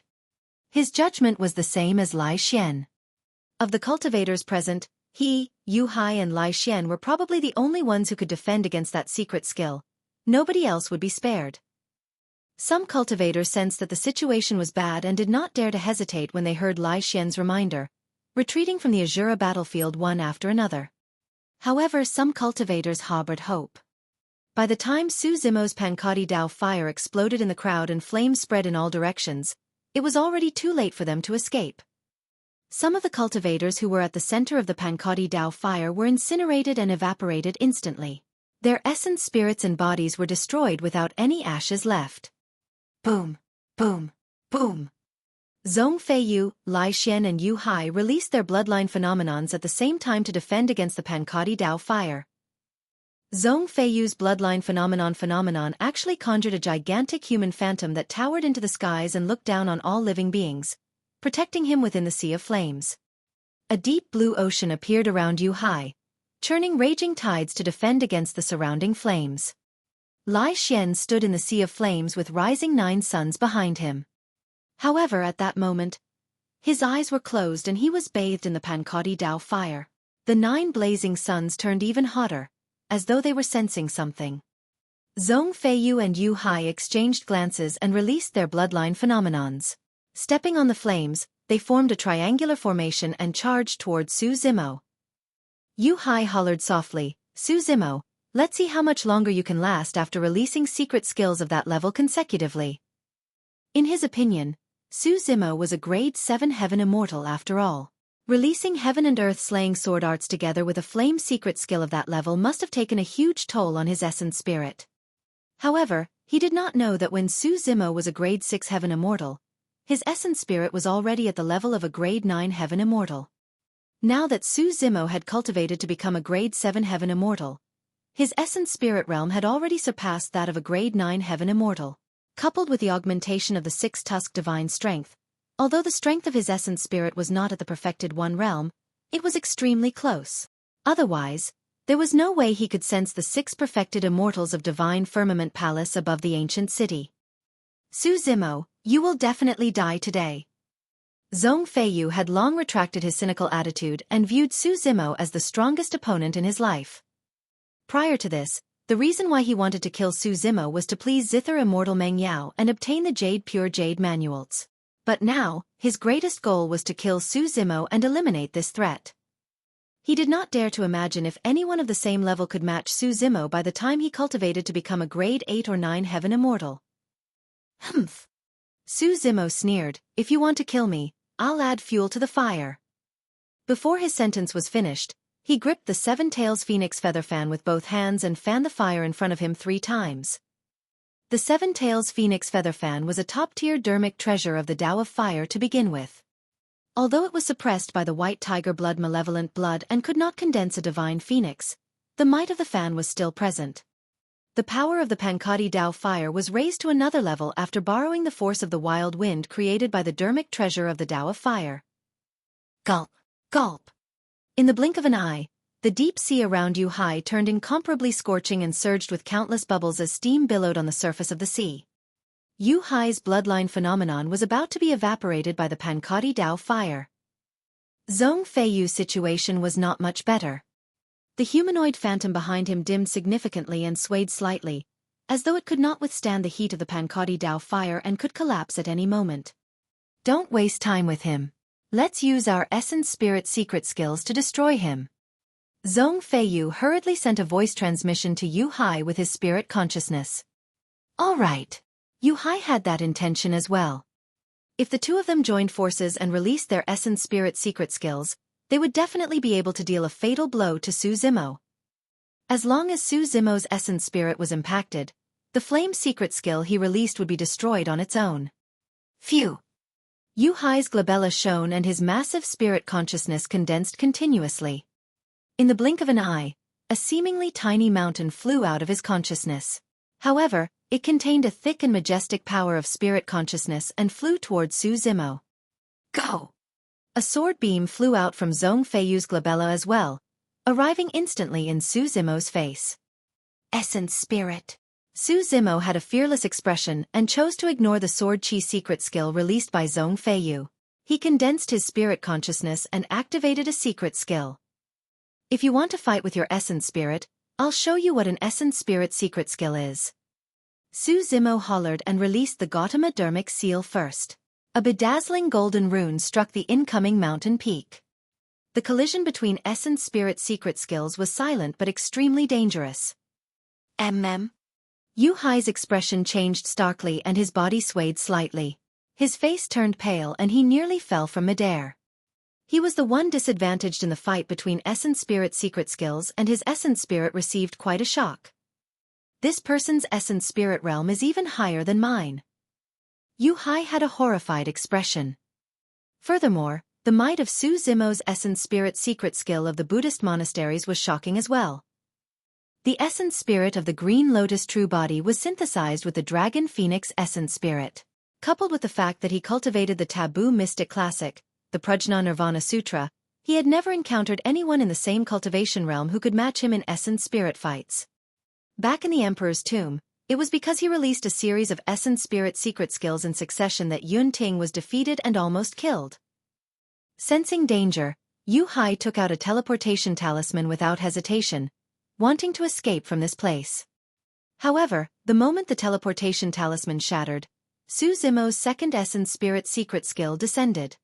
His judgment was the same as Lai Xian. Of the cultivators present, he, Yu Hai and Lai Xian were probably the only ones who could defend against that secret skill. Nobody else would be spared. Some cultivators sensed that the situation was bad and did not dare to hesitate when they heard Lai Xian's reminder, retreating from the Azura battlefield one after another. However, some cultivators harbored hope. By the time Su Zimo's Pankati Dao fire exploded in the crowd and flames spread in all directions, it was already too late for them to escape. Some of the cultivators who were at the center of the Pankati Dao fire were incinerated and evaporated instantly. Their essence spirits and bodies were destroyed without any ashes left. Boom! Boom! Boom! Zhong Feiyu, Lai Xian and Yu Hai released their bloodline phenomenons at the same time to defend against the Pankati Dao fire. Zhong Feiyu's bloodline phenomenon actually conjured a gigantic human phantom that towered into the skies and looked down on all living beings, protecting him within the sea of flames. A deep blue ocean appeared around Yu Hai, churning raging tides to defend against the surrounding flames. Lai Xian stood in the sea of flames with rising 9 suns behind him. However, at that moment, his eyes were closed and he was bathed in the Pankati Dao fire. The 9 blazing suns turned even hotter, as though they were sensing something. Zhong Feiyu and Yu Hai exchanged glances and released their bloodline phenomenons. Stepping on the flames, they formed a triangular formation and charged toward Su Zimo. Yu Hai hollered softly, "Su Zimo, let's see how much longer you can last after releasing secret skills of that level consecutively." In his opinion, Su Zimo was a grade 7 heaven immortal after all. Releasing heaven and earth slaying sword arts together with a flame secret skill of that level must have taken a huge toll on his essence spirit. However, he did not know that when Su Zimo was a grade 6 heaven immortal, his essence spirit was already at the level of a grade 9 heaven immortal. Now that Su Zimo had cultivated to become a grade 7 heaven immortal, his essence spirit realm had already surpassed that of a grade 9 heaven immortal. Coupled with the augmentation of the 6-tusk divine strength, although the strength of his essence spirit was not at the perfected 1 realm, it was extremely close. Otherwise, there was no way he could sense the 6 perfected immortals of divine firmament palace above the ancient city. "Su Zimo, you will definitely die today." Zhong Feiyu had long retracted his cynical attitude and viewed Su Zimo as the strongest opponent in his life. Prior to this, the reason why he wanted to kill Su Zimo was to please Zither immortal Meng Yao and obtain the pure jade manuals. But now, his greatest goal was to kill Su Zimo and eliminate this threat. He did not dare to imagine if anyone of the same level could match Su Zimo by the time he cultivated to become a grade 8 or 9 heaven immortal. "Humph." Su Zimo sneered, "If you want to kill me, I'll add fuel to the fire." Before his sentence was finished, he gripped the 7-tails phoenix feather fan with both hands and fanned the fire in front of him 3 times. The 7-tails phoenix feather fan was a top-tier dermic treasure of the Tao of Fire to begin with. Although it was suppressed by the white tiger blood malevolent blood and could not condense a divine phoenix, the might of the fan was still present. The power of the Pankati Dao fire was raised to another level after borrowing the force of the wild wind created by the dermic treasure of the Tao of Fire. Gulp! Gulp! In the blink of an eye, the deep sea around Yu Hai turned incomparably scorching and surged with countless bubbles as steam billowed on the surface of the sea. Yu Hai's bloodline phenomenon was about to be evaporated by the Pankati Dao fire. Zhong Feiyu's situation was not much better. The humanoid phantom behind him dimmed significantly and swayed slightly, as though it could not withstand the heat of the Pankati Dao fire and could collapse at any moment. "Don't waste time with him. Let's use our essence spirit secret skills to destroy him." Zhong Feiyu hurriedly sent a voice transmission to Yu Hai with his spirit consciousness. All right. Yu Hai had that intention as well. If the two of them joined forces and released their essence spirit secret skills, they would definitely be able to deal a fatal blow to Su Zimo. As long as Su Zimo's essence spirit was impacted, the flame secret skill he released would be destroyed on its own. Phew! Yu Hai's glabella shone and his massive spirit consciousness condensed continuously. In the blink of an eye, a seemingly tiny mountain flew out of his consciousness. However, it contained a thick and majestic power of spirit consciousness and flew towards Su Zimo. Go! A sword beam flew out from Zhong Feiyu's glabella as well, arriving instantly in Su Zimo's face. Essence spirit. Su Zimo had a fearless expression and chose to ignore the sword chi secret skill released by Zhong Feiyu. He condensed his spirit consciousness and activated a secret skill. If you want to fight with your essence spirit, I'll show you what an essence spirit secret skill is. Su Zimo hollered and released the Gautama dermic seal first. A bedazzling golden rune struck the incoming mountain peak. The collision between essence spirit secret skills was silent but extremely dangerous. Yu Hai's expression changed starkly and his body swayed slightly. His face turned pale and he nearly fell from midair. He was the one disadvantaged in the fight between Essence Spirit secret skills, and his Essence Spirit received quite a shock. This person's Essence Spirit realm is even higher than mine. Yu Hai had a horrified expression. Furthermore, the might of Su Zimo's Essence Spirit secret skill of the Buddhist monasteries was shocking as well. The Essence Spirit of the Green Lotus True Body was synthesized with the Dragon Phoenix Essence Spirit. Coupled with the fact that he cultivated the taboo mystic classic, the Prajna Nirvana Sutra, he had never encountered anyone in the same cultivation realm who could match him in Essence Spirit fights. Back in the Emperor's tomb, it was because he released a series of Essence Spirit secret skills in succession that Yun Ting was defeated and almost killed. Sensing danger, Yu Hai took out a teleportation talisman without hesitation, wanting to escape from this place. However, the moment the teleportation talisman shattered, Su Zimo's second Essence Spirit secret skill descended.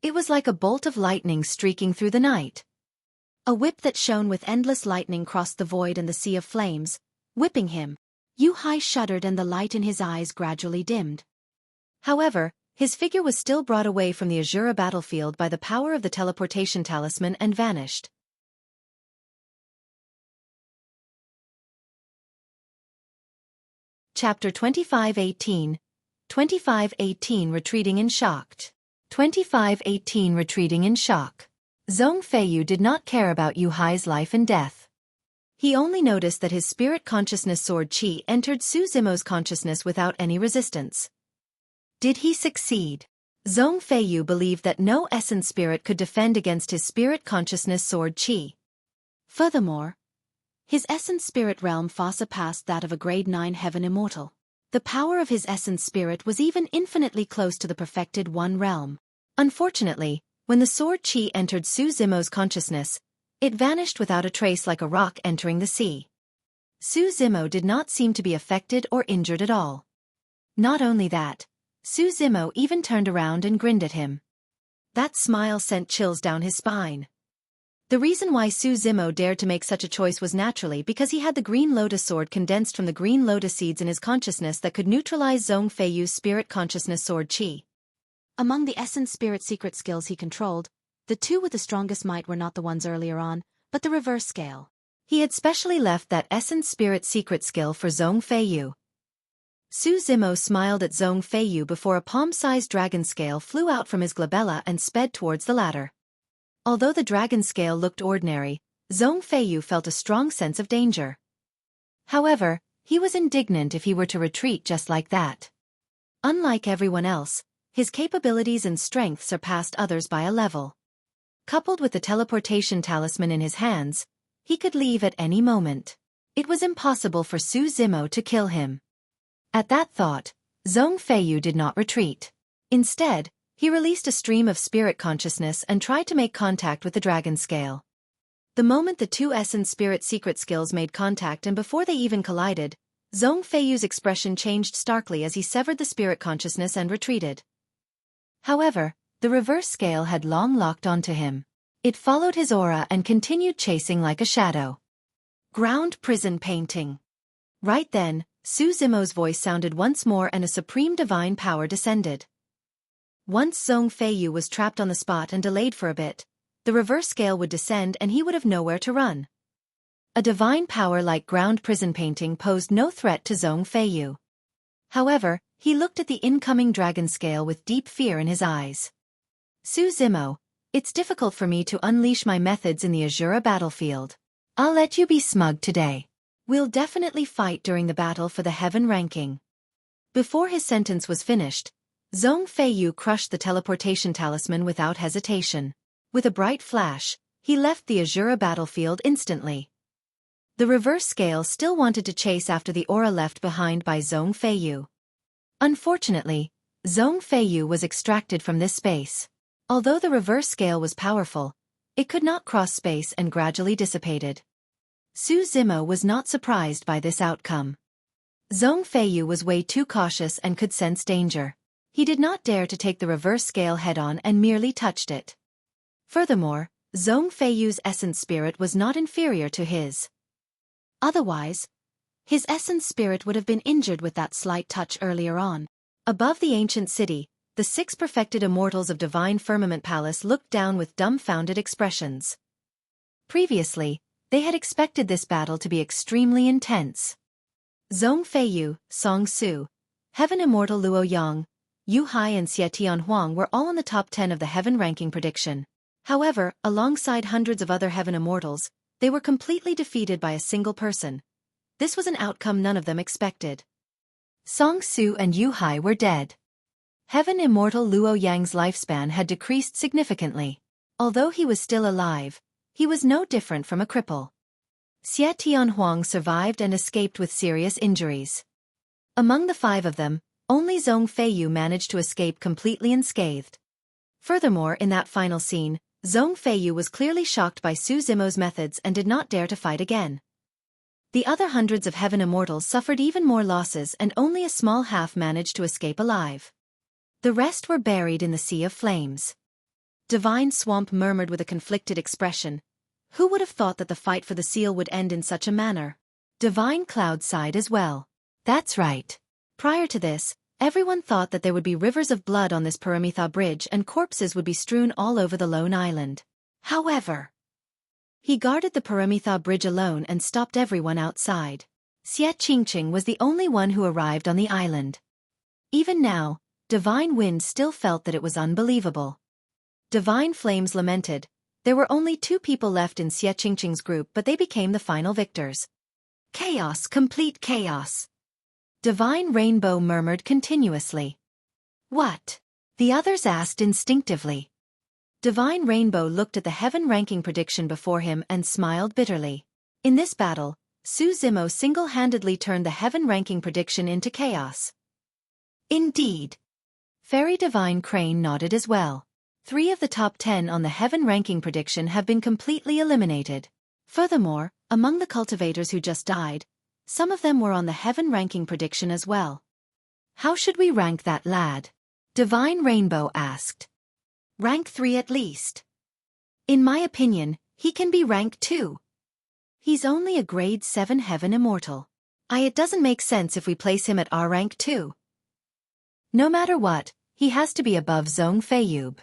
It was like a bolt of lightning streaking through the night. A whip that shone with endless lightning crossed the void and the sea of flames, whipping him. Yu Hai shuddered and the light in his eyes gradually dimmed. However, his figure was still brought away from the Azura battlefield by the power of the teleportation talisman and vanished. Chapter 2518. 2518 Retreating in Shock. 2518 Retreating in Shock. Zhong Feiyu did not care about Yu Hai's life and death. He only noticed that his spirit consciousness sword Qi entered Su Zimo's consciousness without any resistance. Did he succeed? Zhong Feiyu believed that no essence spirit could defend against his spirit consciousness sword Qi. Furthermore, his essence spirit realm far surpassed that of a grade 9 heaven immortal. The power of his essence spirit was even infinitely close to the perfected one realm. Unfortunately, when the sword Qi entered Su Zimo's consciousness, it vanished without a trace like a rock entering the sea. Su Zimo did not seem to be affected or injured at all. Not only that, Su Zimo even turned around and grinned at him. That smile sent chills down his spine. The reason why Su Zimo dared to make such a choice was naturally because he had the Green Lotus Sword condensed from the Green Lotus Seeds in his consciousness that could neutralize Zhong Feiyu's Spirit Consciousness Sword Qi. Among the Essence Spirit secret skills he controlled, the two with the strongest might were not the ones earlier on, but the reverse scale. He had specially left that Essence Spirit secret skill for Zhong Feiyu. Su Zimo smiled at Zhong Feiyu before a palm-sized dragon scale flew out from his glabella and sped towards the latter. Although the dragon scale looked ordinary, Zhong Feiyu felt a strong sense of danger. However, he was indignant if he were to retreat just like that. Unlike everyone else, his capabilities and strength surpassed others by a level. Coupled with the teleportation talisman in his hands, he could leave at any moment. It was impossible for Su Zimo to kill him. At that thought, Zhong Feiyu did not retreat. Instead, he released a stream of spirit consciousness and tried to make contact with the dragon scale. The moment the two Essence Spirit secret skills made contact and before they even collided, Zhong Feiyu's expression changed starkly as he severed the spirit consciousness and retreated. However, the reverse scale had long locked onto him. It followed his aura and continued chasing like a shadow. Ground prison painting. Right then, Su Zimo's voice sounded once more and a supreme divine power descended. Once Zhong Feiyu was trapped on the spot and delayed for a bit, the reverse scale would descend and he would have nowhere to run. A divine power like ground prison painting posed no threat to Zhong Feiyu. However, he looked at the incoming dragon scale with deep fear in his eyes. Su Zimo, it's difficult for me to unleash my methods in the Azura battlefield. I'll let you be smug today. We'll definitely fight during the battle for the heaven ranking. Before his sentence was finished, Zhong Feiyu crushed the teleportation talisman without hesitation. With a bright flash, he left the Azura battlefield instantly. The reverse scale still wanted to chase after the aura left behind by Zhong Feiyu. Unfortunately, Zhong Feiyu was extracted from this space. Although the reverse scale was powerful, it could not cross space and gradually dissipated. Su Zimo was not surprised by this outcome. Zhong Feiyu was way too cautious and could sense danger. He did not dare to take the reverse scale head-on and merely touched it. Furthermore, Zhong Feiyu's essence spirit was not inferior to his. Otherwise, His essence spirit would have been injured with that slight touch earlier on. Above the ancient city, the 6 perfected immortals of Divine Firmament Palace looked down with dumbfounded expressions. Previously, they had expected this battle to be extremely intense. Zhong Feiyu, Song Su, Heaven Immortal Luo Yang, Yu Hai and Xie Tianhuang were all in the top 10 of the Heaven ranking prediction. However, alongside hundreds of other Heaven Immortals, they were completely defeated by a single person. This was an outcome none of them expected. Song Su and Yu Hai were dead. Heaven Immortal Luo Yang's lifespan had decreased significantly. Although he was still alive, he was no different from a cripple. Xie Tianhuang survived and escaped with serious injuries. Among the 5 of them, only Zhong Feiyu managed to escape completely unscathed. Furthermore, in that final scene, Zhong Feiyu was clearly shocked by Su Zimo's methods and did not dare to fight again. The other hundreds of Heaven Immortals suffered even more losses and only a small half managed to escape alive. The rest were buried in the sea of flames. Divine Swamp murmured with a conflicted expression. Who would have thought that the fight for the seal would end in such a manner? Divine Cloud sighed as well. That's right. Prior to this, everyone thought that there would be rivers of blood on this Paramitha bridge and corpses would be strewn all over the lone island. However, he guarded the Paramitha bridge alone and stopped everyone outside. Xie Qingqing was the only one who arrived on the island. Even now, Divine Wind still felt that it was unbelievable. Divine Flames lamented. There were only 2 people left in Xie Qingqing's group, but they became the final victors. Chaos, complete chaos. Divine Rainbow murmured continuously. What? The others asked instinctively. Divine Rainbow looked at the Heaven ranking prediction before him and smiled bitterly. In this battle, Su Zimo single-handedly turned the Heaven ranking prediction into chaos. Indeed. Fairy Divine Crane nodded as well. 3 of the top 10 on the Heaven ranking prediction have been completely eliminated. Furthermore, among the cultivators who just died, some of them were on the Heaven ranking prediction as well. How should we rank that lad? Divine Rainbow asked. Rank 3 at least. In my opinion, he can be rank 2. He's only a grade 7 Heaven Immortal. It doesn't make sense if we place him at our rank 2. No matter what, he has to be above Zhong Feiyu.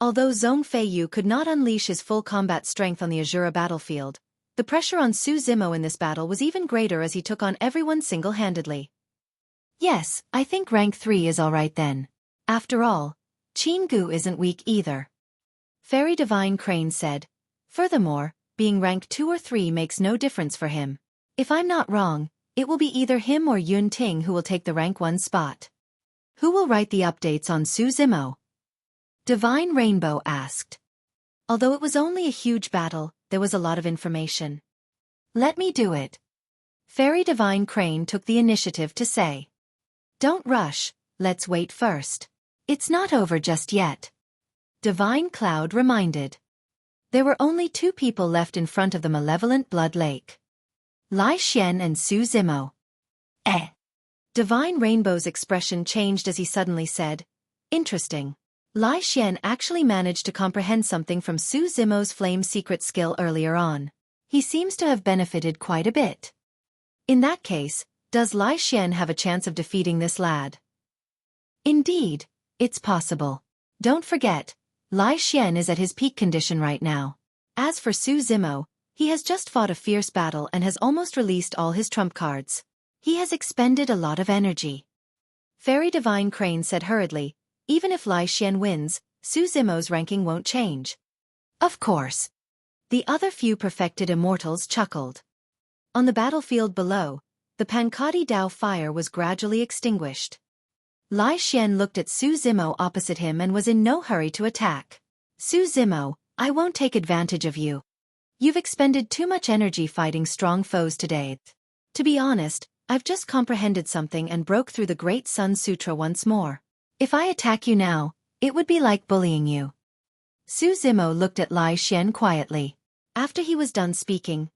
Although Zhong Feiyu could not unleash his full combat strength on the Azura battlefield, the pressure on Su Zimo in this battle was even greater as he took on everyone single-handedly. Yes, I think rank 3 is alright then. After all, Qin Gu isn't weak either. Fairy Divine Crane said. Furthermore, being rank 2 or 3 makes no difference for him. If I'm not wrong, it will be either him or Yun Ting who will take the rank 1 spot. Who will write the updates on Su Zimo? Divine Rainbow asked. Although it was only a huge battle, there was a lot of information. Let me do it. Fairy Divine Crane took the initiative to say. Don't rush, let's wait first. It's not over just yet. Divine Cloud reminded. There were only 2 people left in front of the Malevolent Blood Lake. Lai Xian and Su Zimo. Divine Rainbow's expression changed as he suddenly said, interesting. Lai Xian actually managed to comprehend something from Su Zimo's flame secret skill earlier on. He seems to have benefited quite a bit. In that case, does Lai Xian have a chance of defeating this lad? Indeed, it's possible. Don't forget, Lai Xian is at his peak condition right now. As for Su Zimo, he has just fought a fierce battle and has almost released all his trump cards. He has expended a lot of energy. Fairy Divine Crane said hurriedly, even if Lai Xian wins, Su Zimo's ranking won't change. Of course. The other few perfected immortals chuckled. On the battlefield below, the Pankati Dao fire was gradually extinguished. Lai Xian looked at Su Zimo opposite him and was in no hurry to attack. Su Zimo, I won't take advantage of you. You've expended too much energy fighting strong foes today. To be honest, I've just comprehended something and broke through the Great Sun Sutra once more. If I attack you now, it would be like bullying you. Su Zimo looked at Lai Xian quietly. After he was done speaking,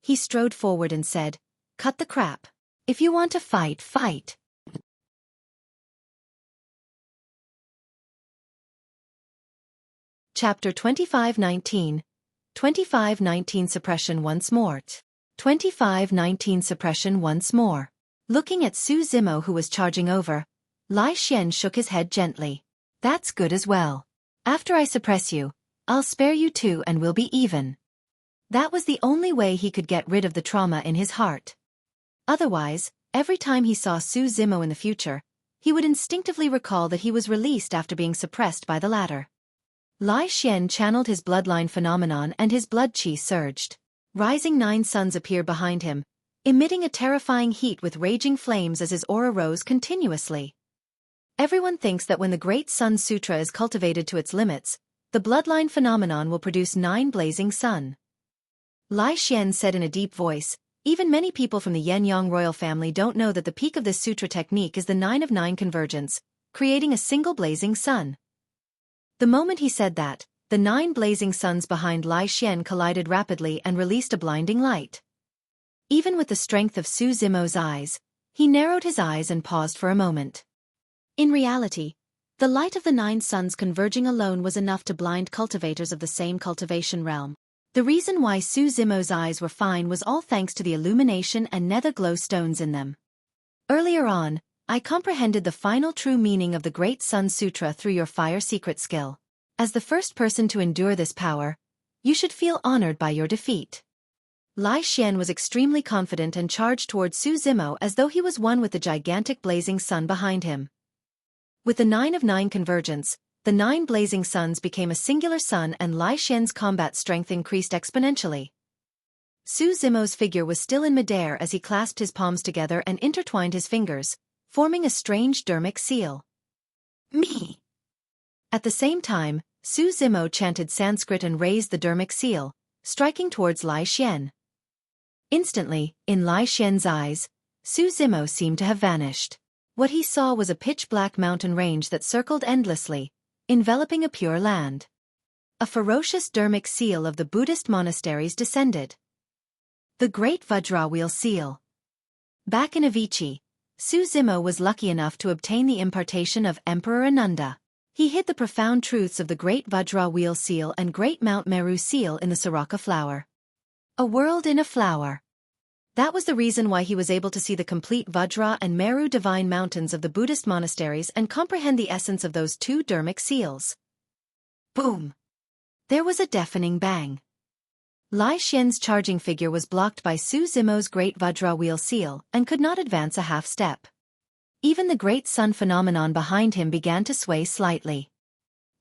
he strode forward and said, cut the crap. If you want to fight, fight. Chapter 2519. 2519 Suppression once more. 25-19 Suppression once more. Looking at Su Zimo who was charging over, Lai Xian shook his head gently. That's good as well. After I suppress you, I'll spare you too and we'll be even. That was the only way he could get rid of the trauma in his heart. Otherwise, every time he saw Su Zimo in the future, he would instinctively recall that he was released after being suppressed by the latter. Lai Xian channeled his bloodline phenomenon and his blood qi surged. Rising 9 suns appeared behind him, emitting a terrifying heat with raging flames as his aura rose continuously. Everyone thinks that when the Great Sun Sutra is cultivated to its limits, the bloodline phenomenon will produce 9 blazing sun. Lai Xian said in a deep voice, even many people from the Yen-Yang royal family don't know that the peak of this sutra technique is the 9 of 9 convergence, creating a single blazing sun. The moment he said that, the 9 blazing suns behind Lai Xian collided rapidly and released a blinding light. Even with the strength of Su Zimo's eyes, he narrowed his eyes and paused for a moment. In reality, the light of the 9 suns converging alone was enough to blind cultivators of the same cultivation realm. The reason why Su Zimo's eyes were fine was all thanks to the illumination and nether glow stones in them. Earlier on, I comprehended the final true meaning of the Great Sun Sutra through your fire secret skill. As the first person to endure this power, you should feel honored by your defeat. Lai Xian was extremely confident and charged toward Su Zimo as though he was one with the gigantic blazing sun behind him. With the 9 of 9 convergence, the 9 blazing suns became a singular sun and Lai Xian's combat strength increased exponentially. Su Zimo's figure was still in midair as he clasped his palms together and intertwined his fingers, forming a strange dermic seal. Me. At the same time, Su Zimo chanted Sanskrit and raised the dermic seal, striking towards Lai Xian. Instantly, in Lai Xian's eyes, Su Zimo seemed to have vanished. What he saw was a pitch-black mountain range that circled endlessly, enveloping a pure land. A ferocious dermic seal of the Buddhist monasteries descended. The Great Vajra Wheel Seal. Back in Avicii, Su Zimo was lucky enough to obtain the impartation of Emperor Ananda. He hid the profound truths of the Great Vajra Wheel Seal and Great Mount Meru Seal in the Siraka flower. A world in a flower. That was the reason why he was able to see the complete Vajra and Meru divine mountains of the Buddhist monasteries and comprehend the essence of those 2 dermic seals. Boom! There was a deafening bang. Lai Xian's charging figure was blocked by Su Zimo's Great Vajra Wheel Seal and could not advance a half step. Even the Great Sun phenomenon behind him began to sway slightly.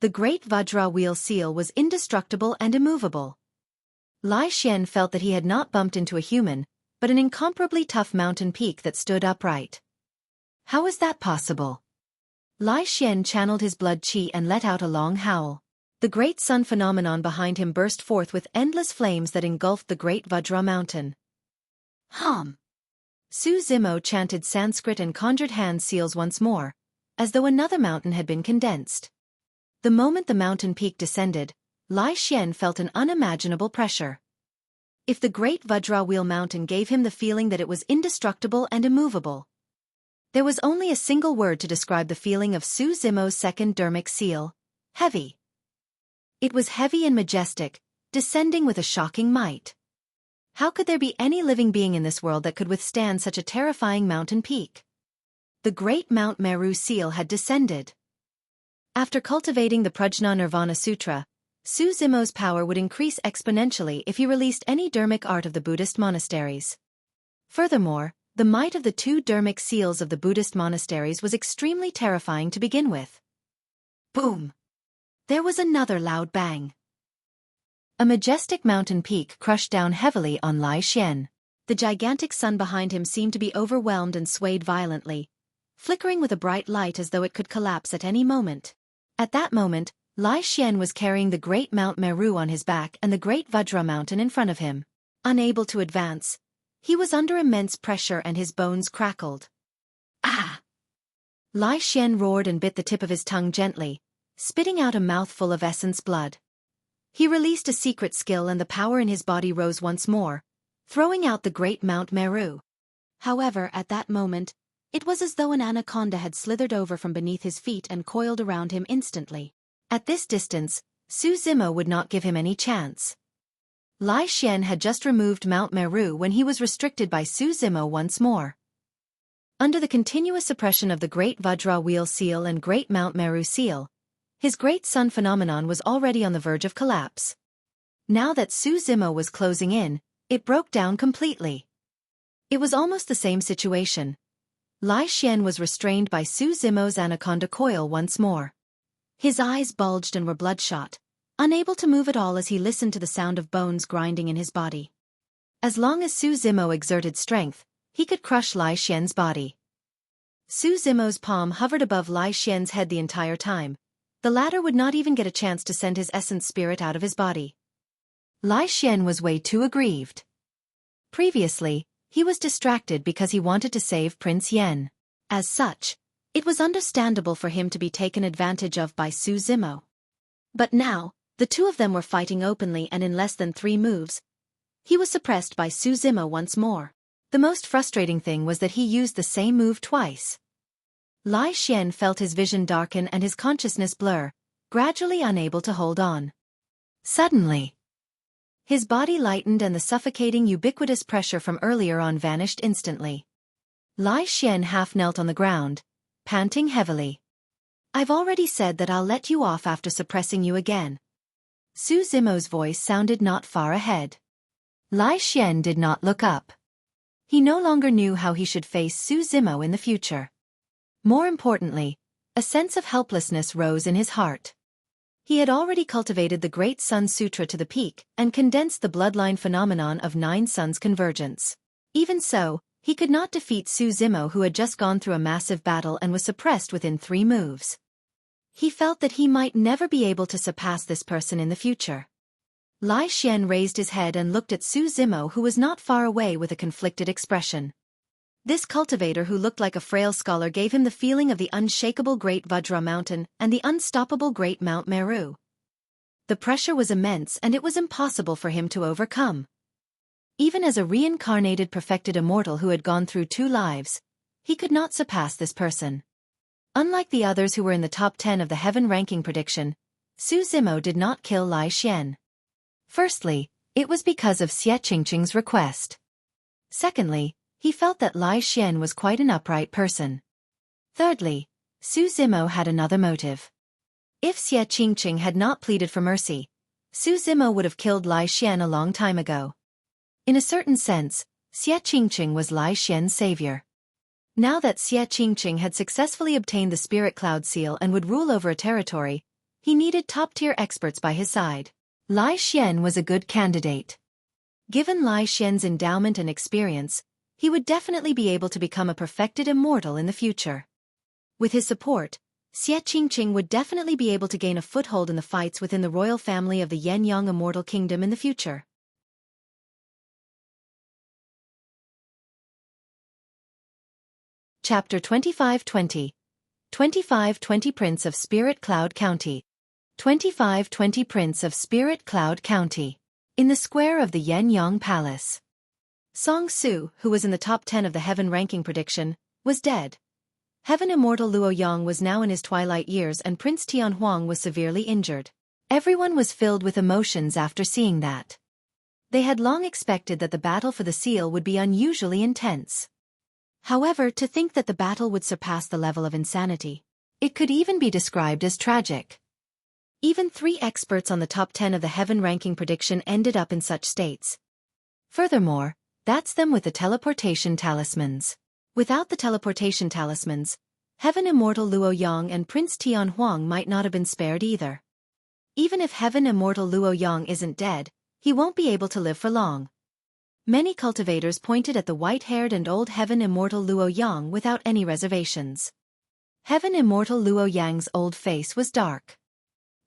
The Great Vajra Wheel Seal was indestructible and immovable. Lai Xian felt that he had not bumped into a human, but an incomparably tough mountain peak that stood upright. How is that possible? Lai Xian channeled his blood qi and let out a long howl. The Great Sun phenomenon behind him burst forth with endless flames that engulfed the Great Vajra mountain. Hum! Su Zimo chanted Sanskrit and conjured hand seals once more, as though another mountain had been condensed. The moment the mountain peak descended, Lai Xian felt an unimaginable pressure. If the Great Vajra Wheel Mountain gave him the feeling that it was indestructible and immovable, there was only a single word to describe the feeling of Su Zimo's second dermic seal: heavy. It was heavy and majestic, descending with a shocking might. How could there be any living being in this world that could withstand such a terrifying mountain peak? The Great Mount Meru Seal had descended. After cultivating the Prajna Nirvana Sutra, Su Zimo's power would increase exponentially if he released any dermic art of the Buddhist monasteries. Furthermore, the might of the 2 dermic seals of the Buddhist monasteries was extremely terrifying to begin with. Boom! There was another loud bang. A majestic mountain peak crushed down heavily on Lai Xian. The gigantic sun behind him seemed to be overwhelmed and swayed violently, flickering with a bright light as though it could collapse at any moment. At that moment, Lai Xian was carrying the Great Mount Meru on his back and the Great Vajra Mountain in front of him. Unable to advance, he was under immense pressure and his bones crackled. Ah! Lai Xian roared and bit the tip of his tongue gently, spitting out a mouthful of essence blood. He released a secret skill and the power in his body rose once more, throwing out the Great Mount Meru. However, at that moment, it was as though an anaconda had slithered over from beneath his feet and coiled around him instantly. At this distance, Su Zimo would not give him any chance. Lai Xian had just removed Mount Meru when he was restricted by Su Zimo once more. Under the continuous suppression of the Great Vajra Wheel Seal and Great Mount Meru Seal, his Great Sun phenomenon was already on the verge of collapse. Now that Su Zimo was closing in, it broke down completely. It was almost the same situation. Lai Xian was restrained by Su Zimo's anaconda coil once more. His eyes bulged and were bloodshot, unable to move at all as he listened to the sound of bones grinding in his body. As long as Su Zimo exerted strength, he could crush Lai Xian's body. Su Zimo's palm hovered above Lai Xian's head the entire time. The latter would not even get a chance to send his essence spirit out of his body. Lai Xian was way too aggrieved. Previously, he was distracted because he wanted to save Prince Yen. As such, it was understandable for him to be taken advantage of by Su Zimo. But now, the two of them were fighting openly and in less than 3 moves. He was suppressed by Su Zimo once more. The most frustrating thing was that he used the same move twice. Lai Xian felt his vision darken and his consciousness blur, gradually unable to hold on. Suddenly, his body lightened and the suffocating ubiquitous pressure from earlier on vanished instantly. Lai Xian half knelt on the ground, panting heavily. "I've already said that I'll let you off after suppressing you again." Su Zimo's voice sounded not far ahead. Lai Xian did not look up. He no longer knew how he should face Su Zimo in the future. More importantly, a sense of helplessness rose in his heart. He had already cultivated the Great Sun Sutra to the peak and condensed the bloodline phenomenon of 9 suns convergence. Even so, he could not defeat Su Zimo, who had just gone through a massive battle and was suppressed within 3 moves. He felt that he might never be able to surpass this person in the future. Lai Xian raised his head and looked at Su Zimo, who was not far away, with a conflicted expression. This cultivator who looked like a frail scholar gave him the feeling of the unshakable Great Vajra Mountain and the unstoppable Great Mount Meru. The pressure was immense and it was impossible for him to overcome. Even as a reincarnated perfected immortal who had gone through 2 lives, he could not surpass this person. Unlike the others who were in the top 10 of the heaven ranking prediction, Su Zimo did not kill Lai Xian. Firstly, it was because of Xie Qingqing's request. Secondly, he felt that Lai Xian was quite an upright person. Thirdly, Su Zimo had another motive. If Xie Qingqing had not pleaded for mercy, Su Zimo would have killed Lai Xian a long time ago. In a certain sense, Xie Qingqing was Lai Xian's savior. Now that Xie Qingqing had successfully obtained the Spirit Cloud Seal and would rule over a territory, he needed top-tier experts by his side. Lai Xian was a good candidate. Given Lai Xian's endowment and experience, he would definitely be able to become a perfected immortal in the future. With his support, Xie Qingqing would definitely be able to gain a foothold in the fights within the royal family of the Yan-Yang Immortal Kingdom in the future. Chapter 2520. 2520 Prince of Spirit Cloud County. 2520 Prince of Spirit Cloud County. In the square of the Yan-Yang Palace. Song Su, who was in the top 10 of the heaven ranking prediction, was dead. Heaven Immortal Luo Yang was now in his twilight years and Prince Tian Huang was severely injured. Everyone was filled with emotions after seeing that. They had long expected that the battle for the seal would be unusually intense. However, to think that the battle would surpass the level of insanity. It could even be described as tragic. Even 3 experts on the top 10 of the heaven ranking prediction ended up in such states. Furthermore, that's them with the teleportation talismans. Without the teleportation talismans, Heaven Immortal Luo Yang and Prince Tian Huang might not have been spared either. Even if Heaven Immortal Luo Yang isn't dead, he won't be able to live for long. Many cultivators pointed at the white-haired and old Heaven Immortal Luo Yang without any reservations. Heaven Immortal Luo Yang's old face was dark.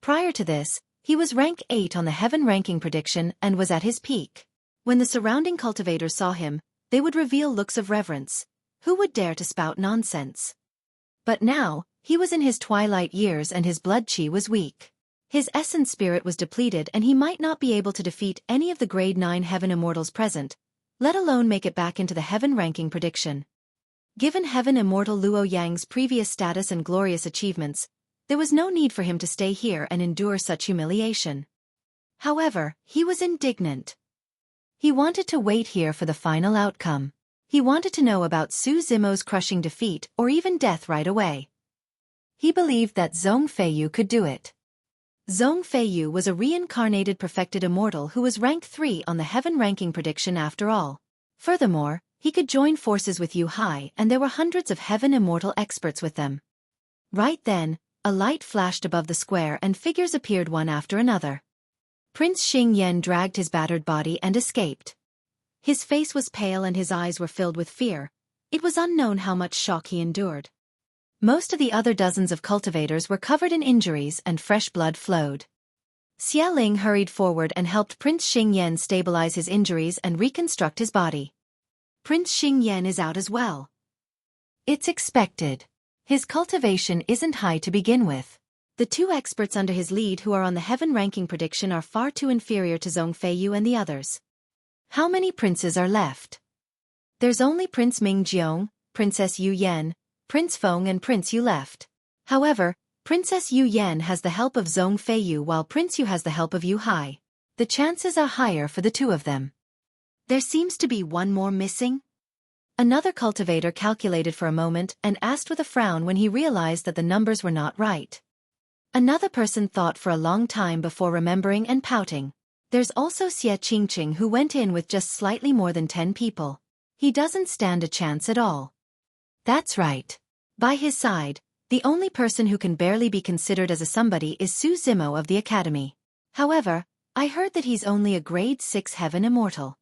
Prior to this, he was rank 8 on the heaven ranking prediction and was at his peak. When the surrounding cultivators saw him, they would reveal looks of reverence. Who would dare to spout nonsense? But now, he was in his twilight years and his blood chi was weak. His essence spirit was depleted and he might not be able to defeat any of the grade 9 heaven immortals present, let alone make it back into the heaven ranking prediction. Given Heaven Immortal Luo Yang's previous status and glorious achievements, there was no need for him to stay here and endure such humiliation. However, he was indignant. He wanted to wait here for the final outcome. He wanted to know about Su Zimo's crushing defeat or even death right away. He believed that Zhong Feiyu could do it. Zhong Feiyu was a reincarnated perfected immortal who was rank 3 on the heaven ranking prediction after all. Furthermore, he could join forces with Yu Hai and there were hundreds of heaven immortal experts with them. Right then, a light flashed above the square and figures appeared one after another. Prince Xing Yan dragged his battered body and escaped. His face was pale and his eyes were filled with fear. It was unknown how much shock he endured. Most of the other dozens of cultivators were covered in injuries and fresh blood flowed. Xia Ling hurried forward and helped Prince Xing Yan stabilize his injuries and reconstruct his body. Prince Xing Yan is out as well. It's expected. His cultivation isn't high to begin with. The 2 experts under his lead who are on the heaven ranking prediction are far too inferior to Zhong Feiyu and the others. How many princes are left? There's only Prince Ming Jiong, Princess Yu Yan, Prince Feng and Prince Yu left. However, Princess Yu Yan has the help of Zhong Feiyu while Prince Yu has the help of Yu Hai. The chances are higher for the 2 of them. There seems to be one more missing. Another cultivator calculated for a moment and asked with a frown when he realized that the numbers were not right. Another person thought for a long time before remembering and pouting. There's also Xie Qingqing who went in with just slightly more than 10 people. He doesn't stand a chance at all. That's right. By his side, the only person who can barely be considered as a somebody is Su Zimo of the Academy. However, I heard that he's only a grade 6 heaven immortal.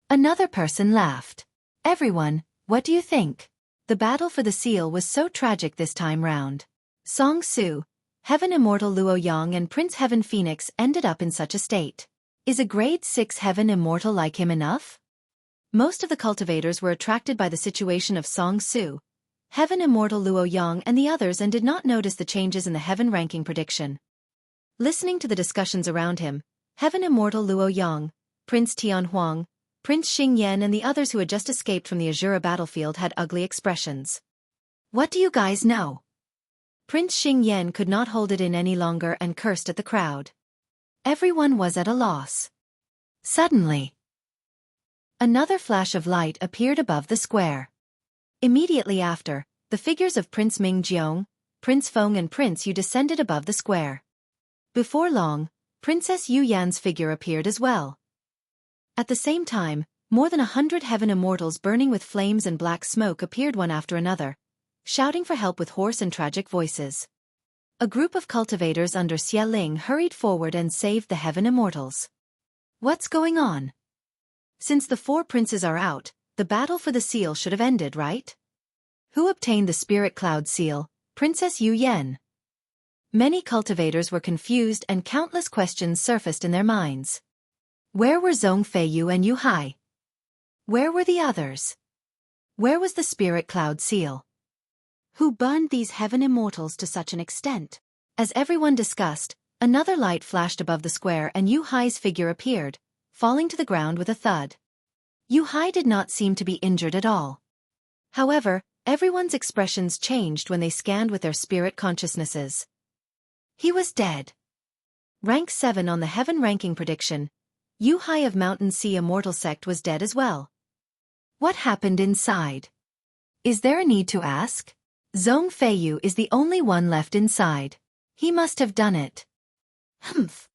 Another person laughed. Everyone, what do you think? The battle for the seal was so tragic this time round. Song Su, Heaven Immortal Luo Yang and Prince Heaven Phoenix ended up in such a state. Is a grade 6 heaven immortal like him enough? Most of the cultivators were attracted by the situation of Song Su, Heaven Immortal Luo Yang and the others and did not notice the changes in the heaven ranking prediction. Listening to the discussions around him, Heaven Immortal Luo Yang, Prince Tian Huang, Prince Xing Yan and the others who had just escaped from the Azura battlefield had ugly expressions. What do you guys know? Prince Xing Yan could not hold it in any longer and cursed at the crowd. Everyone was at a loss. Suddenly, another flash of light appeared above the square. Immediately after, the figures of Prince Ming Jiong, Prince Feng and Prince Yu descended above the square. Before long, Princess Yu Yan's figure appeared as well. At the same time, more than 100 heaven immortals burning with flames and black smoke appeared one after another, shouting for help with hoarse and tragic voices. A group of cultivators under Xia Ling hurried forward and saved the heaven immortals. What's going on? Since the 4 princes are out, the battle for the seal should have ended, right? Who obtained the spirit cloud seal? Princess Yu Yan. Many cultivators were confused and countless questions surfaced in their minds. Where were Zhong Feiyu and Yu Hai? Where were the others? Where was the spirit cloud seal? Who burned these heaven immortals to such an extent? As everyone discussed, another light flashed above the square and Yu Hai's figure appeared, falling to the ground with a thud. Yu Hai did not seem to be injured at all. However, everyone's expressions changed when they scanned with their spirit consciousnesses. He was dead. Rank 7 on the heaven ranking prediction, Yu Hai of Mountain Sea Immortal Sect was dead as well. What happened inside? Is there a need to ask? Zhong Feiyu is the only one left inside. He must have done it. Humph.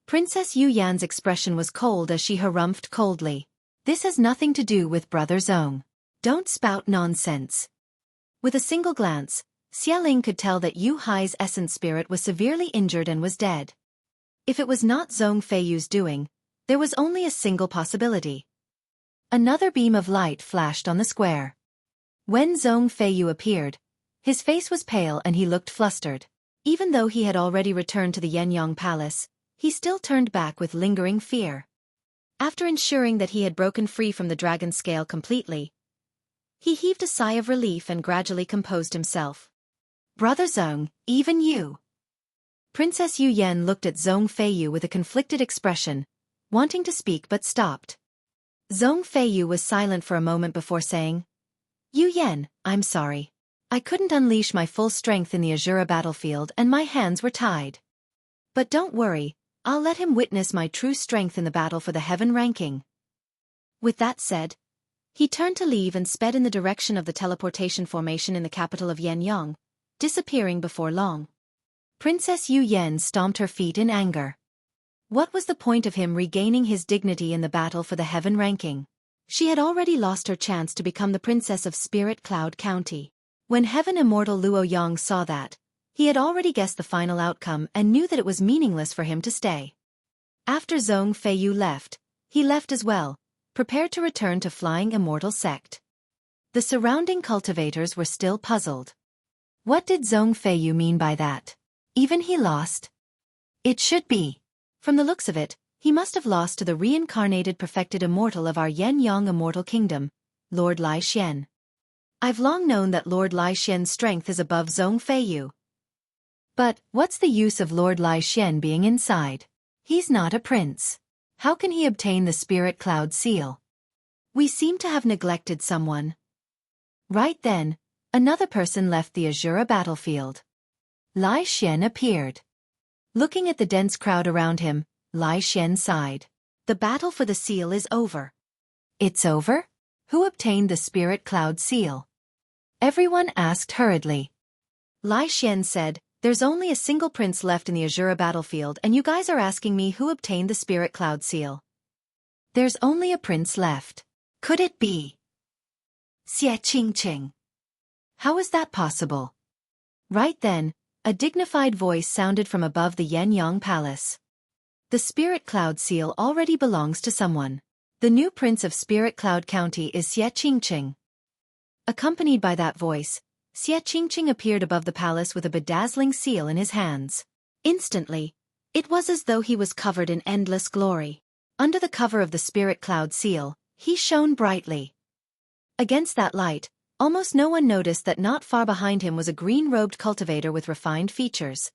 Princess Yu Yan's expression was cold as she harumphed coldly. This has nothing to do with Brother Zhong. Don't spout nonsense. With a single glance, Xia Ling could tell that Yu Hai's essence spirit was severely injured and was dead. If it was not Zhong Feiyu's doing, there was only a single possibility. Another beam of light flashed on the square. When Zhong Feiyu appeared, his face was pale and he looked flustered. Even though he had already returned to the Yenyang Palace, he still turned back with lingering fear. After ensuring that he had broken free from the dragon scale completely, he heaved a sigh of relief and gradually composed himself. Brother Zhong, even you. Princess Yu Yan looked at Zhong Feiyu with a conflicted expression, wanting to speak but stopped. Zhong Feiyu was silent for a moment before saying, Yu Yan, I'm sorry. I couldn't unleash my full strength in the Azura battlefield and my hands were tied. But don't worry, I'll let him witness my true strength in the battle for the heaven ranking. With that said, he turned to leave and sped in the direction of the teleportation formation in the capital of Yenyang, disappearing before long. Princess Yu Yen stomped her feet in anger. What was the point of him regaining his dignity in the battle for the heaven ranking? She had already lost her chance to become the princess of Spirit Cloud County. When Heaven Immortal Luo Yang saw that, he had already guessed the final outcome and knew that it was meaningless for him to stay. After Zhong Feiyu left, he left as well, prepared to return to Flying Immortal Sect. The surrounding cultivators were still puzzled. What did Zhong Feiyu mean by that? Even he lost? It should be. From the looks of it, he must have lost to the reincarnated perfected immortal of our Yenyang Immortal Kingdom, Lord Lai Xian. I've long known that Lord Lai Xian's strength is above Zhong Feiyu. But what's the use of Lord Lai Xian being inside? He's not a prince. How can he obtain the Spirit Cloud Seal? We seem to have neglected someone. Right then, another person left the Azura battlefield. Lai Xian appeared. Looking at the dense crowd around him, Lai Xian sighed. The battle for the seal is over. It's over? Who obtained the Spirit Cloud Seal? Everyone asked hurriedly. Lai Xian said, there's only a single prince left in the Azura battlefield and you guys are asking me who obtained the Spirit Cloud Seal. There's only a prince left. Could it be Xueqi? How is that possible? Right then, a dignified voice sounded from above the Yenyang Palace. The Spirit Cloud Seal already belongs to someone. The new prince of Spirit Cloud County is Xueqi. Accompanied by that voice, Xueqi appeared above the palace with a bedazzling seal in his hands. Instantly, it was as though he was covered in endless glory. Under the cover of the Spirit Cloud Seal, he shone brightly. Against that light, almost no one noticed that not far behind him was a green-robed cultivator with refined features.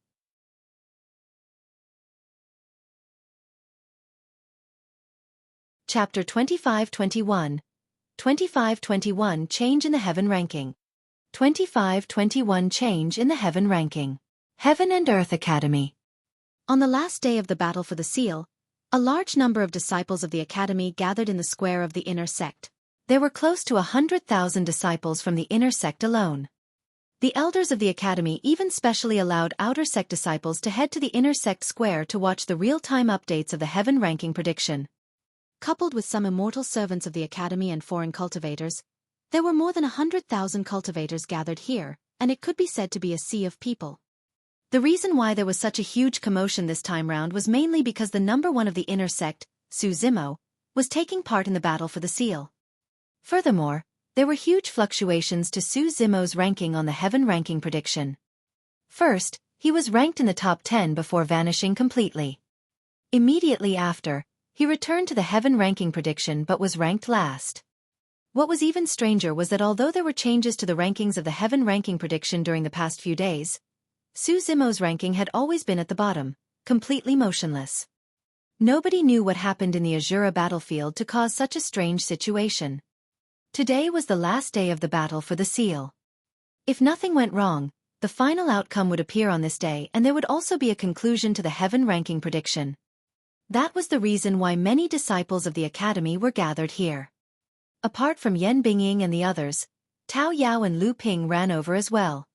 Chapter 25-21 25-21 Change in the Heaven Ranking 25-21 Change in the Heaven Ranking. Heaven and Earth Academy. On the last day of the battle for the seal, a large number of disciples of the academy gathered in the square of the inner sect. There were close to 100,000 disciples from the inner sect alone. The elders of the academy even specially allowed outer sect disciples to head to the inner sect square to watch the real-time updates of the heaven ranking prediction. Coupled with some immortal servants of the academy and foreign cultivators, there were more than 100,000 cultivators gathered here, and it could be said to be a sea of people. The reason why there was such a huge commotion this time round was mainly because the number one of the inner sect, Su Zimo, was taking part in the battle for the seal. Furthermore, there were huge fluctuations to Su Zimo's ranking on the heaven ranking prediction. First, he was ranked in the top 10 before vanishing completely. Immediately after, he returned to the heaven ranking prediction but was ranked last. What was even stranger was that although there were changes to the rankings of the heaven ranking prediction during the past few days, Su Zimo's ranking had always been at the bottom, completely motionless. Nobody knew what happened in the Azura battlefield to cause such a strange situation. Today was the last day of the battle for the seal. If nothing went wrong, the final outcome would appear on this day and there would also be a conclusion to the heaven ranking prediction. That was the reason why many disciples of the academy were gathered here. Apart from Yan Bingying and the others, Tao Yao and Lu Ping ran over as well.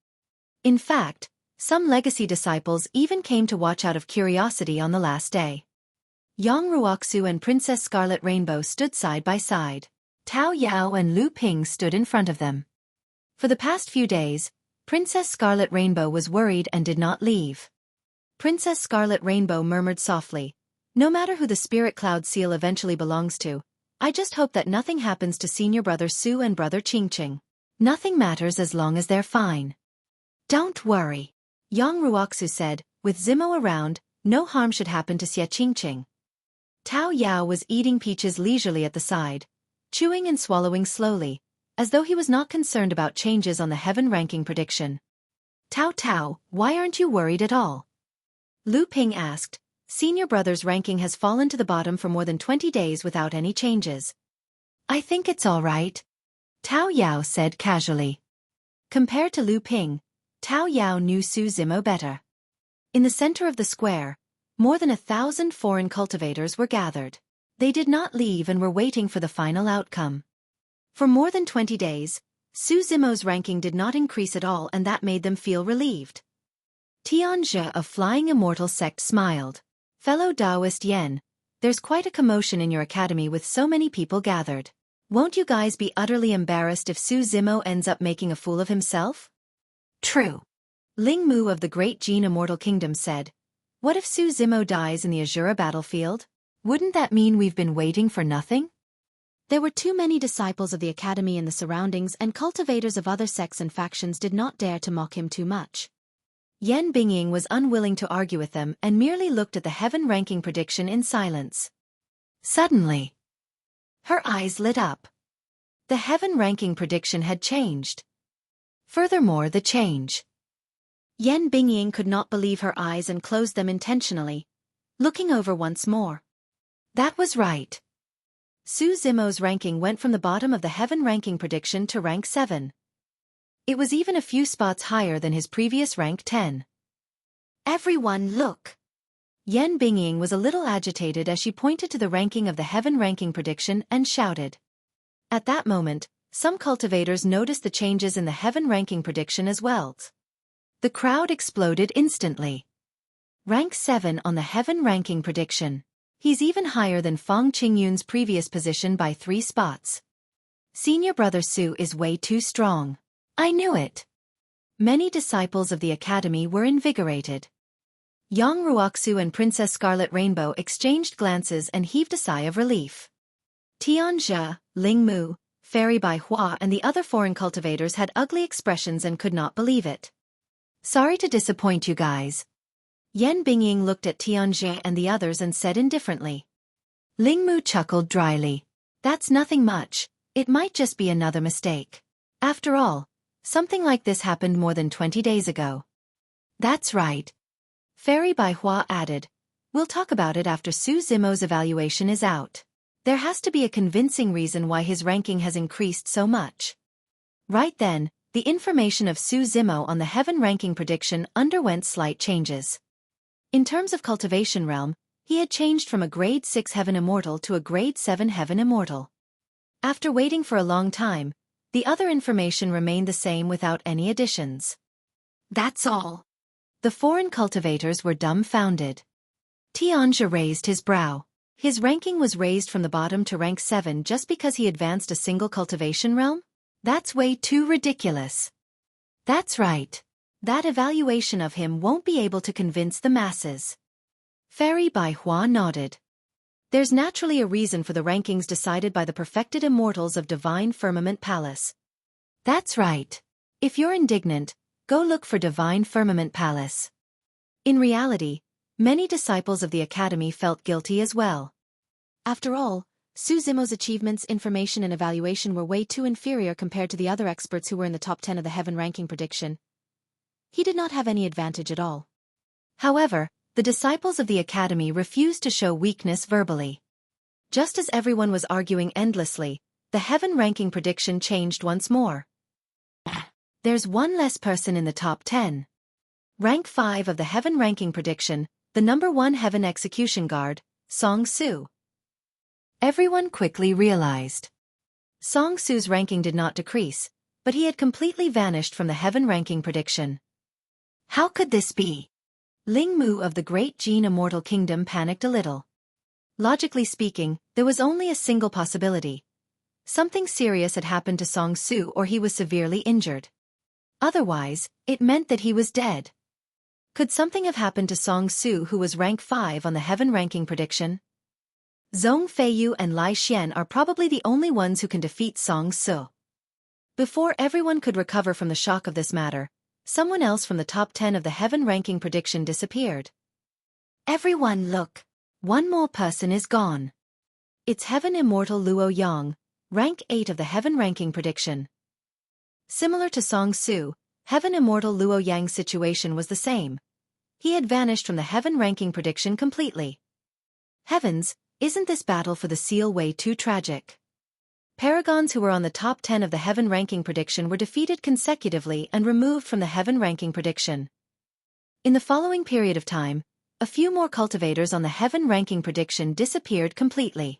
In fact, some legacy disciples even came to watch out of curiosity on the last day. Yang Ruoxu and Princess Scarlet Rainbow stood side by side. Tao Yao and Lu Ping stood in front of them. For the past few days, Princess Scarlet Rainbow was worried and did not leave. Princess Scarlet Rainbow murmured softly, "No matter who the Spirit Cloud Seal eventually belongs to, I just hope that nothing happens to senior brother Su and brother Qingqing. Nothing matters as long as they're fine." "Don't worry," Yang Ruoxu said, "with Zimo around, no harm should happen to Xie Qingqing." Tao Yao was eating peaches leisurely at the side, chewing and swallowing slowly, as though he was not concerned about changes on the heaven ranking prediction. Tao, why aren't you worried at all?" Lu Ping asked. "Senior brother's ranking has fallen to the bottom for more than 20 days without any changes." "I think it's all right," Tao Yao said casually. Compared to Lu Ping, Tao Yao knew Su Zimo better. In the center of the square, more than 1,000 foreign cultivators were gathered. They did not leave and were waiting for the final outcome. For more than 20 days, Su Zimo's ranking did not increase at all, and that made them feel relieved. Tianzhe of Flying Immortal Sect smiled. Fellow Taoist Yen, there's quite a commotion in your academy with so many people gathered. Won't you guys be utterly embarrassed if Su Zimo ends up making a fool of himself? True. Ling Mu of the Great Gene Immortal Kingdom said. What if Su Zimo dies in the Azura battlefield? Wouldn't that mean we've been waiting for nothing? There were too many disciples of the academy in the surroundings, and cultivators of other sects and factions did not dare to mock him too much. Yan Bingying was unwilling to argue with them and merely looked at the heaven ranking prediction in silence. Suddenly, her eyes lit up. The heaven ranking prediction had changed. Furthermore, the change. Yan Bingying could not believe her eyes and closed them intentionally, looking over once more. That was right. Su Zimo's ranking went from the bottom of the heaven ranking prediction to rank 7. It was even a few spots higher than his previous rank 10. Everyone look! Yan Bingying was a little agitated as she pointed to the ranking of the heaven ranking prediction and shouted. At that moment, some cultivators noticed the changes in the heaven ranking prediction as well. The crowd exploded instantly. Rank 7 on the heaven ranking prediction. He's even higher than Fang Qingyun's previous position by 3 spots. Senior brother Su is way too strong. I knew it. Many disciples of the academy were invigorated. Yang Ruoxu and Princess Scarlet Rainbow exchanged glances and heaved a sigh of relief. Tianzhe, Ling Mu, Fairy Bai Hua and the other foreign cultivators had ugly expressions and could not believe it. Sorry to disappoint you guys. Yan Bingying looked at Tianzhe and the others and said indifferently. Ling Mu chuckled dryly. That's nothing much, it might just be another mistake. After all, something like this happened more than 20 days ago. That's right. Fairy Bai Hua added. We'll talk about it after Su Zimo's evaluation is out. There has to be a convincing reason why his ranking has increased so much. Right then, the information of Su Zimo on the heaven ranking prediction underwent slight changes. In terms of cultivation realm, he had changed from a grade 6 heaven immortal to a grade 7 heaven immortal. After waiting for a long time, the other information remained the same without any additions. That's all. The foreign cultivators were dumbfounded. Tianzhe raised his brow. His ranking was raised from the bottom to rank 7 just because he advanced a single cultivation realm? That's way too ridiculous. That's right. That evaluation of him won't be able to convince the masses. Fairy Bai Hua nodded. There's naturally a reason for the rankings decided by the perfected immortals of Divine Firmament Palace. That's right. If you're indignant, go look for Divine Firmament Palace. In reality, many disciples of the academy felt guilty as well. After all, Su Zimo's achievements, information and evaluation were way too inferior compared to the other experts who were in the top 10 of the heaven ranking prediction. He did not have any advantage at all. However, the disciples of the academy refused to show weakness verbally. Just as everyone was arguing endlessly, the heaven ranking prediction changed once more. There's one less person in the top 10. Rank 5 of the heaven ranking prediction, the number 1 heaven execution guard, Song Su. Everyone quickly realized. Song Su's ranking did not decrease, but he had completely vanished from the heaven ranking prediction. How could this be? Ling Mu of the Great Gene Immortal Kingdom panicked a little. Logically speaking, there was only a single possibility. Something serious had happened to Song Su or he was severely injured. Otherwise, it meant that he was dead. Could something have happened to Song Su who was rank 5 on the heaven ranking prediction? Zhong Feiyu and Lai Xian are probably the only ones who can defeat Song Su. Before everyone could recover from the shock of this matter, someone else from the top 10 of the heaven ranking prediction disappeared. Everyone look! One more person is gone. It's heaven immortal Luo Yang, rank 8 of the heaven ranking prediction. Similar to Song Su, heaven immortal Luo Yang's situation was the same. He had vanished from the heaven ranking prediction completely. Heavens, isn't this battle for the seal way too tragic? Paragons who were on the top 10 of the heaven ranking prediction were defeated consecutively and removed from the heaven ranking prediction. In the following period of time, a few more cultivators on the heaven ranking prediction disappeared completely.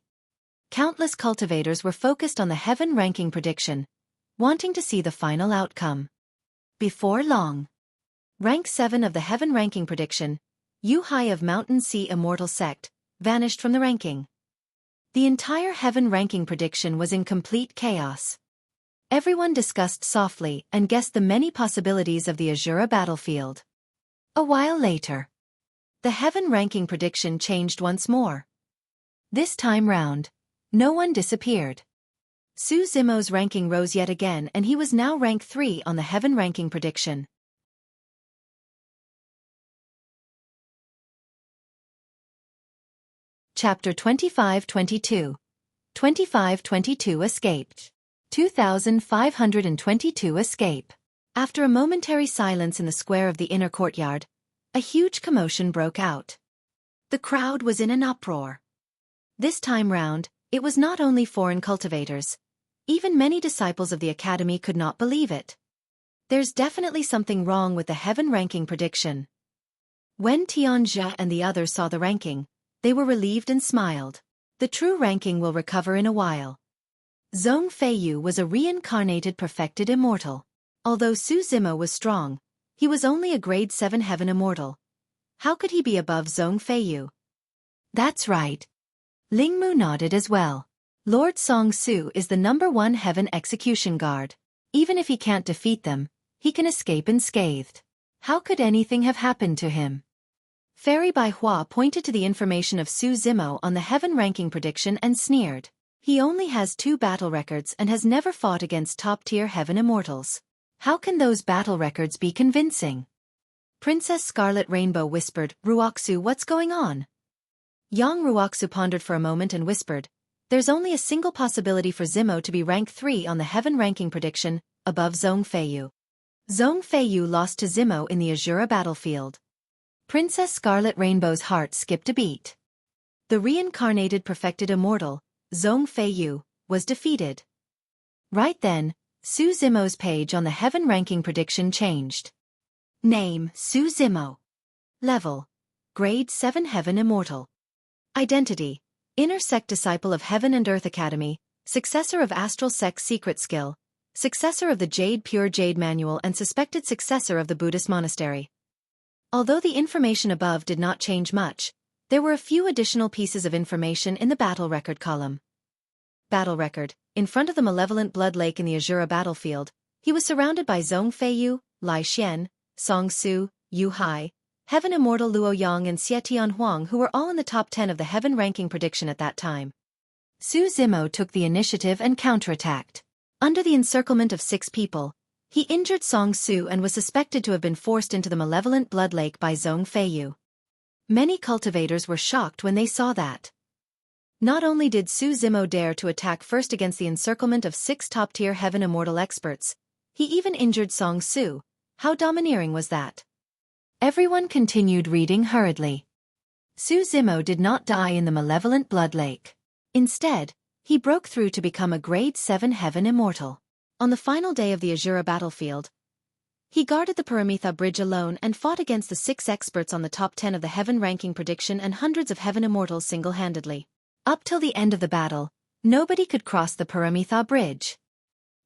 Countless cultivators were focused on the heaven ranking prediction, wanting to see the final outcome. Before long, Rank 7 of the heaven ranking prediction, Xueqi of Mountain Sea Immortal Sect, vanished from the ranking. The entire heaven ranking prediction was in complete chaos. Everyone discussed softly and guessed the many possibilities of the Azura battlefield. A while later, the heaven ranking prediction changed once more. This time round, no one disappeared. Su Zimo's ranking rose yet again, and he was now rank 3 on the heaven ranking prediction. Chapter 25-22. 25-22 Escaped. 2522 Escape. After a momentary silence in the square of the inner courtyard, a huge commotion broke out. The crowd was in an uproar. This time round, it was not only foreign cultivators. Even many disciples of the academy could not believe it. There's definitely something wrong with the heaven ranking prediction. When Tianjia and the others saw the ranking, they were relieved and smiled. The true ranking will recover in a while. Zhong Feiyu was a reincarnated perfected immortal. Although Su Zimo was strong, he was only a grade 7 heaven immortal. How could he be above Zhong Feiyu? That's right. Lingmu nodded as well. Lord Song Su is the #1 heaven execution guard. Even if he can't defeat them, he can escape unscathed. How could anything have happened to him? Fairy Bai Hua pointed to the information of Su Zimo on the heaven ranking prediction and sneered. He only has 2 battle records and has never fought against top-tier heaven immortals. How can those battle records be convincing? Princess Scarlet Rainbow whispered, "Ruoxu, what's going on?" Yang Ruoxu pondered for a moment and whispered, "There's only a single possibility for Zimo to be rank 3 on the heaven ranking prediction, above Zhong Feiyu. Zhong Feiyu lost to Zimo in the Azura battlefield." Princess Scarlet Rainbow's heart skipped a beat. The reincarnated perfected immortal, Zhong Feiyu, was defeated. Right then, Su Zimo's page on the heaven ranking prediction changed. Name: Su Zimo. Level: Grade 7 Heaven Immortal. Identity: Inner Sect Disciple of Heaven and Earth Academy, successor of Astral Sect's secret skill, successor of the Jade Pure Jade Manual and suspected successor of the Buddhist monastery. Although the information above did not change much, there were a few additional pieces of information in the battle record column. Battle record: In front of the Malevolent Blood Lake in the Azura battlefield, he was surrounded by Zhong Feiyu, Lai Xian, Song Su, Xueqi, Heaven Immortal Luo Yang and Xie Tianhuang, who were all in the top 10 of the heaven ranking prediction at that time. Su Zimo took the initiative and counterattacked. Under the encirclement of 6 people, he injured Song Su and was suspected to have been forced into the Malevolent Blood Lake by Zhong Feiyu. Many cultivators were shocked when they saw that. Not only did Su Zimo dare to attack first against the encirclement of 6 top-tier heaven immortal experts, he even injured Song Su. How domineering was that? Everyone continued reading hurriedly. Su Zimo did not die in the Malevolent Blood Lake. Instead, he broke through to become a grade 7 heaven immortal. On the final day of the Azura battlefield, he guarded the Paramitha Bridge alone and fought against the 6 experts on the top 10 of the heaven ranking prediction and hundreds of heaven immortals single-handedly. Up till the end of the battle, nobody could cross the Paramitha Bridge.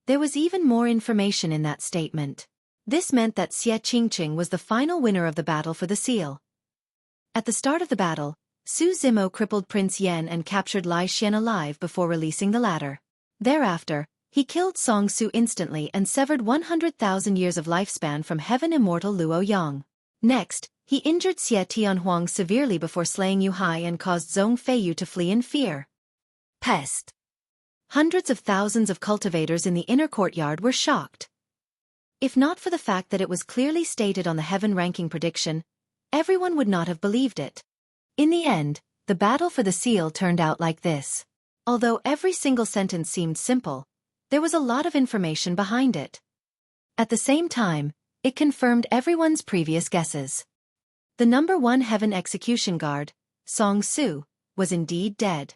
There was even more information in that statement. This meant that Xie Qingqing was the final winner of the battle for the seal. At the start of the battle, Su Zimo crippled Prince Yan and captured Lai Xian alive before releasing the latter. Thereafter, he killed Song Su instantly and severed 100,000 years of lifespan from heaven immortal Luo Yang. Next, he injured Xie Tianhuang severely before slaying Xueqi and caused Zhong Feiyu to flee in fear. Pest. Hundreds of thousands of cultivators in the inner courtyard were shocked. If not for the fact that it was clearly stated on the heaven ranking prediction, everyone would not have believed it. In the end, the battle for the seal turned out like this. Although every single sentence seemed simple, there was a lot of information behind it. At the same time, it confirmed everyone's previous guesses. The #1 heaven execution guard, Song Su, was indeed dead.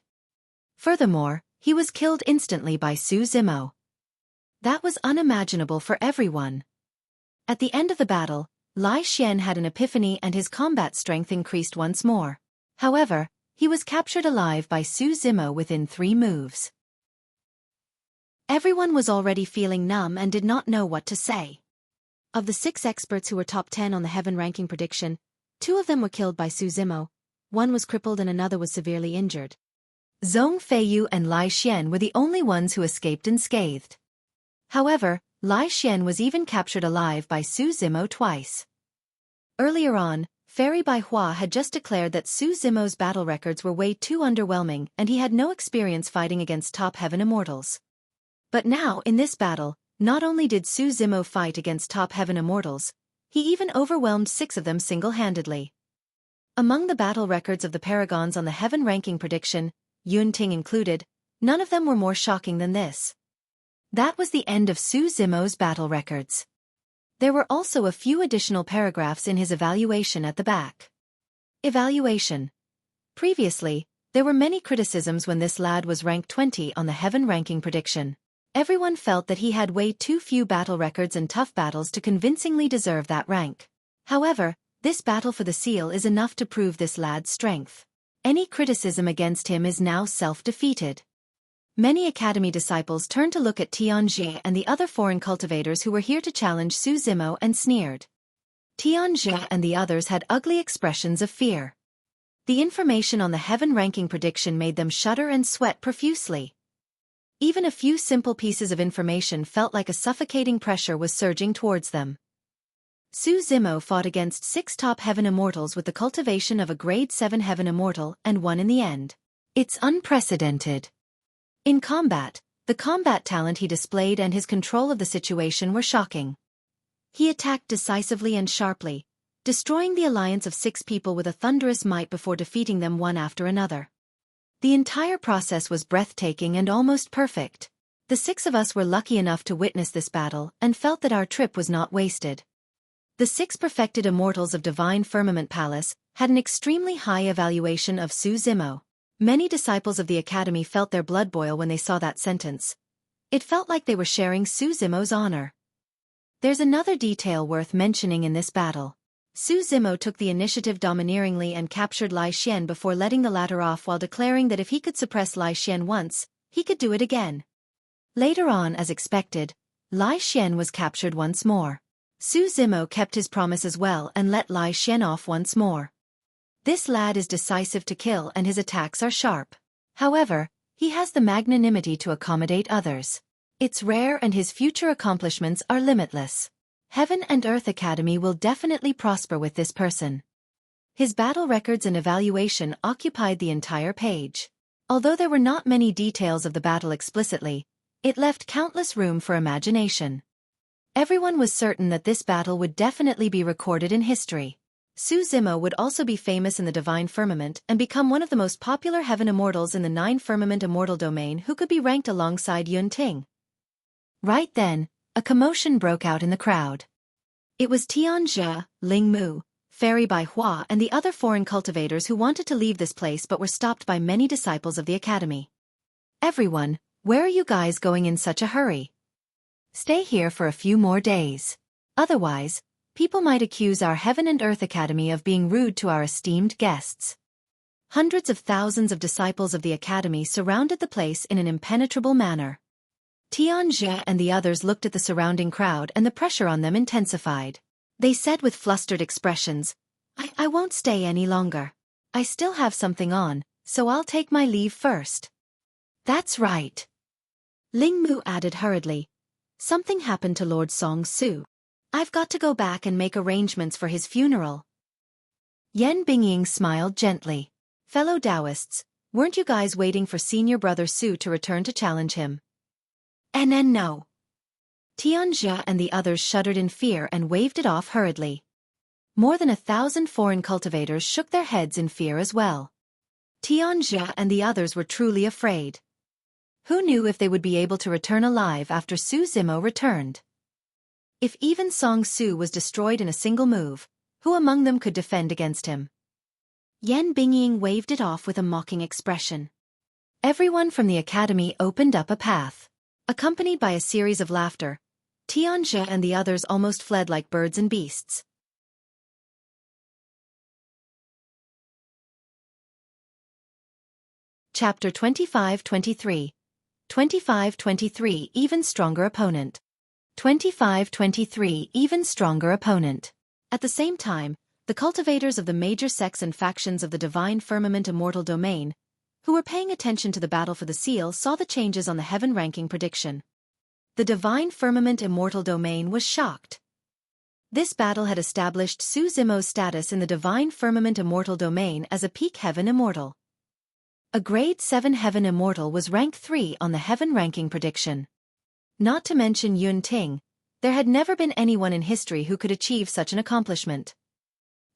Furthermore, he was killed instantly by Su Zimo. That was unimaginable for everyone. At the end of the battle, Lai Xian had an epiphany and his combat strength increased once more. However, He was captured alive by Su Zimo within 3 moves. Everyone was already feeling numb and did not know what to say. Of the 6 experts who were top 10 on the heaven ranking prediction, 2 of them were killed by Su Zimo, 1 was crippled and another was severely injured. Zhong Feiyu and Lai Xian were the only ones who escaped unscathed. However, Lai Xian was even captured alive by Su Zimo twice. Earlier on, Fairy Bai Hua had just declared that Su Zimo's battle records were way too underwhelming and he had no experience fighting against top heaven immortals. But now, in this battle, not only did Su Zimo fight against top heaven immortals, he even overwhelmed 6 of them single-handedly. Among the battle records of the paragons on the heaven ranking prediction, Yun Ting included, none of them were more shocking than this. That was the end of Su Zimo's battle records. There were also a few additional paragraphs in his evaluation at the back. Evaluation. Previously, there were many criticisms when this lad was ranked 20 on the heaven ranking prediction. Everyone felt that he had way too few battle records and tough battles to convincingly deserve that rank. However, this battle for the seal is enough to prove this lad's strength. Any criticism against him is now self-defeated. Many Academy disciples turned to look at Tianjie and the other foreign cultivators who were here to challenge Su Zimo and sneered. Tianjie and the others had ugly expressions of fear. The information on the heaven ranking prediction made them shudder and sweat profusely. Even a few simple pieces of information felt like a suffocating pressure was surging towards them. Su Zimo fought against 6 top heaven immortals with the cultivation of a grade 7 heaven immortal and won in the end. It's unprecedented. In combat, the combat talent he displayed and his control of the situation were shocking. He attacked decisively and sharply, destroying the alliance of 6 people with a thunderous might before defeating them one after another. The entire process was breathtaking and almost perfect. The 6 of us were lucky enough to witness this battle and felt that our trip was not wasted. The 6 perfected immortals of Divine Firmament Palace had an extremely high evaluation of Su Zimo. Many disciples of the Academy felt their blood boil when they saw that sentence. It felt like they were sharing Su Zimo's honor. There's another detail worth mentioning in this battle. Su Zimo took the initiative domineeringly and captured Lai Xian before letting the latter off while declaring that if he could suppress Lai Xian once, he could do it again. Later on, as expected, Lai Xian was captured once more. Su Zimo kept his promise as well and let Lai Xian off once more. This lad is decisive to kill and his attacks are sharp. However, he has the magnanimity to accommodate others. It's rare and his future accomplishments are limitless. Heaven and Earth Academy will definitely prosper with this person. His battle records and evaluation occupied the entire page. Although there were not many details of the battle explicitly, it left countless room for imagination. Everyone was certain that this battle would definitely be recorded in history. Su Zimo would also be famous in the Divine Firmament and become one of the most popular heaven immortals in the 9 Firmament Immortal domain who could be ranked alongside Yun Ting. Right then, a commotion broke out in the crowd. It was Tianjie, Ling Mu, Fairy Bai Hua and the other foreign cultivators who wanted to leave this place but were stopped by many disciples of the Academy. Everyone, where are you guys going in such a hurry? Stay here for a few more days. Otherwise, people might accuse our Heaven and Earth Academy of being rude to our esteemed guests. Hundreds of thousands of disciples of the Academy surrounded the place in an impenetrable manner. Tianjie and the others looked at the surrounding crowd and the pressure on them intensified. They said with flustered expressions, I won't stay any longer. I still have something on, so I'll take my leave first. That's right. Ling Mu added hurriedly. Something happened to Lord Song Su. I've got to go back and make arrangements for his funeral. Yan Bingying smiled gently. Fellow Taoists, weren't you guys waiting for senior brother Su to return to challenge him? No. Tianjie and the others shuddered in fear and waved it off hurriedly. More than 1,000 foreign cultivators shook their heads in fear as well. Tianjie and the others were truly afraid. Who knew if they would be able to return alive after Su Zimo returned? If even Song Su was destroyed in a single move, who among them could defend against him? Yan Bingying waved it off with a mocking expression. Everyone from the Academy opened up a path. Accompanied by a series of laughter, Tianjie and the others almost fled like birds and beasts. Chapter 25-23. 25-23 Even Stronger Opponent. 25-23 Even Stronger Opponent. At the same time, the cultivators of the major sects and factions of the Divine Firmament Immortal Domain, who were paying attention to the battle for the seal, saw the changes on the heaven ranking prediction. The Divine Firmament Immortal Domain was shocked. This battle had established Su Zimo's status in the Divine Firmament Immortal Domain as a peak heaven immortal. A grade 7 heaven immortal was rank 3 on the heaven ranking prediction. Not to mention Yun Ting, there had never been anyone in history who could achieve such an accomplishment.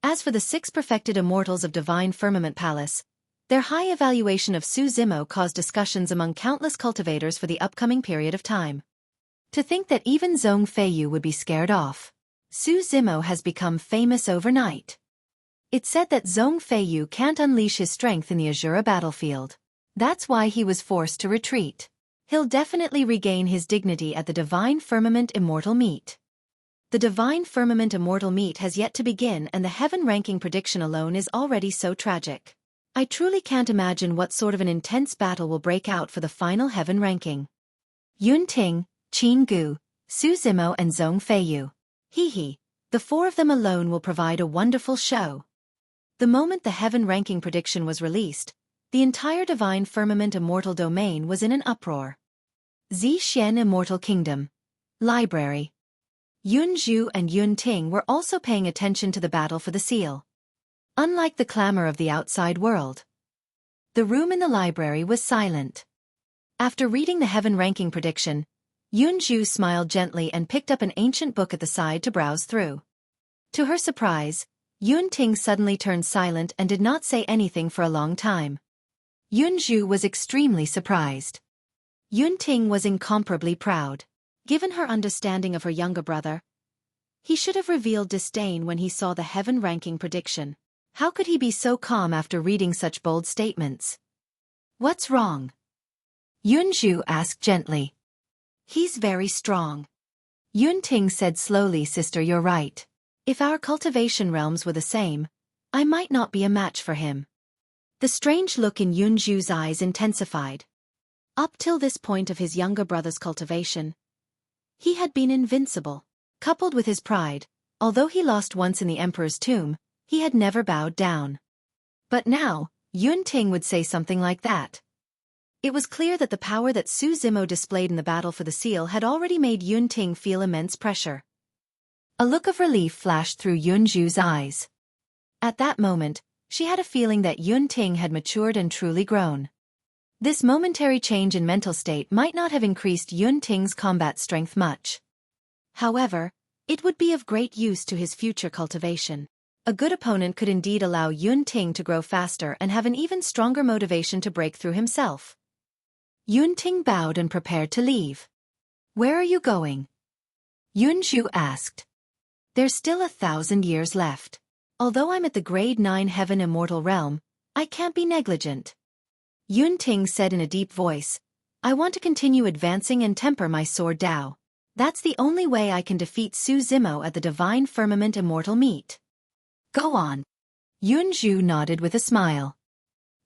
As for the 6 perfected immortals of Divine Firmament Palace, their high evaluation of Su Zimo caused discussions among countless cultivators for the upcoming period of time. To think that even Zhong Feiyu would be scared off. Su Zimo has become famous overnight. It's said that Zhong Feiyu can't unleash his strength in the Azura battlefield. That's why he was forced to retreat. He'll definitely regain his dignity at the Divine Firmament Immortal Meet. The Divine Firmament Immortal Meet has yet to begin, and the heaven ranking prediction alone is already so tragic. I truly can't imagine what sort of an intense battle will break out for the final heaven ranking. Yun Ting, Qin Gu, Su Zimo and Zhong Feiyu. Hee, the 4 of them alone will provide a wonderful show. The moment the heaven ranking prediction was released, the entire Divine Firmament Immortal Domain was in an uproar. Zhixian Immortal Kingdom. Library. Yun Zhu and Yun Ting were also paying attention to the battle for the seal. Unlike the clamor of the outside world, the room in the library was silent. After reading the heaven ranking prediction, Yun Zhu smiled gently and picked up an ancient book at the side to browse through. To her surprise, Yun Ting suddenly turned silent and did not say anything for a long time. Yun Zhu was extremely surprised. Yun Ting was incomparably proud. Given her understanding of her younger brother, he should have revealed disdain when he saw the heaven ranking prediction. How could he be so calm after reading such bold statements? What's wrong? Yun Zhu asked gently. He's very strong. Yun Ting said slowly, sister, you're right. If our cultivation realms were the same, I might not be a match for him. The strange look in Yun Zhu's eyes intensified. Up till this point of his younger brother's cultivation, he had been invincible. Coupled with his pride, although he lost once in the Emperor's tomb, he had never bowed down. But now, Yun Ting would say something like that. It was clear that the power that Su Zimo displayed in the battle for the seal had already made Yun Ting feel immense pressure. A look of relief flashed through Yun Zhu's eyes. At that moment, she had a feeling that Yun Ting had matured and truly grown. This momentary change in mental state might not have increased Yun Ting's combat strength much. However, it would be of great use to his future cultivation. A good opponent could indeed allow Yun Ting to grow faster and have an even stronger motivation to break through himself. Yun Ting bowed and prepared to leave. Where are you going? Yun Zhu asked. There's still 1,000 years left. Although I'm at the grade 9 heaven immortal realm, I can't be negligent. Yun Ting said in a deep voice, I want to continue advancing and temper my sword Dao. That's the only way I can defeat Su Zimo at the Divine Firmament Immortal Meet. Go on. Yun Zhu nodded with a smile.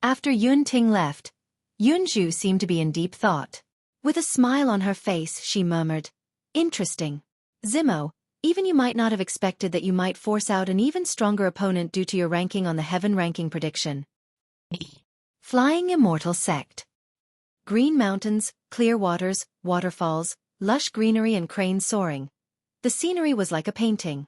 After Yun Ting left, Yun Zhu seemed to be in deep thought. With a smile on her face, she murmured, Interesting. Zimo, even you might not have expected that you might force out an even stronger opponent due to your ranking on the heaven ranking prediction. Flying Immortal Sect. Green mountains, clear waters, waterfalls, lush greenery and cranes soaring. The scenery was like a painting.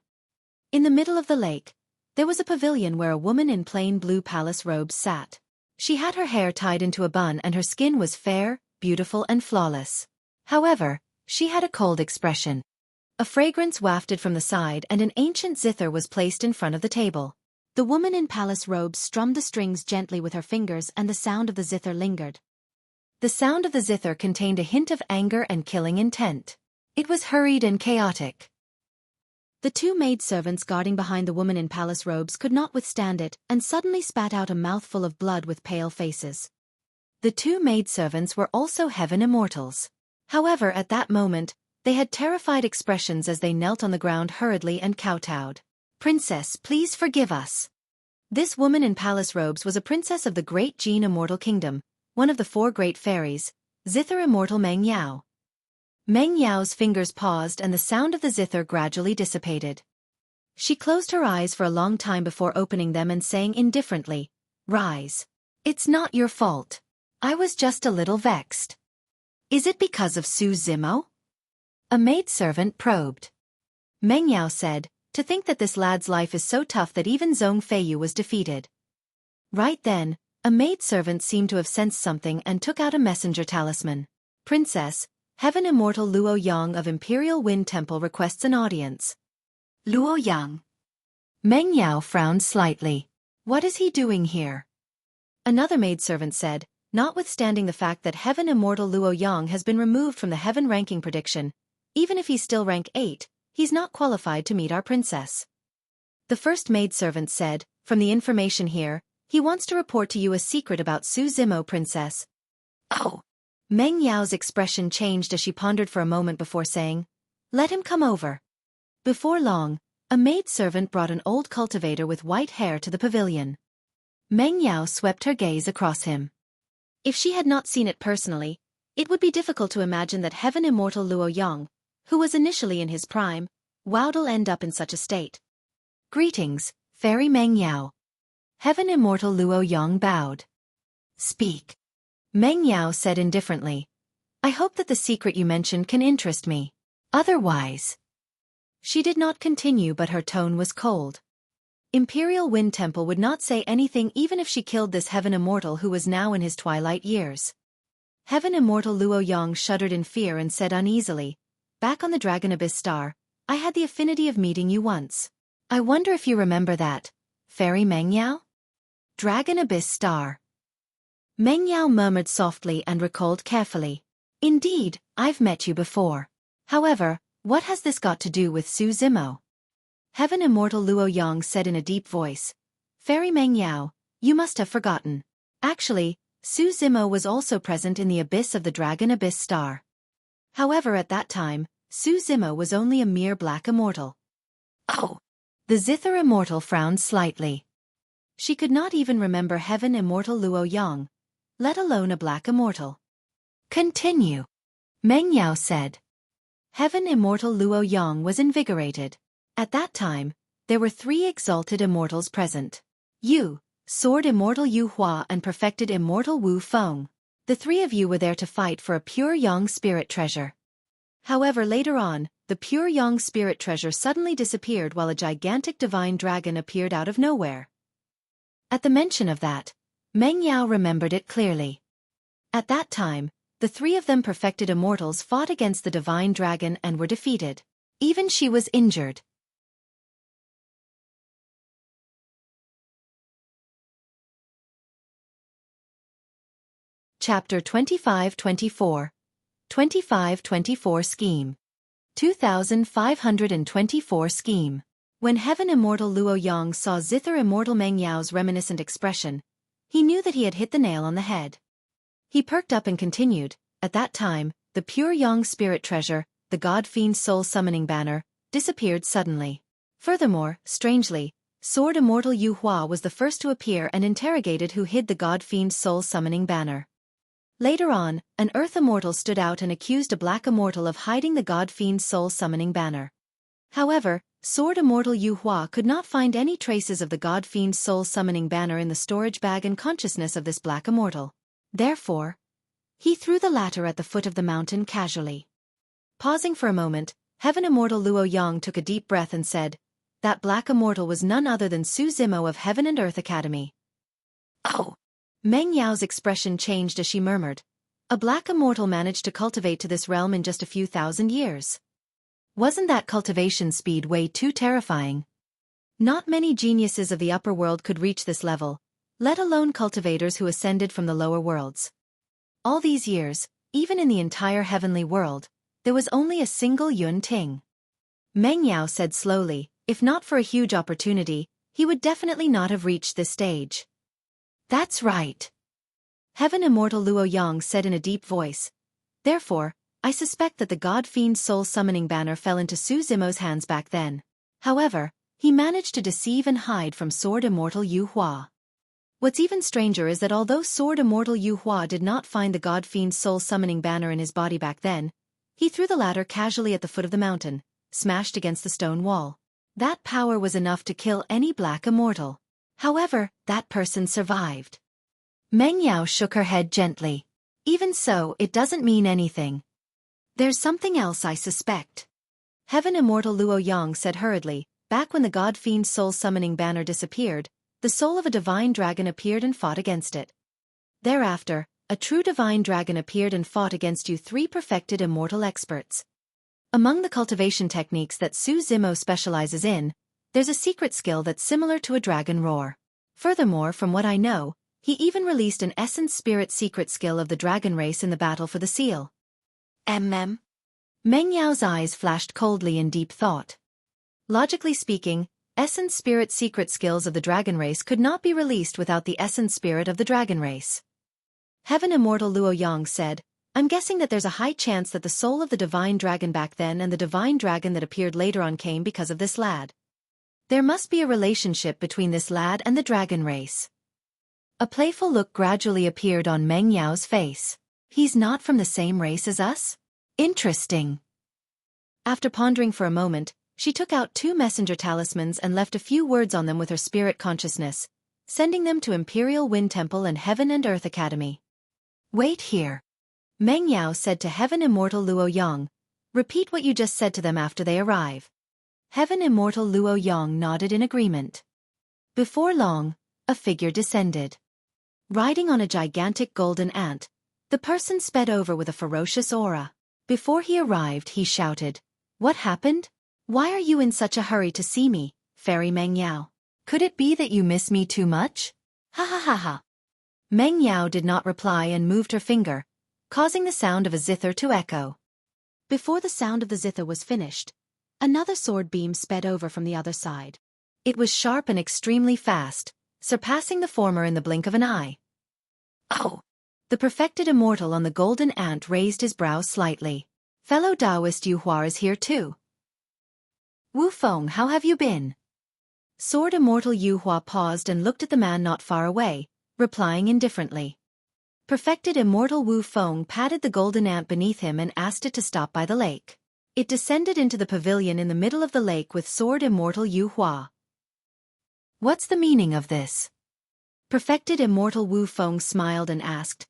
In the middle of the lake, there was a pavilion where a woman in plain blue palace robes sat. She had her hair tied into a bun and her skin was fair, beautiful and flawless. However, she had a cold expression. A fragrance wafted from the side and an ancient zither was placed in front of the table. The woman in palace robes strummed the strings gently with her fingers and the sound of the zither lingered. The sound of the zither contained a hint of anger and killing intent. It was hurried and chaotic. The 2 maidservants guarding behind the woman in palace robes could not withstand it and suddenly spat out a mouthful of blood with pale faces. The 2 maidservants were also heaven immortals. However, at that moment, they had terrified expressions as they knelt on the ground hurriedly and kowtowed. Princess, please forgive us. This woman in palace robes was a princess of the Great Jin Immortal Kingdom, one of the four great fairies, zither immortal Meng Yao. Meng Yao's fingers paused and the sound of the zither gradually dissipated. She closed her eyes for a long time before opening them and saying indifferently, "Rise. It's not your fault. I was just a little vexed." "Is it because of Su Zimo?" a maidservant probed. Meng Yao said, "To think that this lad's life is so tough that even Zhong Feiyu was defeated." Right then, a maidservant seemed to have sensed something and took out a messenger talisman. "Princess, Heaven Immortal Luo Yang of Imperial Wind Temple requests an audience." Luo Yang. Meng Yao frowned slightly. "What is he doing here?" Another maidservant said, "Notwithstanding the fact that Heaven Immortal Luo Yang has been removed from the Heaven ranking prediction, even if he's still rank 8, he's not qualified to meet our princess." The first maidservant said, "From the information here, he wants to report to you a secret about Su Zimo, princess." "Oh." Meng Yao's expression changed as she pondered for a moment before saying, "Let him come over." Before long, a maidservant brought an old cultivator with white hair to the pavilion. Meng Yao swept her gaze across him. If she had not seen it personally, it would be difficult to imagine that Heaven Immortal Luo Yang, who was initially in his prime, wow'll end up in such a state. "Greetings, Fairy Meng Yao." Heaven Immortal Luo Yang bowed. "Speak." Meng Yao said indifferently, "I hope that the secret you mentioned can interest me. Otherwise." She did not continue, but her tone was cold. Imperial Wind Temple would not say anything even if she killed this Heaven Immortal who was now in his twilight years. Heaven Immortal Luo Yang shuddered in fear and said uneasily, "Back on the Dragon Abyss Star, I had the affinity of meeting you once. I wonder if you remember that, Fairy Meng Yao?" Dragon Abyss Star. Meng Yao murmured softly and recalled carefully. "Indeed, I've met you before. However, what has this got to do with Su Zimo?" Heaven Immortal Luo Yang said in a deep voice, "Fairy Meng Yao, you must have forgotten. Actually, Su Zimo was also present in the abyss of the Dragon Abyss Star. However, at that time, Su Zimo was only a mere black immortal." "Oh." The zither immortal frowned slightly. She could not even remember Heaven Immortal Luo Yang, let alone a black immortal. "Continue," Meng Yao said. Heaven Immortal Luo Yang was invigorated. At that time, there were 3 exalted immortals present. You, Sword Immortal Yu Hua and Perfected Immortal Wu Feng. The 3 of you were there to fight for a pure Yang spirit treasure. However, later on, the pure Yang spirit treasure suddenly disappeared while a gigantic divine dragon appeared out of nowhere. At the mention of that, Meng Yao remembered it clearly. At that time, the 3 of them perfected immortals fought against the divine dragon and were defeated. Even she was injured. Chapter 25-24. 25-24 Scheme. 2524 Scheme. When Heaven Immortal Luo Yang saw Zither Immortal Meng Yao's reminiscent expression, he knew that he had hit the nail on the head. He perked up and continued, "At that time, the pure Yang spirit treasure, the God Fiend soul summoning banner, disappeared suddenly. Furthermore, strangely, Sword Immortal Yu Hua was the first to appear and interrogated who hid the God Fiend soul summoning banner. Later on, an Earth Immortal stood out and accused a Black Immortal of hiding the God Fiend soul summoning banner. However, Sword Immortal Yu Hua could not find any traces of the God Fiend soul summoning banner in the storage bag and consciousness of this Black Immortal. Therefore, he threw the latter at the foot of the mountain casually." Pausing for a moment, Heaven Immortal Luo Yang took a deep breath and said, "That Black Immortal was none other than Su Zimo of Heaven and Earth Academy." "Oh." Meng Yao's expression changed as she murmured, "A Black Immortal managed to cultivate to this realm in just a few thousand years. Wasn't that cultivation speed way too terrifying? Not many geniuses of the upper world could reach this level, let alone cultivators who ascended from the lower worlds. All these years, even in the entire heavenly world, there was only a single Yun Ting." Meng Yao said slowly, "If not for a huge opportunity, he would definitely not have reached this stage." "That's right." Heaven Immortal Luo Yang said in a deep voice. "Therefore, I suspect that the God Fiend soul summoning banner fell into Su Zimo's hands back then. However, he managed to deceive and hide from Sword Immortal Yu Hua." What's even stranger is that although Sword Immortal Yu Hua did not find the God Fiend's soul-summoning banner in his body back then, he threw the ladder casually at the foot of the mountain, smashed against the stone wall. That power was enough to kill any black immortal. However, that person survived. Meng Yao shook her head gently. Even so, it doesn't mean anything. There's something else I suspect. Heaven Immortal Luo Yang said hurriedly. Back when the God Fiend's soul-summoning banner disappeared, the soul of a divine dragon appeared and fought against it. Thereafter, a true divine dragon appeared and fought against you three perfected immortal experts. Among the cultivation techniques that Su Zimo specializes in, there's a secret skill that's similar to a dragon roar. Furthermore, from what I know, he even released an essence spirit secret skill of the dragon race in the battle for the seal. Meng Yao's eyes flashed coldly in deep thought. Logically speaking, essence spirit secret skills of the dragon race could not be released without the essence spirit of the dragon race. Heaven Immortal Luo Yang said, I'm guessing that there's a high chance that the soul of the divine dragon back then and the divine dragon that appeared later on came because of this lad. There must be a relationship between this lad and the dragon race. A playful look gradually appeared on Meng Yao's face. He's not from the same race as us? Interesting. After pondering for a moment, she took out 2 messenger talismans and left a few words on them with her spirit consciousness, sending them to Imperial Wind Temple and Heaven and Earth Academy. Wait here. Meng Yao said to Heaven Immortal Luo Yang. Repeat what you just said to them after they arrive. Heaven Immortal Luo Yang nodded in agreement. Before long, a figure descended. Riding on a gigantic golden ant, the person sped over with a ferocious aura. Before he arrived, he shouted, What happened? Why are you in such a hurry to see me, Fairy Meng Yao? Could it be that you miss me too much? Ha ha ha ha. Meng Yao did not reply and moved her finger, causing the sound of a zither to echo. Before the sound of the zither was finished, another sword beam sped over from the other side. It was sharp and extremely fast, surpassing the former in the blink of an eye. Oh! The perfected immortal on the golden ant raised his brows slightly. Fellow Taoist Yu Hua is here too. Wu Feng, how have you been? Sword Immortal Yu Hua paused and looked at the man not far away, replying indifferently. Perfected Immortal Wu Feng patted the golden ant beneath him and asked it to stop by the lake. It descended into the pavilion in the middle of the lake with Sword Immortal Yu Hua. What's the meaning of this? Perfected Immortal Wu Feng smiled and asked.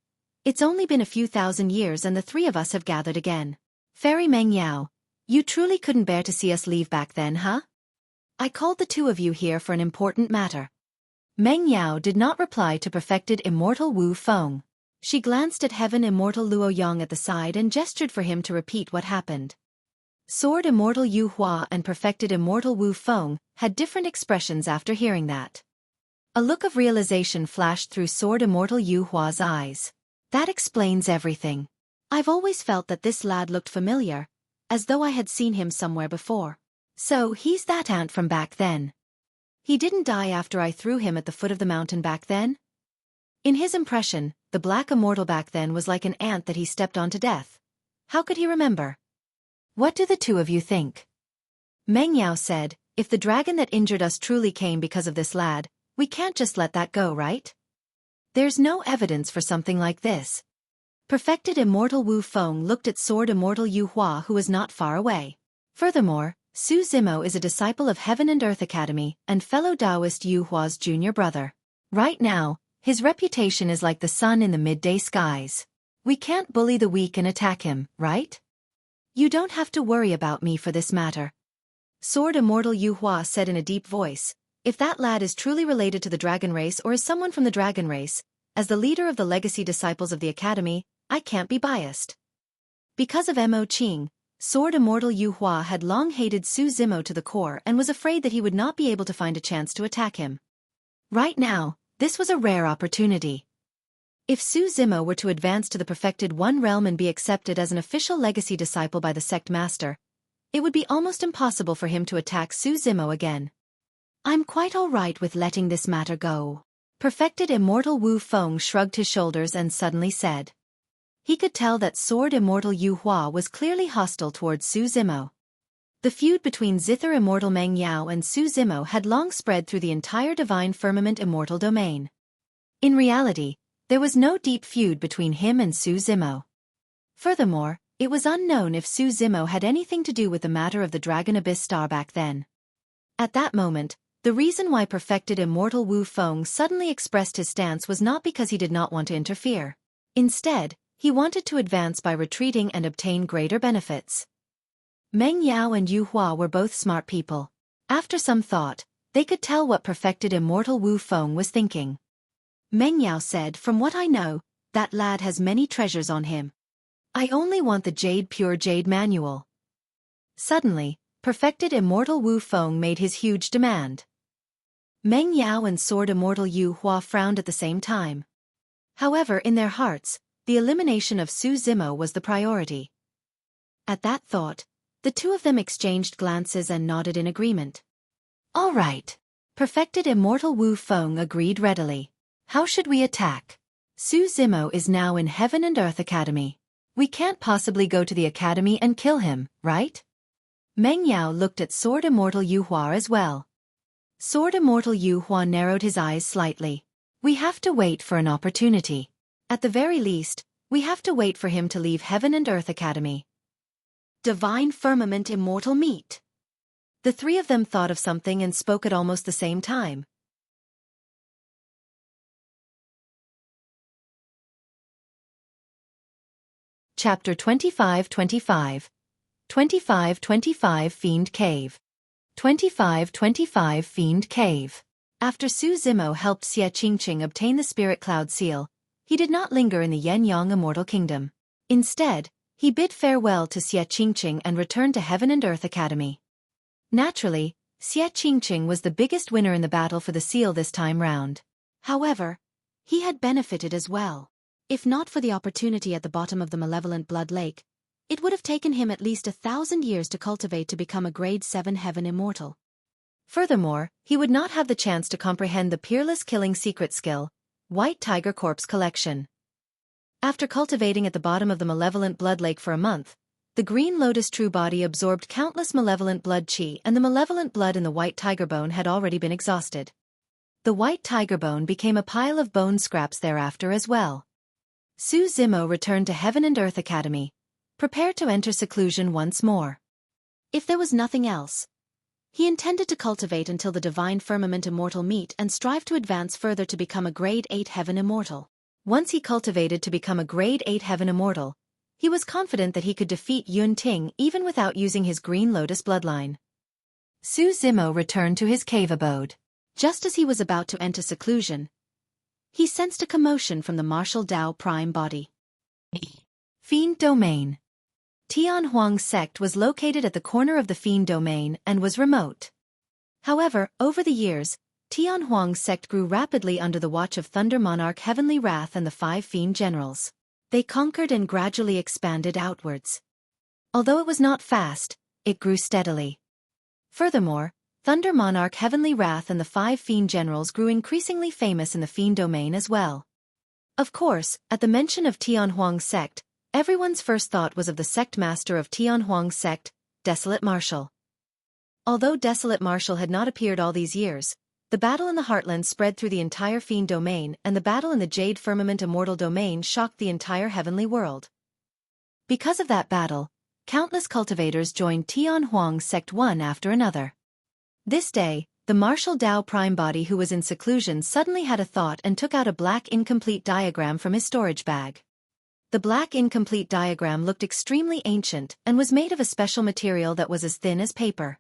It's only been a few thousand years and the 3 of us have gathered again. Fairy Meng Yao, you truly couldn't bear to see us leave back then, huh? I called the 2 of you here for an important matter. Meng Yao did not reply to Perfected Immortal Wu Feng. She glanced at Heaven Immortal Luo Yang at the side and gestured for him to repeat what happened. Sword Immortal Yu Hua and Perfected Immortal Wu Feng had different expressions after hearing that. A look of realization flashed through Sword Immortal Yu Hua's eyes. That explains everything. I've always felt that this lad looked familiar, as though I had seen him somewhere before. So he's that ant from back then. He didn't die after I threw him at the foot of the mountain back then? In his impression, the black immortal back then was like an ant that he stepped on to death. How could he remember? What do the 2 of you think? Meng Yao said, if the dragon that injured us truly came because of this lad, we can't just let that go, right? There's no evidence for something like this. Perfected Immortal Wu Feng looked at Sword Immortal Yu Hua, who was not far away. Furthermore, Su Zimo is a disciple of Heaven and Earth Academy and fellow Taoist Yu Hua's junior brother. Right now, his reputation is like the sun in the midday skies. We can't bully the weak and attack him, right? You don't have to worry about me for this matter. Sword Immortal Yu Hua said in a deep voice, if that lad is truly related to the dragon race or is someone from the dragon race, as the leader of the legacy disciples of the academy, I can't be biased. Because of Mo Qing, Sword Immortal Yu Hua had long hated Su Zimo to the core and was afraid that he would not be able to find a chance to attack him. Right now, this was a rare opportunity. If Su Zimo were to advance to the perfected One Realm and be accepted as an official legacy disciple by the sect master, it would be almost impossible for him to attack Su Zimo again. I'm quite all right with letting this matter go. Perfected Immortal Wu Feng shrugged his shoulders and suddenly said. He could tell that Sword Immortal Yu Hua was clearly hostile towards Su Zimo. The feud between Zither Immortal Meng Yao and Su Zimo had long spread through the entire Divine Firmament Immortal domain. In reality, there was no deep feud between him and Su Zimo. Furthermore, it was unknown if Su Zimo had anything to do with the matter of the Dragon Abyss Star back then. At that moment, the reason why perfected immortal Wu Feng suddenly expressed his stance was not because he did not want to interfere. Instead, he wanted to advance by retreating and obtain greater benefits. Meng Yao and Yu Hua were both smart people. After some thought, they could tell what perfected immortal Wu Feng was thinking. Meng Yao said, "From what I know, that lad has many treasures on him. I only want the pure jade manual." Suddenly, perfected immortal Wu Feng made his huge demand. Meng Yao and sword immortal Yu Hua frowned at the same time. However, in their hearts, the elimination of Su Zimo was the priority. At that thought, the two of them exchanged glances and nodded in agreement. "All right." Perfected immortal Wu Feng agreed readily. "How should we attack? Su Zimo is now in Heaven and Earth Academy. We can't possibly go to the academy and kill him, right?" Meng Yao looked at sword immortal Yu Hua as well. Sword immortal Yu Hua narrowed his eyes slightly. "We have to wait for an opportunity. At the very least, we have to wait for him to leave Heaven and Earth Academy." Divine Firmament Immortal Meet. The three of them thought of something and spoke at almost the same time. Chapter 25-25. 25-25 Fiend Cave. 25-25 Fiend Cave. After Su Zimo helped Xie Qingqing obtain the Spirit Cloud Seal, he did not linger in the Yen-Yang Immortal Kingdom. Instead, he bid farewell to Xie Qingqing and returned to Heaven and Earth Academy. Naturally, Xie Qingqing was the biggest winner in the battle for the seal this time round. However, he had benefited as well. If not for the opportunity at the bottom of the Malevolent Blood Lake, it would have taken him at least 1,000 years to cultivate to become a Grade 7 Heaven Immortal. Furthermore, he would not have the chance to comprehend the peerless killing secret skill, White Tiger Corpse Collection. After cultivating at the bottom of the Malevolent Blood Lake for a month, the Green Lotus True Body absorbed countless malevolent blood chi, and the malevolent blood in the White Tiger Bone had already been exhausted. The White Tiger Bone became a pile of bone scraps thereafter as well. Su Zimo returned to Heaven and Earth Academy, prepared to enter seclusion once more. If there was nothing else, he intended to cultivate until the Divine Firmament Immortal Meet and strive to advance further to become a Grade 8 Heaven Immortal. Once he cultivated to become a Grade 8 Heaven Immortal, he was confident that he could defeat Yun Ting even without using his Green Lotus bloodline. Su Zimo returned to his cave abode. Just as he was about to enter seclusion, he sensed a commotion from the martial Dao Prime body. Fiend Domain. Tianhuang sect was located at the corner of the Fiend Domain and was remote. However, over the years, Tianhuang sect grew rapidly under the watch of Thunder Monarch Heavenly Wrath and the 5 Fiend Generals. They conquered and gradually expanded outwards. Although it was not fast, it grew steadily. Furthermore, Thunder Monarch Heavenly Wrath and the 5 Fiend Generals grew increasingly famous in the Fiend Domain as well. Of course, at the mention of Tianhuang sect, everyone's first thought was of the sect master of Tianhuang sect, Desolate Marshal. Although Desolate Marshal had not appeared all these years, the battle in the Heartland spread through the entire Fiend Domain, and the battle in the Jade Firmament Immortal Domain shocked the entire heavenly world. Because of that battle, countless cultivators joined Tianhuang sect one after another. This day, the Martial Dao Prime Body who was in seclusion suddenly had a thought and took out a black incomplete diagram from his storage bag. The black incomplete diagram looked extremely ancient and was made of a special material that was as thin as paper.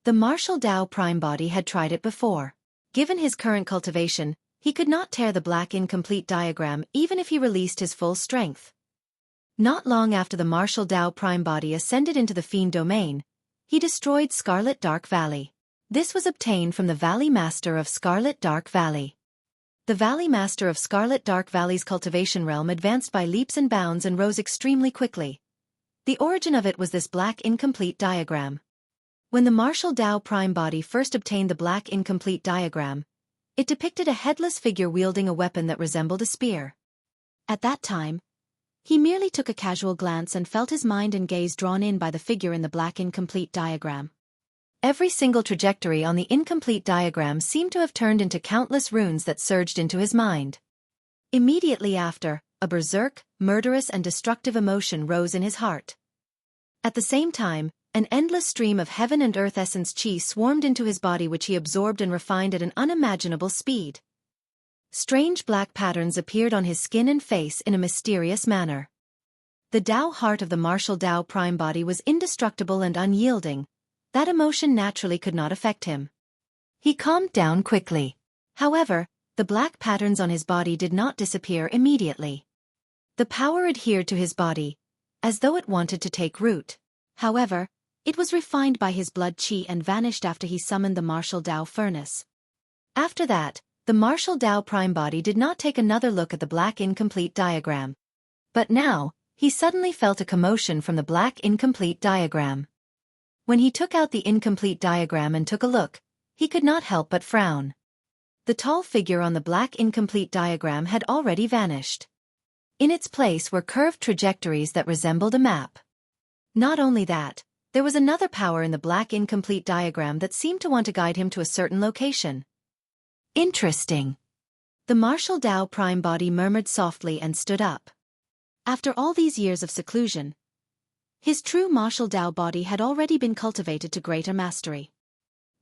The Martial Dao Prime Body had tried it before. Given his current cultivation, he could not tear the black incomplete diagram even if he released his full strength. Not long after the Martial Dao Prime Body ascended into the Fiend Domain, he destroyed Scarlet Dark Valley. This was obtained from the Valley Master of Scarlet Dark Valley. The Valley Master of Scarlet Dark Valley's cultivation realm advanced by leaps and bounds and rose extremely quickly. The origin of it was this black incomplete diagram. When the Martial Dao Prime Body first obtained the black incomplete diagram, it depicted a headless figure wielding a weapon that resembled a spear. At that time, he merely took a casual glance and felt his mind and gaze drawn in by the figure in the black incomplete diagram. Every single trajectory on the incomplete diagram seemed to have turned into countless runes that surged into his mind. Immediately after, a berserk, murderous and destructive emotion rose in his heart. At the same time, an endless stream of heaven and earth essence chi swarmed into his body, which he absorbed and refined at an unimaginable speed. Strange black patterns appeared on his skin and face in a mysterious manner. The Tao heart of the martial Tao prime body was indestructible and unyielding. That emotion naturally could not affect him. He calmed down quickly. However, the black patterns on his body did not disappear immediately. The power adhered to his body, as though it wanted to take root. However, it was refined by his blood chi and vanished after he summoned the martial Tao furnace. After that, the martial Tao prime body did not take another look at the black incomplete diagram. But now, he suddenly felt a commotion from the black incomplete diagram. When he took out the incomplete diagram and took a look, he could not help but frown. The tall figure on the black incomplete diagram had already vanished. In its place were curved trajectories that resembled a map. Not only that, there was another power in the black incomplete diagram that seemed to want to guide him to a certain location. Interesting. The martial Tao prime body murmured softly and stood up. After all these years of seclusion, his true martial Tao body had already been cultivated to greater mastery.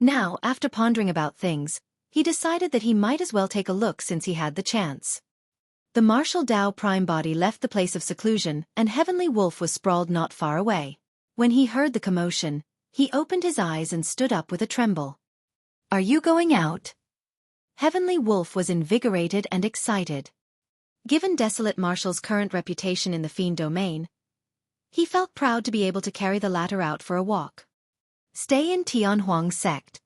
Now, after pondering about things, he decided that he might as well take a look since he had the chance. The martial Tao prime body left the place of seclusion, and Heavenly Wolf was sprawled not far away. When he heard the commotion, he opened his eyes and stood up with a tremble. "Are you going out?" Heavenly Wolf was invigorated and excited. Given Desolate Martial's current reputation in the Fiend domain, he felt proud to be able to carry the latter out for a walk. "Stay in Tianhuang's sect,"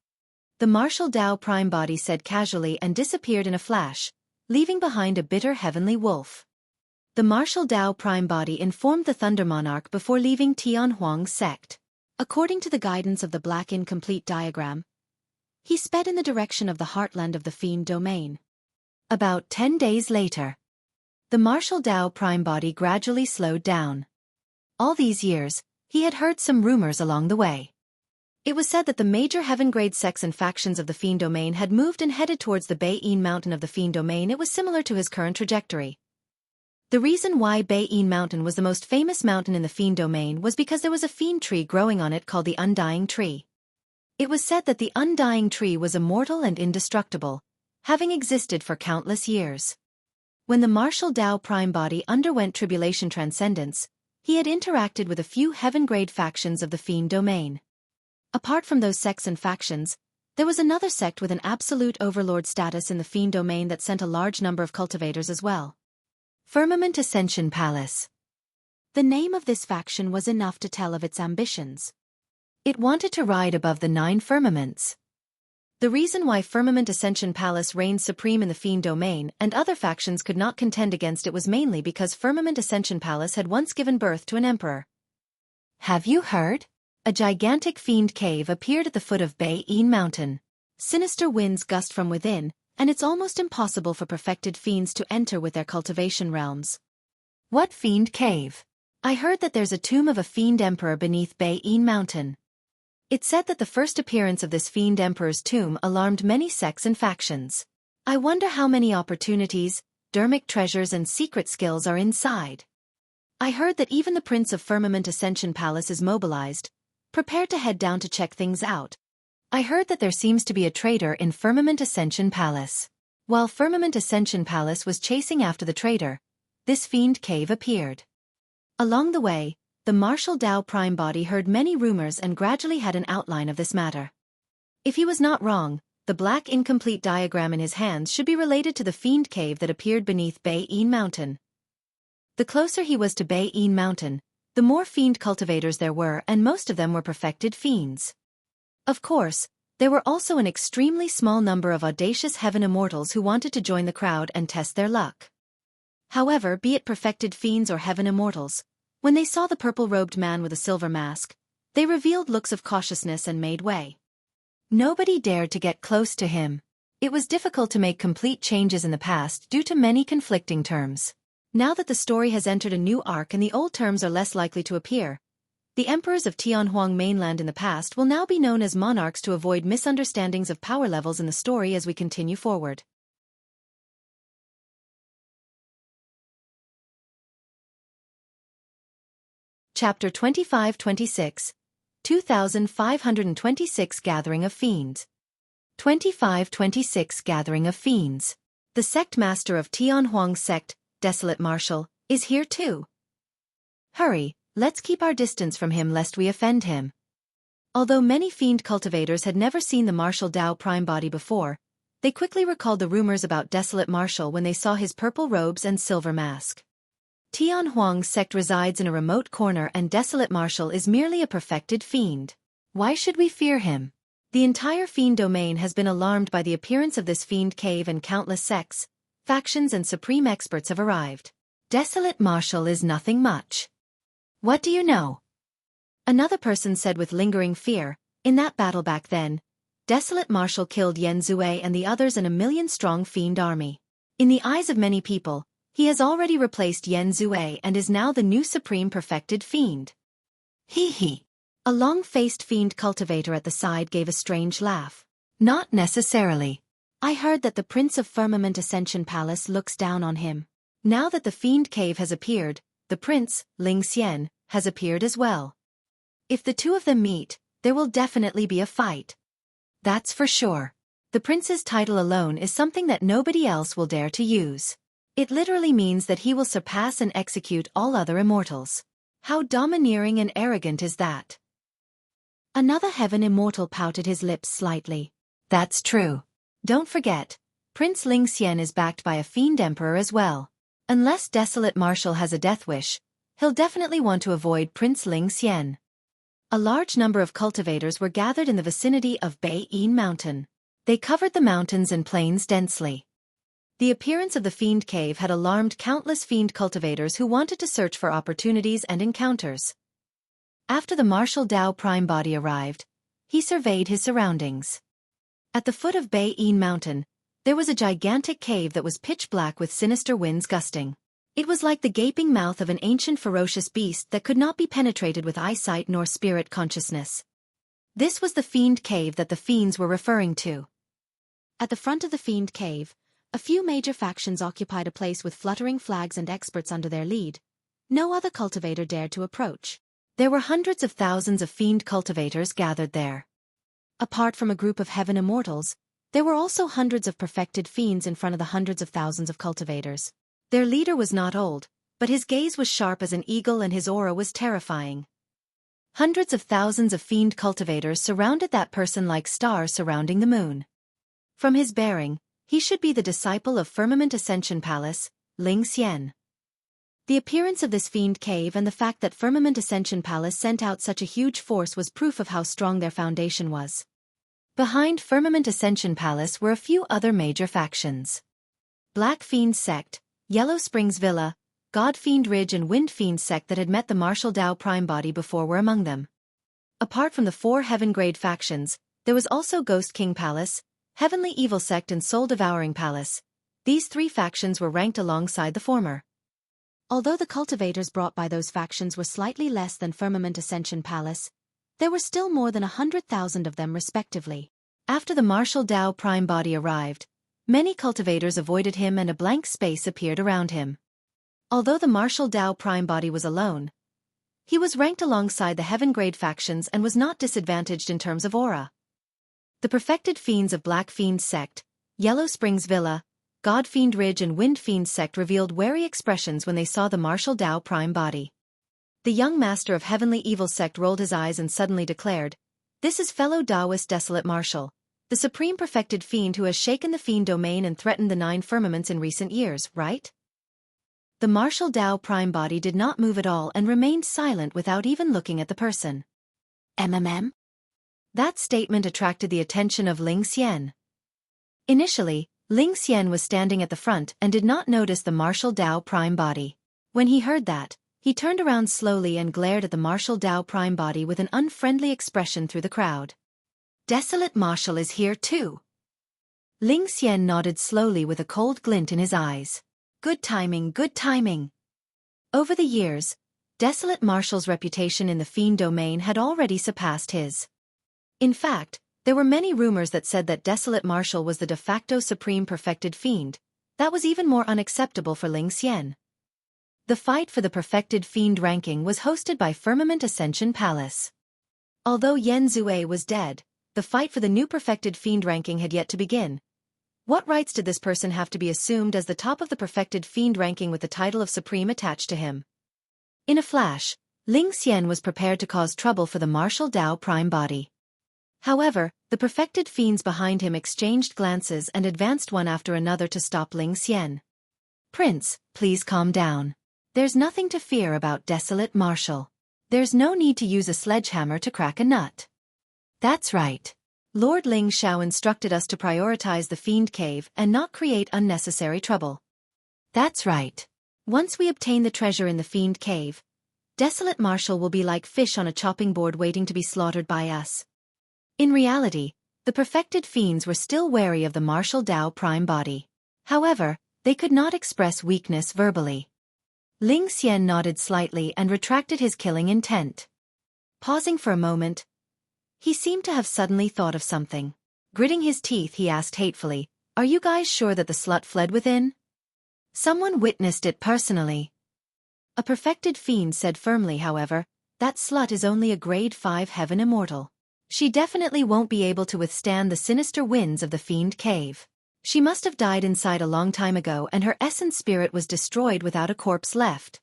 the martial Tao prime body said casually and disappeared in a flash, leaving behind a bitter Heavenly Wolf. The martial Tao prime body informed the Thunder Monarch before leaving Tianhuang's sect. According to the guidance of the black incomplete diagram, he sped in the direction of the heartland of the Fiend domain. About 10 days later, the martial Tao prime body gradually slowed down. All these years, he had heard some rumors along the way. It was said that the major heaven-grade sects and factions of the Fiend domain had moved and headed towards the Bei-In mountain of the Fiend domain. It was similar to his current trajectory. The reason why Bei-In mountain was the most famous mountain in the Fiend domain was because there was a fiend tree growing on it called the Undying Tree. It was said that the Undying Tree was immortal and indestructible, having existed for countless years. When the martial Tao prime body underwent tribulation transcendence, he had interacted with a few heaven-grade factions of the Fiend domain. Apart from those sects and factions, there was another sect with an absolute overlord status in the Fiend domain that sent a large number of cultivators as well. Firmament Ascension Palace. The name of this faction was enough to tell of its ambitions. It wanted to ride above the 9 firmaments. The reason why Firmament Ascension Palace reigned supreme in the Fiend domain and other factions could not contend against it was mainly because Firmament Ascension Palace had once given birth to an emperor. Have you heard? A gigantic fiend cave appeared at the foot of Bei-In mountain. Sinister winds gust from within, and it's almost impossible for perfected fiends to enter with their cultivation realms. What fiend cave? I heard that there's a tomb of a fiend emperor beneath Bei-In mountain. It said that the first appearance of this fiend emperor's tomb alarmed many sects and factions. I wonder how many opportunities, dermic treasures and secret skills are inside. I heard that even the Prince of Firmament Ascension Palace is mobilized, prepared to head down to check things out. I heard that there seems to be a traitor in Firmament Ascension Palace. While Firmament Ascension Palace was chasing after the traitor, this fiend cave appeared. Along the way, the martial Tao prime body heard many rumors and gradually had an outline of this matter. If he was not wrong, the black incomplete diagram in his hands should be related to the fiend cave that appeared beneath Bei-In mountain. The closer he was to Bei-In mountain, the more fiend cultivators there were, and most of them were perfected fiends. Of course, there were also an extremely small number of audacious heaven immortals who wanted to join the crowd and test their luck. However, be it perfected fiends or heaven immortals, when they saw the purple-robed man with a silver mask, they revealed looks of cautiousness and made way. Nobody dared to get close to him. It was difficult to make complete changes in the past due to many conflicting terms. Now that the story has entered a new arc and the old terms are less likely to appear, The emperors of Tianhuang mainland in the past will now be known as monarchs to avoid misunderstandings of power levels in the story as we continue forward. Chapter 25-26, 2526 Gathering of Fiends. 2526 Gathering of Fiends. The sect master of Tianhuang sect, Desolate Marshal, is here too. Hurry, let's keep our distance from him lest we offend him. Although many fiend cultivators had never seen the Martial Dao Prime body before, they quickly recalled the rumors about Desolate Marshal when they saw his purple robes and silver mask. Tianhuang sect resides in a remote corner and Desolate Marshal is merely a perfected fiend. Why should we fear him? The entire fiend domain has been alarmed by the appearance of this fiend cave and countless sects, factions and supreme experts have arrived. Desolate Marshal is nothing much. What do you know? Another person said with lingering fear, in that battle back then, Desolate Marshal killed Yen Zue and the others in a million-strong fiend army. In the eyes of many people, he has already replaced Yen Zue and is now the new supreme perfected fiend. Hee hee. A long-faced fiend cultivator at the side gave a strange laugh. Not necessarily. I heard that the Prince of Firmament Ascension Palace looks down on him. Now that the fiend cave has appeared, the prince, Ling Xian, has appeared as well. If the two of them meet, there will definitely be a fight. That's for sure. The prince's title alone is something that nobody else will dare to use. It literally means that he will surpass and execute all other immortals. How domineering and arrogant is that? Another heaven immortal pouted his lips slightly. That's true. Don't forget, Prince Ling Xian is backed by a fiend emperor as well. Unless Desolate Marshal has a death wish, he'll definitely want to avoid Prince Ling Xian. A large number of cultivators were gathered in the vicinity of Beiyin Mountain. They covered the mountains and plains densely. The appearance of the Fiend Cave had alarmed countless fiend cultivators who wanted to search for opportunities and encounters. After the Martial Dao Prime body arrived, he surveyed his surroundings. At the foot of Beiyin Mountain, there was a gigantic cave that was pitch black with sinister winds gusting. It was like the gaping mouth of an ancient ferocious beast that could not be penetrated with eyesight nor spirit consciousness. This was the Fiend Cave that the fiends were referring to. At the front of the Fiend Cave, a few major factions occupied a place with fluttering flags and experts under their lead. No other cultivator dared to approach. There were hundreds of thousands of fiend cultivators gathered there. Apart from a group of heaven immortals, there were also hundreds of perfected fiends in front of the hundreds of thousands of cultivators. Their leader was not old, but his gaze was sharp as an eagle and his aura was terrifying. Hundreds of thousands of fiend cultivators surrounded that person like stars surrounding the moon. From his bearing, he should be the disciple of Firmament Ascension Palace, Ling Xian. The appearance of this fiend cave and the fact that Firmament Ascension Palace sent out such a huge force was proof of how strong their foundation was. Behind Firmament Ascension Palace were a few other major factions. Black Fiend Sect, Yellow Springs Villa, God Fiend Ridge and Wind Fiend Sect that had met the Martial Dao Prime body before were among them. Apart from the 4 heaven-grade factions, there was also Ghost King Palace, Heavenly Evil Sect and Soul Devouring Palace. These 3 factions were ranked alongside the former. Although the cultivators brought by those factions were slightly less than Firmament Ascension Palace, there were still more than 100,000 of them respectively. After the Martial Dao Prime body arrived, many cultivators avoided him and a blank space appeared around him. Although the Martial Dao Prime body was alone, he was ranked alongside the heaven-grade factions and was not disadvantaged in terms of aura. The perfected fiends of Black Fiend Sect, Yellow Springs Villa, God Fiend Ridge and Wind Fiend Sect revealed wary expressions when they saw the Martial Dao Prime body. The young master of Heavenly Evil Sect rolled his eyes and suddenly declared, "This is fellow Taoist Desolate Marshal, the supreme perfected fiend who has shaken the fiend domain and threatened the 9 firmaments in recent years, right?" The Martial Dao Prime body did not move at all and remained silent without even looking at the person. MMM? That statement attracted the attention of Ling Xian. Initially, Ling Xian was standing at the front and did not notice the Martial Dao Prime body. When he heard that, he turned around slowly and glared at the Martial Dao Prime body with an unfriendly expression through the crowd. Desolate Marshal is here too. Ling Xian nodded slowly with a cold glint in his eyes. Good timing, good timing. Over the years, Desolate Marshal's reputation in the Fiend domain had already surpassed his. In fact, there were many rumors that said that Desolate Marshal was the de facto supreme perfected Fiend. That was even more unacceptable for Ling Xian. The fight for the perfected Fiend ranking was hosted by Firmament Ascension Palace. Although Yen Zue was dead, the fight for the new perfected Fiend ranking had yet to begin. What rights did this person have to be assumed as the top of the perfected Fiend ranking with the title of Supreme attached to him? In a flash, Ling Xian was prepared to cause trouble for the Martial Dao Prime Body. However, the perfected Fiends behind him exchanged glances and advanced one after another to stop Ling Xian. "Prince, please calm down. There's nothing to fear about Desolate Marshal. There's no need to use a sledgehammer to crack a nut." "That's right. Lord Ling Xiao instructed us to prioritize the Fiend Cave and not create unnecessary trouble." "That's right. Once we obtain the treasure in the Fiend Cave, Desolate Marshal will be like fish on a chopping board waiting to be slaughtered by us." In reality, the perfected Fiends were still wary of the Martial Dao Prime Body. However, they could not express weakness verbally. Ling Xian nodded slightly and retracted his killing intent. Pausing for a moment, he seemed to have suddenly thought of something. Gritting his teeth, he asked hatefully, "Are you guys sure that the slut fled within? Someone witnessed it personally." A perfected Fiend said firmly, however, "That slut is only a grade 5 heaven immortal. She definitely won't be able to withstand the sinister winds of the Fiend Cave. She must have died inside a long time ago and her essence spirit was destroyed without a corpse left."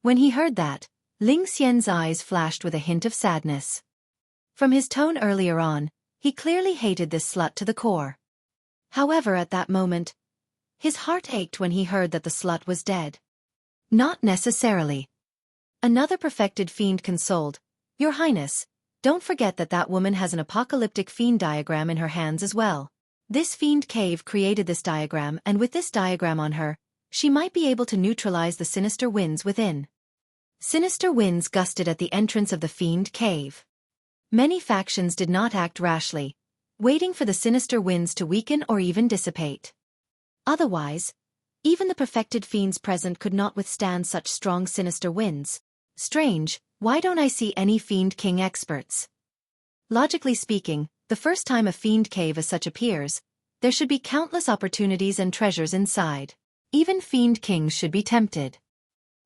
When he heard that, Ling Xian's eyes flashed with a hint of sadness. From his tone earlier on, he clearly hated this slut to the core. However, at that moment, his heart ached when he heard that the slut was dead. "Not necessarily." Another perfected Fiend consoled, "Your Highness, don't forget that that woman has an apocalyptic fiend diagram in her hands as well. This Fiend Cave created this diagram, and with this diagram on her, she might be able to neutralize the sinister winds within." Sinister winds gusted at the entrance of the Fiend Cave. Many factions did not act rashly, waiting for the sinister winds to weaken or even dissipate. Otherwise, even the perfected Fiends present could not withstand such strong sinister winds. "Strange, why don't I see any Fiend King experts?" Logically speaking, the first time a Fiend Cave as such appears, there should be countless opportunities and treasures inside. Even Fiend Kings should be tempted.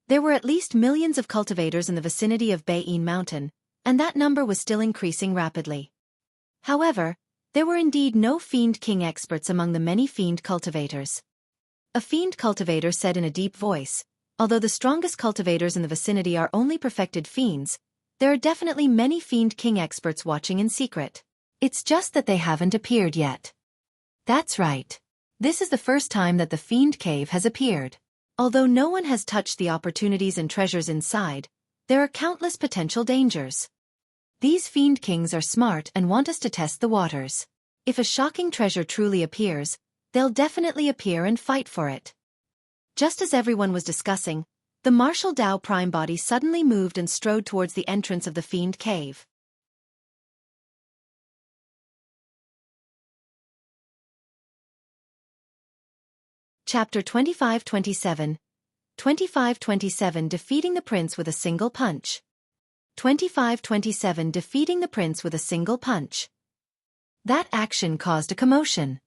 There were at least millions of cultivators in the vicinity of Baiyin Mountain, and that number was still increasing rapidly. However, there were indeed no Fiend King experts among the many Fiend cultivators. A Fiend cultivator said in a deep voice, "Although the strongest cultivators in the vicinity are only perfected Fiends, there are definitely many Fiend King experts watching in secret. It's just that they haven't appeared yet." "That's right. This is the first time that the Fiend Cave has appeared. Although no one has touched the opportunities and treasures inside, there are countless potential dangers. These Fiend Kings are smart and want us to test the waters. If a shocking treasure truly appears, they'll definitely appear and fight for it." Just as everyone was discussing, the Martial Dao Prime Body suddenly moved and strode towards the entrance of the Fiend Cave. Chapter 25-27. 25-27 Defeating the Prince with a Single Punch. 25-27 Defeating the Prince with a Single Punch. That action caused a commotion.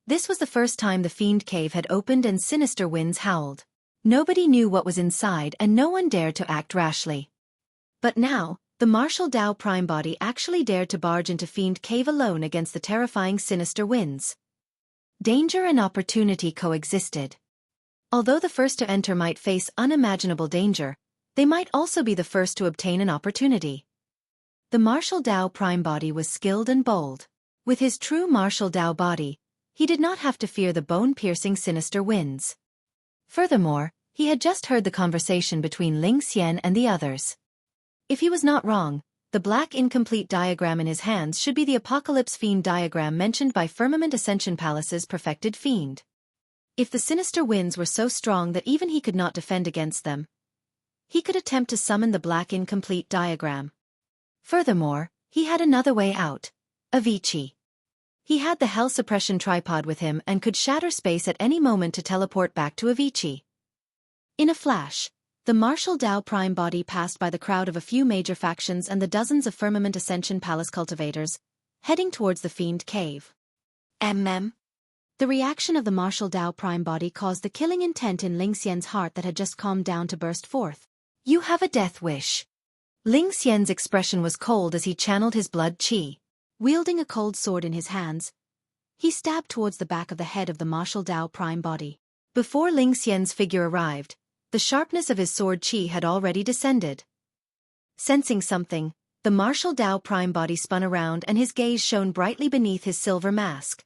This was the first time the Fiend Cave had opened and sinister winds howled. Nobody knew what was inside and no one dared to act rashly. But now, the Martial Dao Prime Body actually dared to barge into Fiend Cave alone against the terrifying sinister winds. Danger and opportunity coexisted. Although the first to enter might face unimaginable danger, they might also be the first to obtain an opportunity. The Martial Dao Prime Body was skilled and bold. With his true Martial Dao body, he did not have to fear the bone-piercing sinister winds. Furthermore, he had just heard the conversation between Ling Xian and the others. If he was not wrong, the black incomplete diagram in his hands should be the Apocalypse Fiend diagram mentioned by Firmament Ascension Palace's perfected Fiend. If the sinister winds were so strong that even he could not defend against them, he could attempt to summon the black incomplete diagram. Furthermore, he had another way out: Avicii. He had the Hell Suppression tripod with him and could shatter space at any moment to teleport back to Avicii. In a flash, The martial Dao Prime body passed by the crowd of a few major factions and the dozens of Firmament Ascension Palace cultivators, heading towards the Fiend cave. The reaction of the martial Dao Prime body caused the killing intent in Ling Xian's heart that had just calmed down to burst forth. You have a death wish. Ling Xian's expression was cold as he channeled his blood qi. Wielding a cold sword in his hands, he stabbed towards the back of the head of the martial Dao Prime body. Before Ling Xian's figure arrived, the sharpness of his sword qi had already descended. Sensing something, the martial Dao Prime body spun around and his gaze shone brightly beneath his silver mask.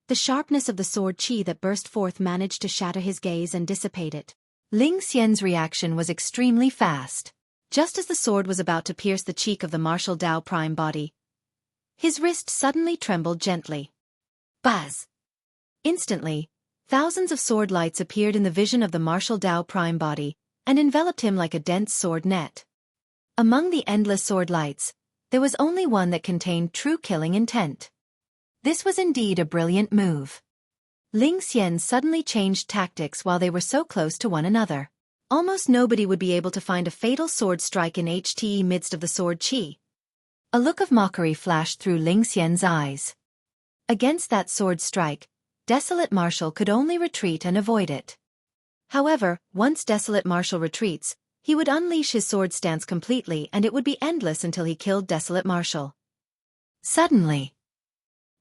The sharpness of the sword qi that burst forth managed to shatter his gaze and dissipate it. Ling Xian's reaction was extremely fast. Just as the sword was about to pierce the cheek of the martial Dao Prime body, his wrist suddenly trembled gently. Buzz! Instantly, thousands of sword lights appeared in the vision of the martial Dao Prime body, and enveloped him like a dense sword net. Among the endless sword lights, there was only one that contained true killing intent. This was indeed a brilliant move. Ling Xian suddenly changed tactics while they were so close to one another. Almost nobody would be able to find a fatal sword strike in HTE midst of the sword qi. A look of mockery flashed through Ling Xian's eyes. Against that sword strike, Desolate Marshal could only retreat and avoid it. However, once Desolate Marshal retreats, he would unleash his sword stance completely and it would be endless until he killed Desolate Marshal. Suddenly,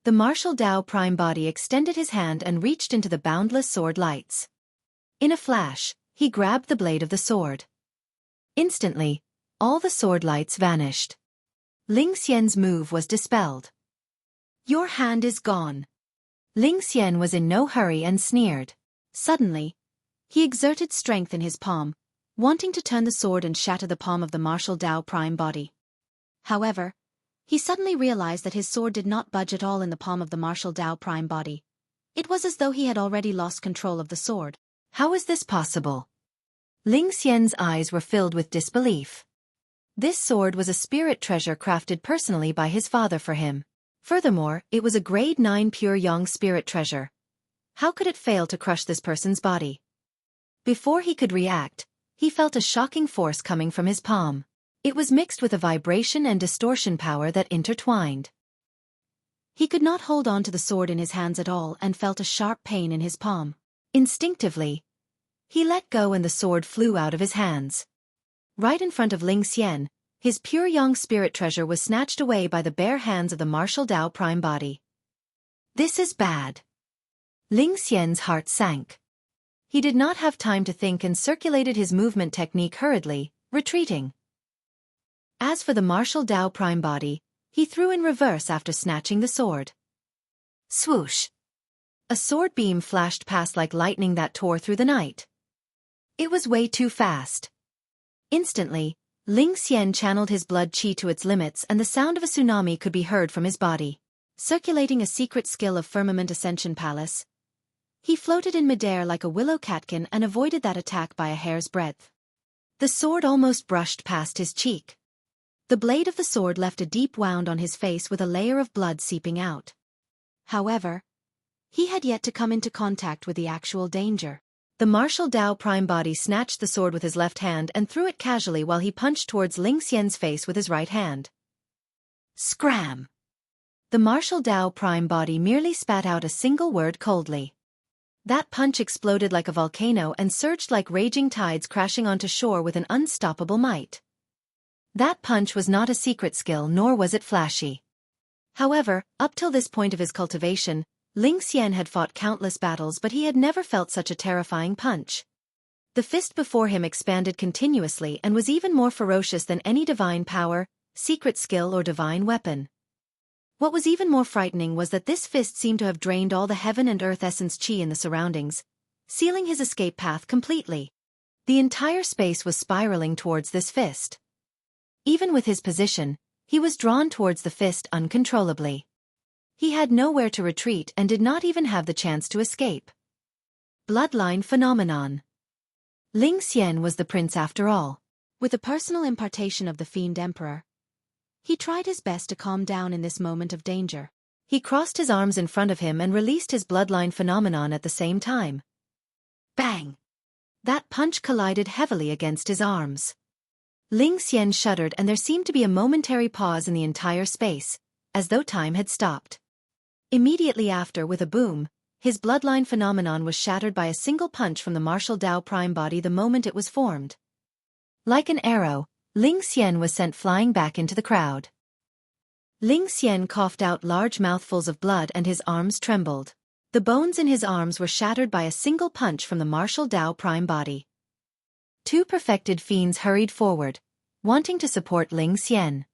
the martial Dao Prime body extended his hand and reached into the boundless sword lights. In a flash, he grabbed the blade of the sword. Instantly, all the sword lights vanished. Ling Xian's move was dispelled. Your hand is gone. Ling Xian was in no hurry and sneered. Suddenly, he exerted strength in his palm, wanting to turn the sword and shatter the palm of the martial Dao Prime body. However, he suddenly realized that his sword did not budge at all in the palm of the martial Dao Prime body. It was as though he had already lost control of the sword. How is this possible? Ling Xian's eyes were filled with disbelief. This sword was a spirit treasure crafted personally by his father for him. Furthermore, it was a grade 9 pure yang spirit treasure. How could it fail to crush this person's body? Before he could react, he felt a shocking force coming from his palm. It was mixed with a vibration and distortion power that intertwined. He could not hold on to the sword in his hands at all and felt a sharp pain in his palm. Instinctively, he let go and the sword flew out of his hands. Right in front of Ling Xian, his pure yang spirit treasure was snatched away by the bare hands of the martial Dao Prime body. This is bad. Ling Xian's heart sank. He did not have time to think and circulated his movement technique hurriedly, retreating. As for the martial Dao Prime body, he threw in reverse after snatching the sword. Swoosh! A sword beam flashed past like lightning that tore through the night. It was way too fast. Instantly, Ling Xian channeled his blood qi to its limits and the sound of a tsunami could be heard from his body. Circulating a secret skill of Firmament Ascension Palace, he floated in midair like a willow catkin and avoided that attack by a hair's breadth. The sword almost brushed past his cheek. The blade of the sword left a deep wound on his face with a layer of blood seeping out. However, he had yet to come into contact with the actual danger. The martial Dao Prime body snatched the sword with his left hand and threw it casually while he punched towards Ling Xian's face with his right hand. Scram! The martial Dao Prime body merely spat out a single word coldly. That punch exploded like a volcano and surged like raging tides crashing onto shore with an unstoppable might. That punch was not a secret skill nor was it flashy. However, up till this point of his cultivation, Ling Xian had fought countless battles but he had never felt such a terrifying punch. The fist before him expanded continuously and was even more ferocious than any divine power, secret skill or divine weapon. What was even more frightening was that this fist seemed to have drained all the heaven and earth essence qi in the surroundings, sealing his escape path completely. The entire space was spiraling towards this fist. Even with his position, he was drawn towards the fist uncontrollably. He had nowhere to retreat and did not even have the chance to escape. Bloodline phenomenon. Ling Xian was the prince after all. With the personal impartation of the Fiend Emperor, he tried his best to calm down in this moment of danger. He crossed his arms in front of him and released his bloodline phenomenon at the same time. Bang! That punch collided heavily against his arms. Ling Xian shuddered and there seemed to be a momentary pause in the entire space, as though time had stopped. Immediately after, with a boom, his bloodline phenomenon was shattered by a single punch from the martial Dao prime body the moment it was formed. Like an arrow, Ling Xian was sent flying back into the crowd. Ling Xian coughed out large mouthfuls of blood and his arms trembled. The bones in his arms were shattered by a single punch from the martial Dao prime body. Two perfected fiends hurried forward, wanting to support Ling Xian.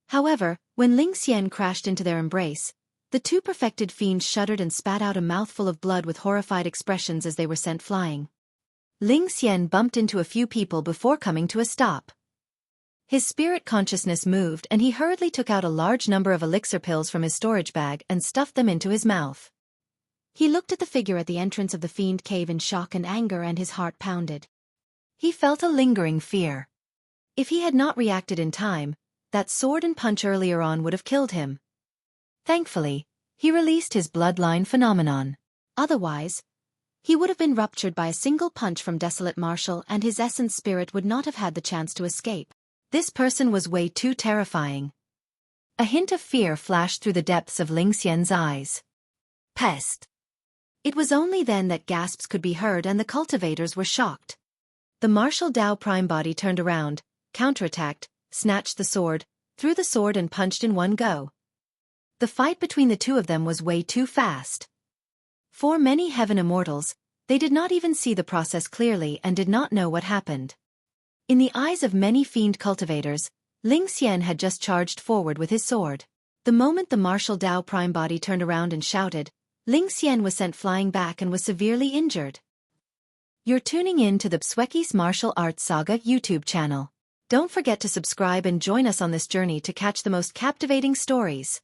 However, when Ling Xian crashed into their embrace, the two perfected fiends shuddered and spat out a mouthful of blood with horrified expressions as they were sent flying. Ling Xian bumped into a few people before coming to a stop. His spirit consciousness moved and he hurriedly took out a large number of elixir pills from his storage bag and stuffed them into his mouth. He looked at the figure at the entrance of the fiend cave in shock and anger and his heart pounded. He felt a lingering fear. If he had not reacted in time, that sword and punch earlier on would have killed him. Thankfully, he released his bloodline phenomenon. Otherwise, he would have been ruptured by a single punch from Desolate Marshal and his essence spirit would not have had the chance to escape. This person was way too terrifying. A hint of fear flashed through the depths of Ling Xian's eyes. Pest! It was only then that gasps could be heard and the cultivators were shocked. The martial Dao prime body turned around, counterattacked, snatched the sword, threw the sword and punched in one go. The fight between the two of them was way too fast. For many heaven immortals, they did not even see the process clearly and did not know what happened. In the eyes of many fiend cultivators, Ling Xian had just charged forward with his sword. The moment the martial Dao prime body turned around and shouted, Ling Xian was sent flying back and was severely injured. You're tuning in to the Xueqi's Martial Arts Saga YouTube channel. Don't forget to subscribe and join us on this journey to catch the most captivating stories.